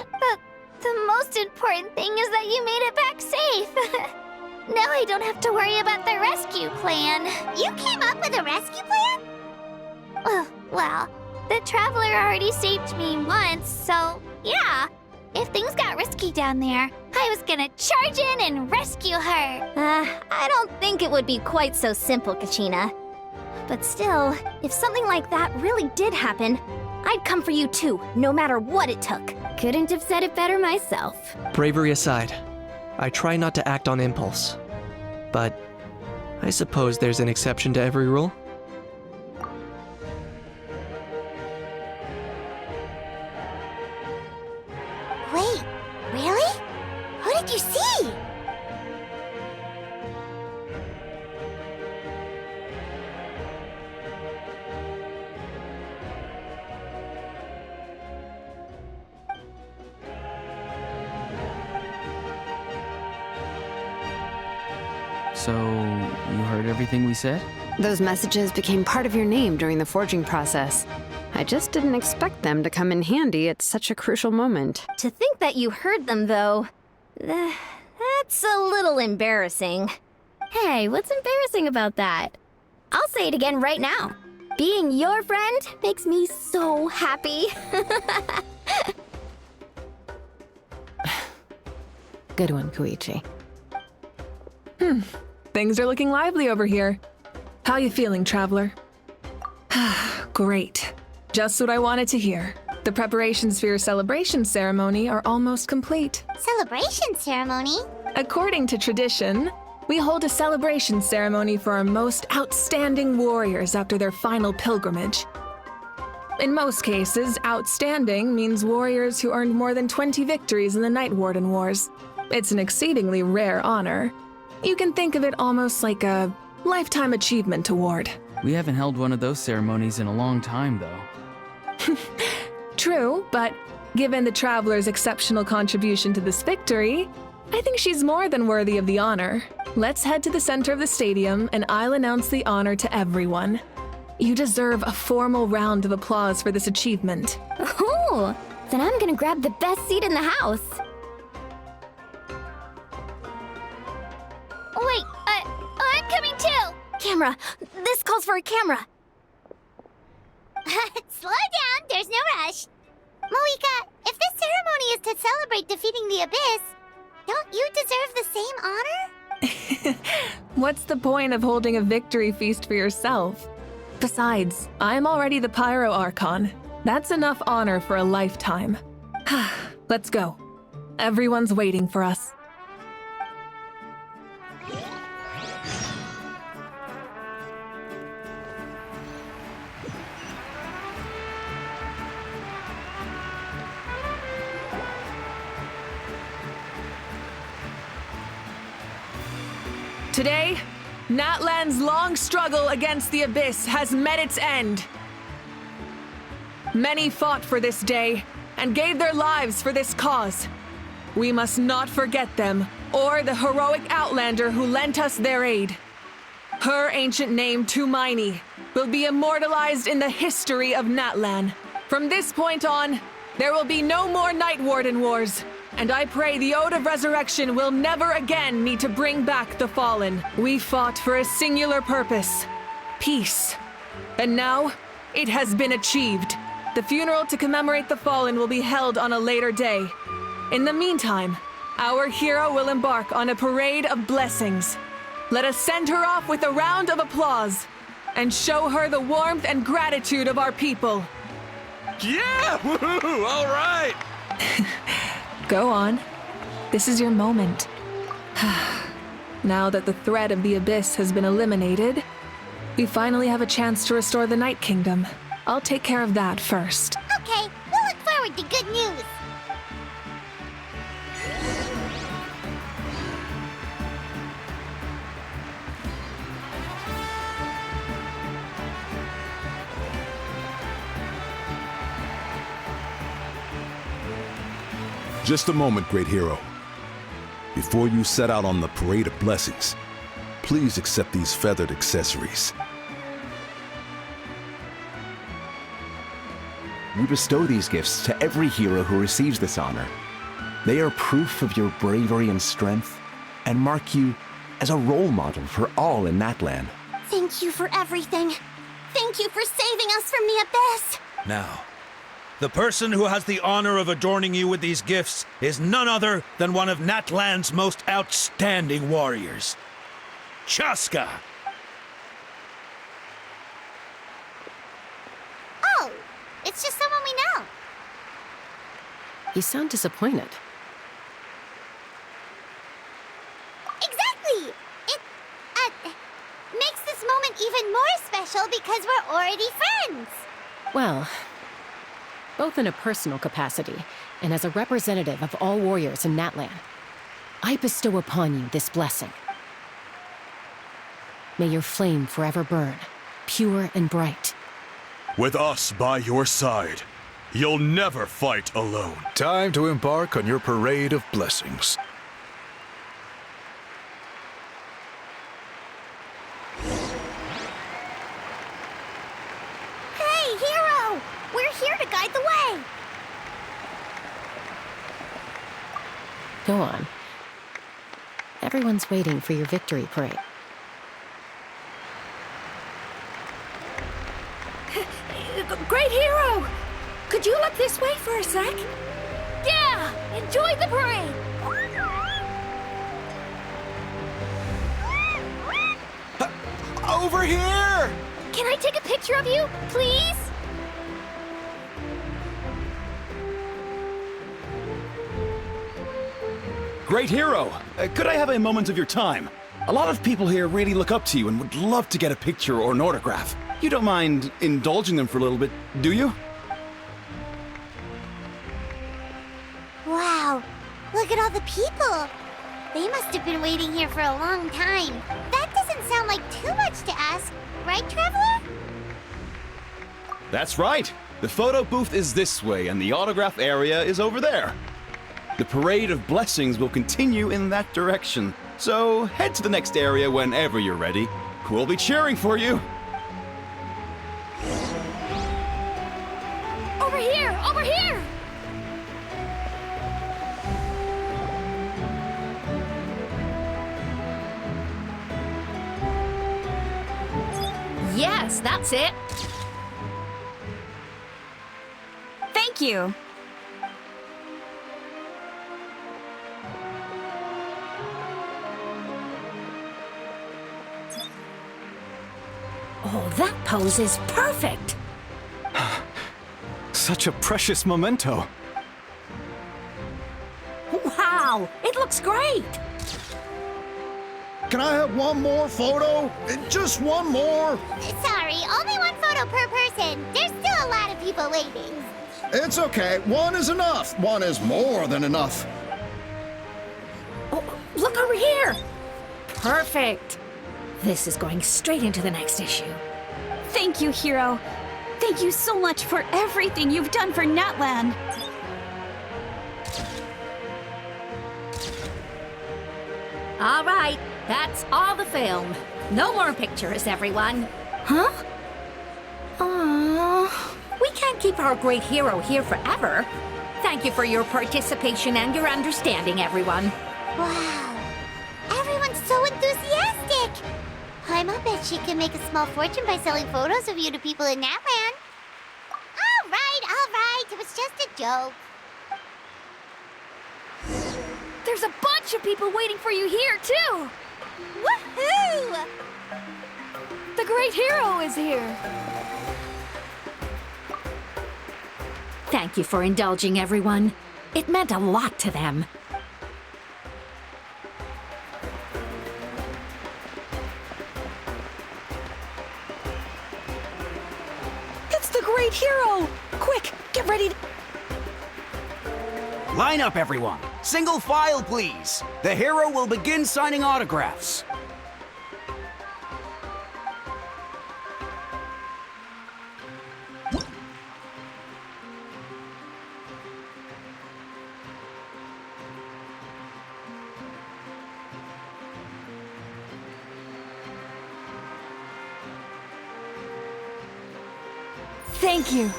The most important thing is that you made it back safe. Now I don't have to worry about the rescue plan. You came up with a rescue plan? Oh, well, the Traveler already saved me once, so yeah. If things got risky down there, I was gonna charge in and rescue her. I don't think it would be quite so simple, Kachina. But still, if something like that really did happen, I'd come for you too, no matter what it took. Couldn't have said it better myself. Bravery aside, I try not to act on impulse. But I suppose there's an exception to every rule. Wait, really? Who did you see? So, you heard everything we said? Those messages became part of your name during the forging process. I just didn't expect them to come in handy at such a crucial moment. To think that you heard them, though, that's a little embarrassing. Hey, what's embarrassing about that? I'll say it again right now. Being your friend makes me so happy. Good one, Koichi. Things are looking lively over here. How you feeling, Traveler? Great. Just what I wanted to hear. The preparations for your celebration ceremony are almost complete. Celebration ceremony? According to tradition, we hold a celebration ceremony for our most outstanding warriors after their final pilgrimage. In most cases, outstanding means warriors who earned more than 20 victories in the Night Warden Wars. It's an exceedingly rare honor. You can think of it almost like a lifetime achievement award. We haven't held one of those ceremonies in a long time, though. True, but given the Traveler's exceptional contribution to this victory, I think she's more than worthy of the honor. Let's head to the center of the stadium and I'll announce the honor to everyone. You deserve a formal round of applause for this achievement. Ooh, then I'm gonna grab the best seat in the house. Wait, I'm coming too! Camera! This calls for a camera! Slow down, there's no rush. Moika, if this ceremony is to celebrate defeating the Abyss, don't you deserve the same honor? What's the point of holding a victory feast for yourself? Besides, I'm already the Pyro Archon. That's enough honor for a lifetime. Let's go. Everyone's waiting for us. Today, Natlan's long struggle against the Abyss has met its end. Many fought for this day and gave their lives for this cause. We must not forget them or the heroic Outlander who lent us their aid. Her ancient name, Tumaini, will be immortalized in the history of Natlan. From this point on, there will be no more Night Warden wars, and I pray the Ode of Resurrection will never again need to bring back the Fallen. We fought for a singular purpose, peace. And now, it has been achieved. The funeral to commemorate the Fallen will be held on a later day. In the meantime, our hero will embark on a parade of blessings. Let us send her off with a round of applause and show her the warmth and gratitude of our people. Yeah! Woohoo! All right! Go on. This is your moment. Now that the threat of the Abyss has been eliminated, we finally have a chance to restore the Night Kingdom. I'll take care of that first. Okay, we'll look forward to good news. Just a moment, great hero. Before you set out on the Parade of Blessings, please accept these feathered accessories. We bestow these gifts to every hero who receives this honor. They are proof of your bravery and strength, and mark you as a role model for all in Natlan. Thank you for everything. Thank you for saving us from the Abyss. Now, the person who has the honor of adorning you with these gifts is none other than one of Natlan's most outstanding warriors, Chaska. Oh, it's just someone we know. You sound disappointed. Exactly! It, makes this moment even more special because we're already friends. Well, both in a personal capacity and as a representative of all warriors in Natlan, I bestow upon you this blessing. May your flame forever burn, pure and bright. With us by your side, you'll never fight alone. Time to embark on your parade of blessings. Hey, hero! We're here to guide the way! Go on. Everyone's waiting for your victory parade. Great hero! Could you look this way for a sec? Yeah! Enjoy the parade! Over here! Can I take a picture of you, please? Great hero! Could I have a moment of your time? A lot of people here really look up to you and would love to get a picture or an autograph. You don't mind indulging them for a little bit, do you? Wow, look at all the people. They must have been waiting here for a long time. That doesn't sound like too much to ask, right, Traveler? That's right. The photo booth is this way and the autograph area is over there. The Parade of Blessings will continue in that direction. So head to the next area whenever you're ready. We'll be cheering for you. Over here! Over here! Yes, that's it. Thank you. Oh, that pose is perfect. Such a precious memento. Wow, it looks great. Can I have one more photo? Just one more? Sorry, only one photo per person. There's still a lot of people waiting. It's okay. One is enough. One is more than enough. Oh, look over here. Perfect. This is going straight into the next issue. Thank you, Hero. Thank you so much for everything you've done for Natlan. All right, that's all the film. No more pictures, everyone. Huh? We can't keep our great hero here forever. Thank you for your participation and your understanding, everyone. Wow. Everyone's so enthusiastic. Paimon bet she can make a small fortune by selling photos of you to people in Natlan. All right. It was just a joke. There's a bunch of people waiting for you here, too! Woohoo! The great hero is here. Thank you for indulging, everyone. It meant a lot to them. It's the great hero! Quick, get ready to... Line up, everyone. Single file, please. The hero will begin signing autographs. Thank you.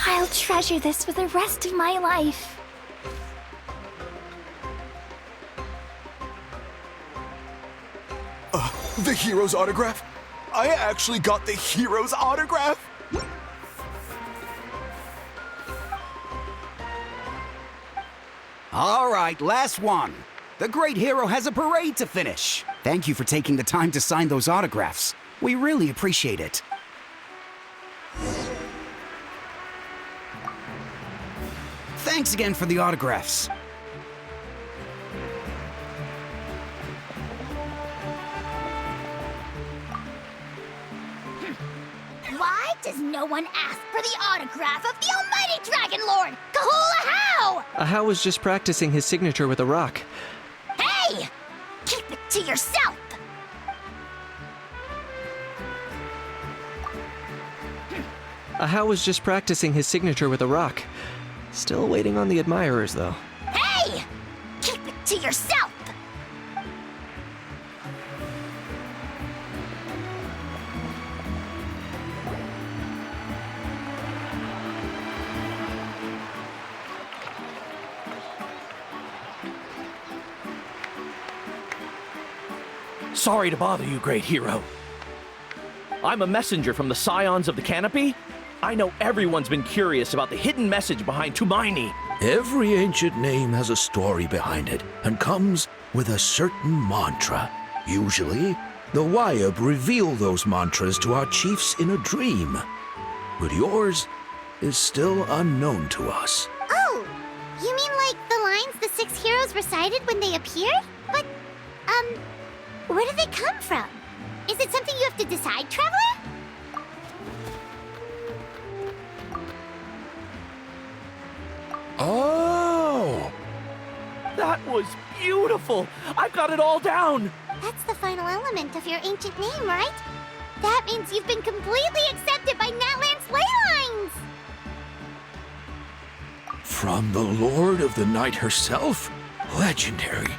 I'll treasure this for the rest of my life. The hero's autograph? I actually got the hero's autograph? All right, last one. The great hero has a parade to finish. Thank you for taking the time to sign those autographs. We really appreciate it. Thanks again for the autographs. Why does no one ask for the autograph of the almighty Dragon Lord, Kahula How? Ahau was just practicing his signature with a rock. Hey! Keep it to yourself! Ahau was just practicing his signature with a rock. Still waiting on the admirers, though. Hey! Keep it to yourself! Sorry to bother you, great hero. I'm a messenger from the Scions of the Canopy. I know everyone's been curious about the hidden message behind Tumaini. Every ancient name has a story behind it and comes with a certain mantra. Usually, the Wayab reveal those mantras to our chiefs in a dream. But yours is still unknown to us. Oh, you mean like the lines the 6 heroes recited when they appeared? But, where do they come from? Is it something you have to decide, Traveler? Oh! That was beautiful! I've got it all down! That's the final element of your ancient name, right? That means you've been completely accepted by Natlan's ley lines! From the Lord of the Night herself? Legendary.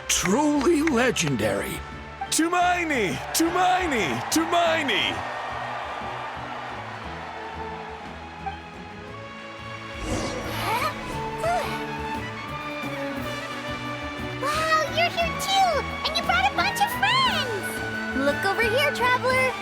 Truly legendary. Tumaini! Tumaini! Tumaini! Wow, you're here too! And you brought a bunch of friends! Look over here, Traveler!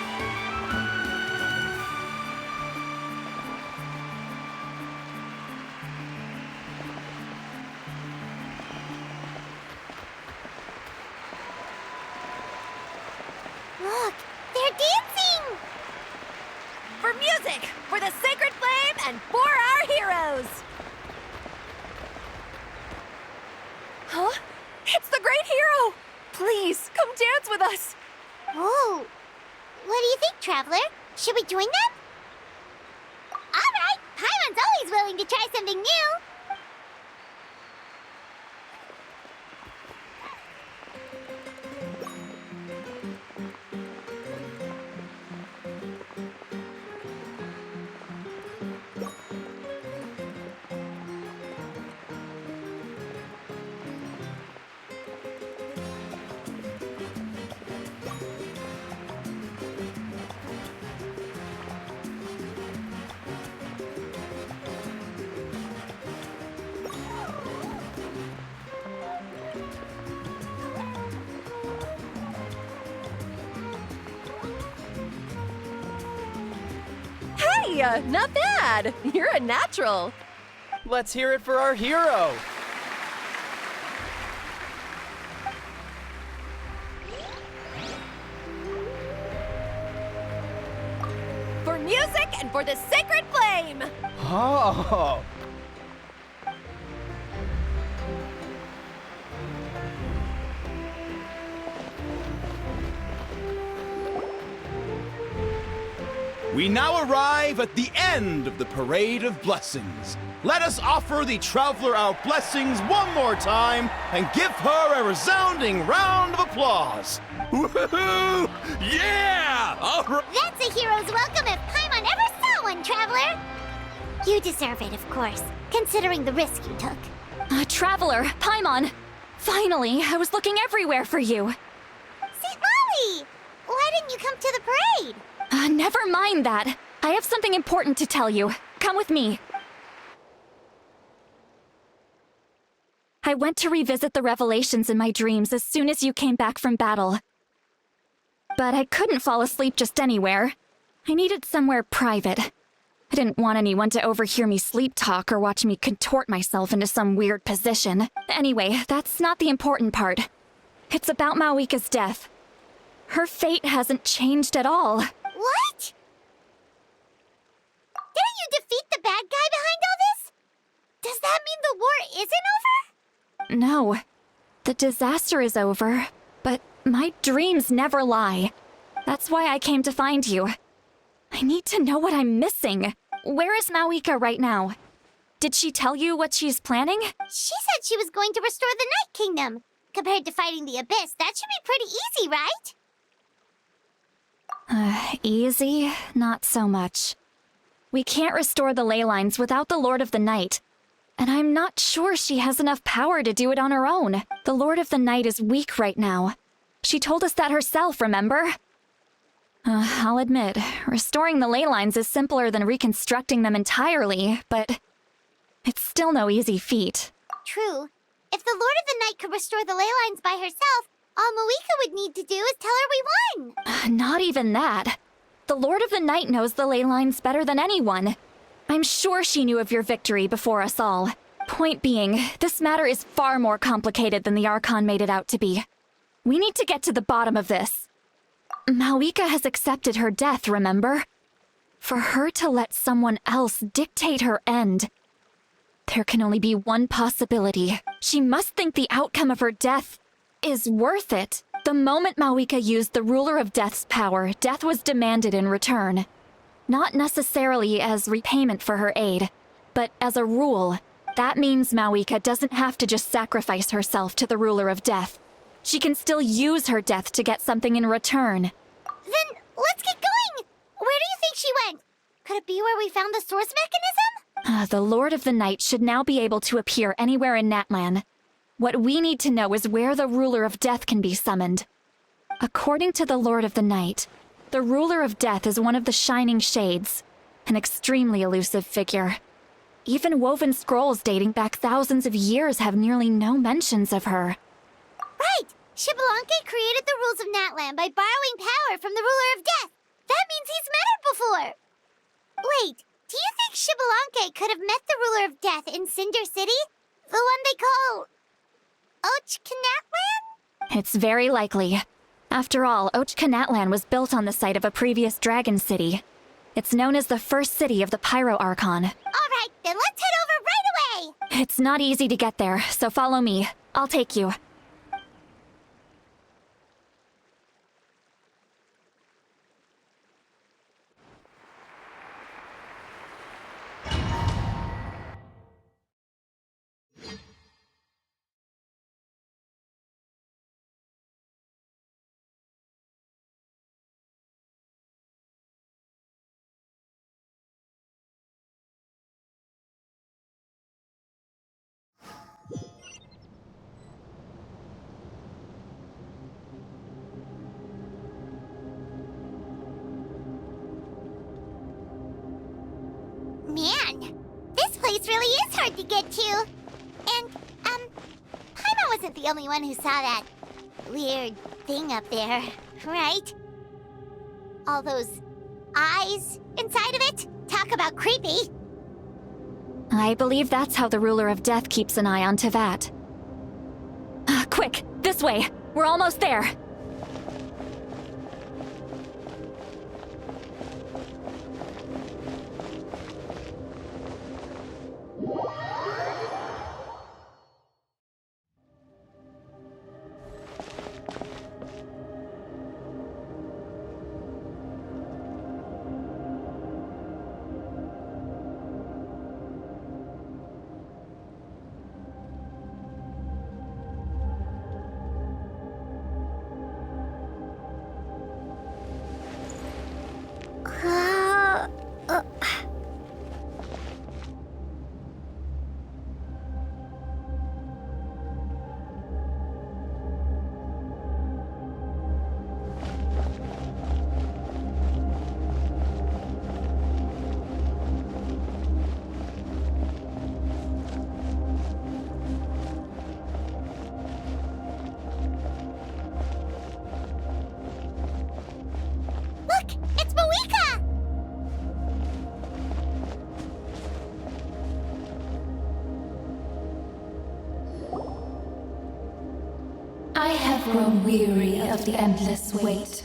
Look, they're dancing! For music, for the sacred flame, and for our heroes! Huh? It's the great hero! Please, come dance with us! Whoa! What do you think, Traveler? Should we join them? Alright! Paimon's always willing to try something new! Hey, not bad. You're a natural. Let's hear it for our hero. For music and for the sacred flame. Oh. We now arrive at the end of the Parade of Blessings. Let us offer the traveler our blessings one more time and give her a resounding round of applause. Woohoo! Yeah! All right. That's a hero's welcome if Paimon ever saw one, Traveler! You deserve it, of course, considering the risk you took. Traveler, Paimon! Finally, I was looking everywhere for you. St. Molly! Why didn't you come to the parade? Never mind that. I have something important to tell you. Come with me. I went to revisit the revelations in my dreams as soon as you came back from battle. But I couldn't fall asleep just anywhere. I needed somewhere private. I didn't want anyone to overhear me sleep talk or watch me contort myself into some weird position. Anyway, that's not the important part. It's about Mawika's death. Her fate hasn't changed at all. What? Didn't you defeat the bad guy behind all this? Does that mean the war isn't over? No. The disaster is over, but my dreams never lie. That's why I came to find you. I need to know what I'm missing. Where is Mawika right now? Did she tell you what she's planning? She said she was going to restore the Night Kingdom. Compared to fighting the Abyss, that should be pretty easy, right? Easy? Not so much. We can't restore the ley lines without the Lord of the Night. And I'm not sure she has enough power to do it on her own. The Lord of the Night is weak right now. She told us that herself, remember? I'll admit, restoring the ley lines is simpler than reconstructing them entirely, but it's still no easy feat. True. If the Lord of the Night could restore the ley lines by herself, all Mawika would need to do is tell her we won. Not even that. The Lord of the Night knows the ley lines better than anyone. I'm sure she knew of your victory before us all. Point being, this matter is far more complicated than the Archon made it out to be. We need to get to the bottom of this. Mawika has accepted her death, remember? For her to let someone else dictate her end, there can only be one possibility. She must think the outcome of her death is worth it. The moment Mawika used the Ruler of Death's power, death was demanded in return. Not necessarily as repayment for her aid, but as a rule. That means Mawika doesn't have to just sacrifice herself to the Ruler of Death. She can still use her death to get something in return. Then let's get going! Where do you think she went? Could it be where we found the source mechanism? The Lord of the Night should now be able to appear anywhere in Natlan. What we need to know is where the Ruler of Death can be summoned. According to the Lord of the Night, the Ruler of Death is one of the Shining Shades, an extremely elusive figure. Even woven scrolls dating back thousands of years have nearly no mentions of her. Right! Xbalanque created the rules of Natlan by borrowing power from the Ruler of Death. That means he's met her before. Wait, do you think Xbalanque could have met the Ruler of Death in Cinder City? The one they call Natlan? It's very likely. After all, Natlan was built on the site of a previous dragon city. It's known as the first city of the Pyro Archon. All right, then let's head over right away! It's not easy to get there, so follow me. I'll take you. Man, this place really is hard to get to. And, Paimon wasn't the only one who saw that weird thing up there, right? All those eyes inside of it? Talk about creepy. I believe that's how the ruler of death keeps an eye on Tevat. Quick, this way. We're almost there. I have grown weary of the endless wait.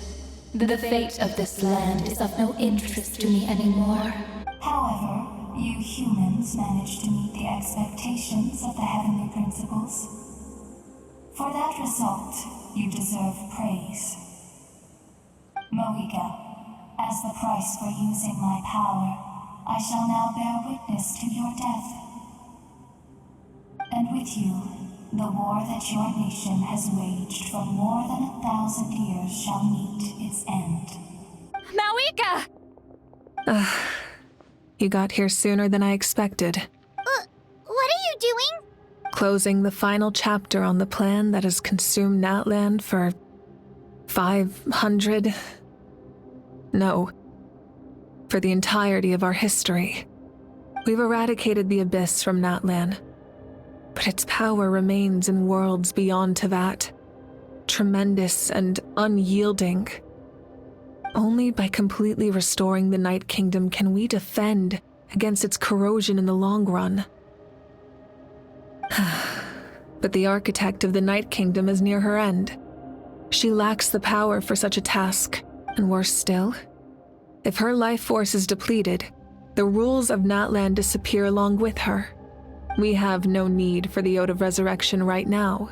The fate of this land is of no interest to me anymore. However, you humans managed to meet the expectations of the heavenly principles. For that result, you deserve praise. Moika, as the price for using my power, I shall now bear witness to your death. And with you, the war that your nation has waged for more than 1,000 years shall meet its end. Mawika! You got here sooner than I expected. What are you doing? Closing the final chapter on the plan that has consumed Natlan for 500... No. For the entirety of our history. We've eradicated the Abyss from Natlan. But its power remains in worlds beyond Tevat. Tremendous and unyielding. Only by completely restoring the Night Kingdom can we defend against its corrosion in the long run. But the architect of the Night Kingdom is near her end. She lacks the power for such a task, and worse still, if her life force is depleted, the rules of Natlan disappear along with her. We have no need for the Ode of Resurrection right now,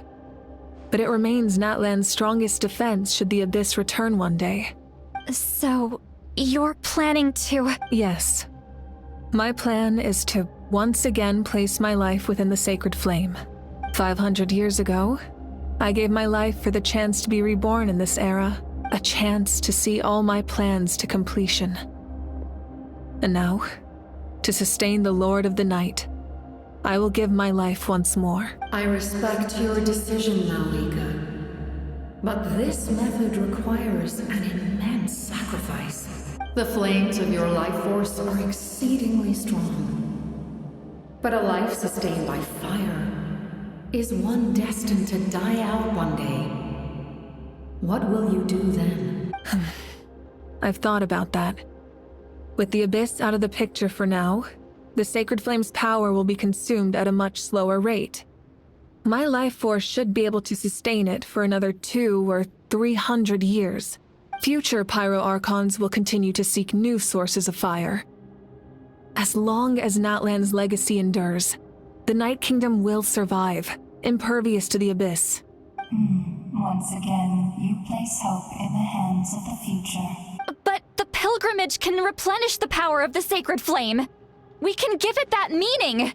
but it remains Natlan's strongest defense should the Abyss return one day. So, you're planning to... Yes. My plan is to once again place my life within the sacred flame. 500 years ago, I gave my life for the chance to be reborn in this era, a chance to see all my plans to completion. And now, to sustain the Lord of the Night, I will give my life once more. I respect your decision, Mawika. But this method requires an immense sacrifice. The flames of your life force are exceedingly strong. But a life sustained by fire is one destined to die out one day. What will you do then? I've thought about that. With the Abyss out of the picture for now, the Sacred Flame's power will be consumed at a much slower rate. My life force should be able to sustain it for another 200 or 300 years. Future Pyro-Archons will continue to seek new sources of fire. As long as Natlan's legacy endures, the Night Kingdom will survive, impervious to the Abyss. Once again, you place hope in the hands of the future. But the pilgrimage can replenish the power of the Sacred Flame. We can give it that meaning.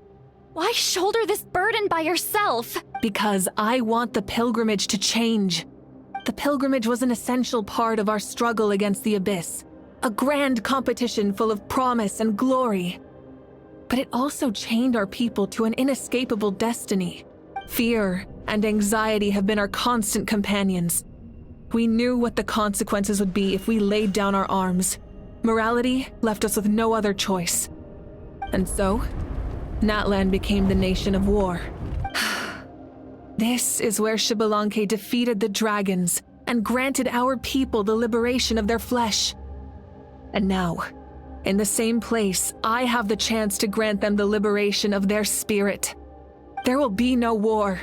Why shoulder this burden by yourself? Because I want the pilgrimage to change. The pilgrimage was an essential part of our struggle against the Abyss, a grand competition full of promise and glory. But it also chained our people to an inescapable destiny. Fear and anxiety have been our constant companions. We knew what the consequences would be if we laid down our arms. Morality left us with no other choice. And so, Natlan became the nation of war. This is where Xbalanque defeated the dragons and granted our people the liberation of their flesh. And now, in the same place, I have the chance to grant them the liberation of their spirit. There will be no war,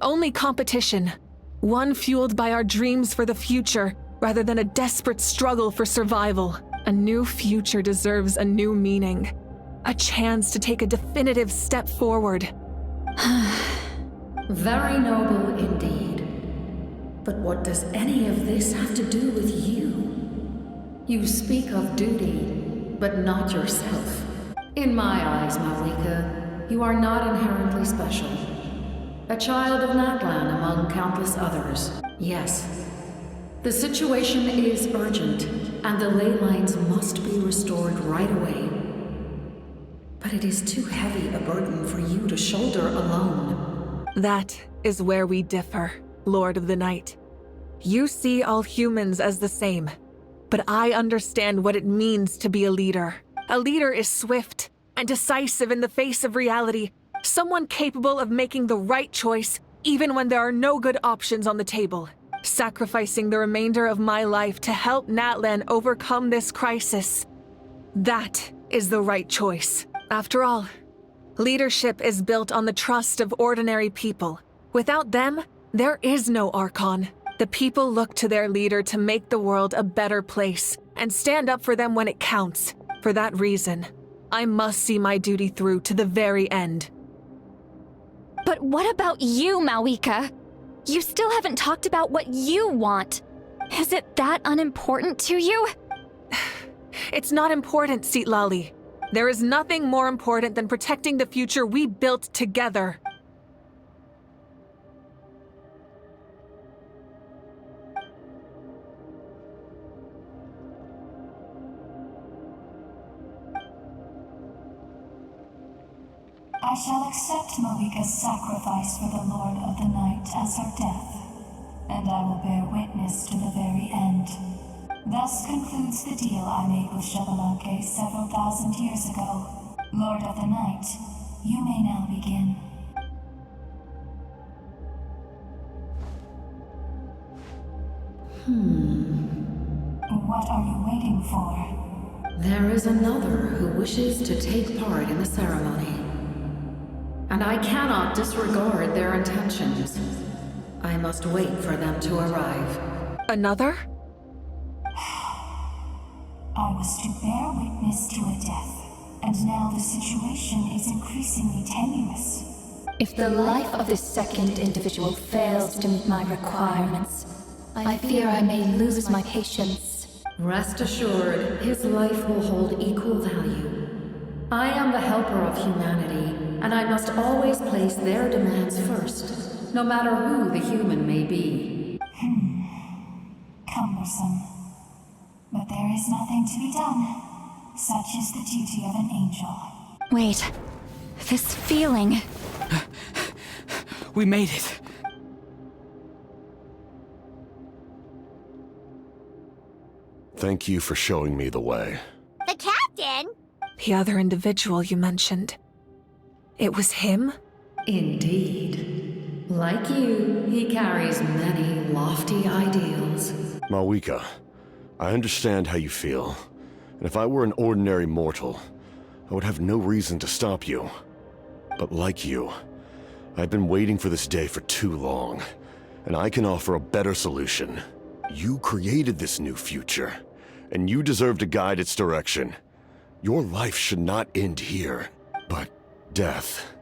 only competition. One fueled by our dreams for the future, rather than a desperate struggle for survival. A new future deserves a new meaning. A chance to take a definitive step forward. Very noble indeed. But what does any of this have to do with you? You speak of duty, but not yourself. In my eyes, Malika, you are not inherently special. A child of Natlan among countless others. Yes, the situation is urgent, and the ley lines must be restored right away. But it is too heavy a burden for you to shoulder alone. That is where we differ, Lord of the Night. You see all humans as the same, but I understand what it means to be a leader. A leader is swift and decisive in the face of reality, someone capable of making the right choice even when there are no good options on the table. Sacrificing the remainder of my life to help Natlan overcome this crisis. That is the right choice. After all, leadership is built on the trust of ordinary people. Without them, there is no Archon. The people look to their leader to make the world a better place and stand up for them when it counts. For that reason, I must see my duty through to the very end. But what about you, Malika? You still haven't talked about what you want. Is it that unimportant to you? It's not important, Citlali. There is nothing more important than protecting the future we built together. I shall accept Malika's sacrifice for the Lord of the Night as her death, and I will bear witness to the very end. Thus concludes the deal I made with Xbalanque several thousand years ago. Lord of the Night, you may now begin. What are you waiting for? There is another who wishes to take part in the ceremony. And I cannot disregard their intentions. I must wait for them to arrive. Another? I was to bear witness to a death, and now the situation is increasingly tenuous. If the life of this second individual fails to meet my requirements, I fear I may lose my patience. Rest assured, his life will hold equal value. I am the helper of humanity, and I must always place their demands first, no matter who the human may be. Cumbersome. But there is nothing to be done. Such is the duty of an angel. Wait, this feeling. We made it. Thank you for showing me the way. The captain? The other individual you mentioned. It was him? Indeed. Like you, he carries many lofty ideals. Malika, I understand how you feel. And if I were an ordinary mortal, I would have no reason to stop you. But like you, I've been waiting for this day for too long, and I can offer a better solution. You created this new future, and you deserve to guide its direction. Your life should not end here, but death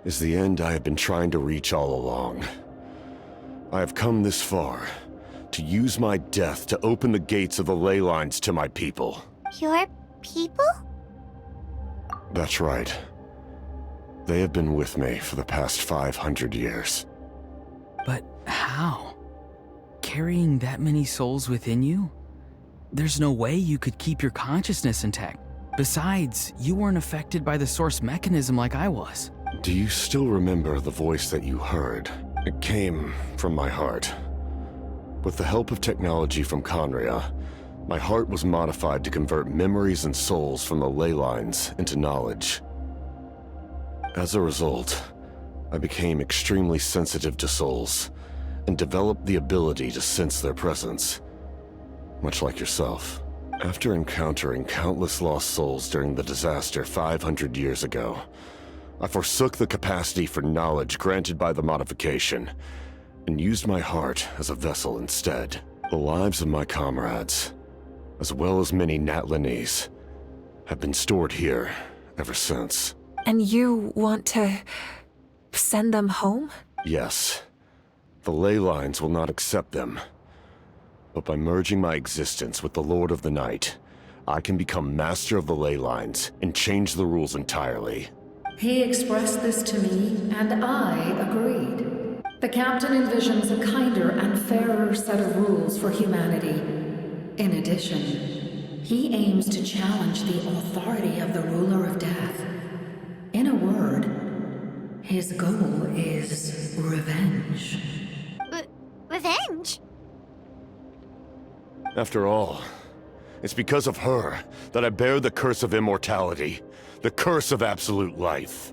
is the end I have been trying to reach all along. I have come this far to use my death to open the gates of the ley lines to my people. Your people? That's right. They have been with me for the past 500 years. But how? Carrying that many souls within you? There's no way you could keep your consciousness intact. Besides, you weren't affected by the source mechanism like I was. Do you still remember the voice that you heard? It came from my heart. With the help of technology from Conria, my heart was modified to convert memories and souls from the ley lines into knowledge. As a result, I became extremely sensitive to souls, and developed the ability to sense their presence, much like yourself. After encountering countless lost souls during the disaster 500 years ago, I forsook the capacity for knowledge granted by the modification, and used my heart as a vessel instead. The lives of my comrades, as well as many Natlanese, have been stored here ever since. And you want to send them home? Yes. The ley lines will not accept them. But by merging my existence with the Lord of the Night, I can become master of the ley lines and change the rules entirely. He expressed this to me, and I agreed. The captain envisions a kinder and fairer set of rules for humanity. In addition, he aims to challenge the authority of the ruler of death. In a word, his goal is revenge. Revenge? After all, it's because of her that I bear the curse of immortality, the curse of absolute life.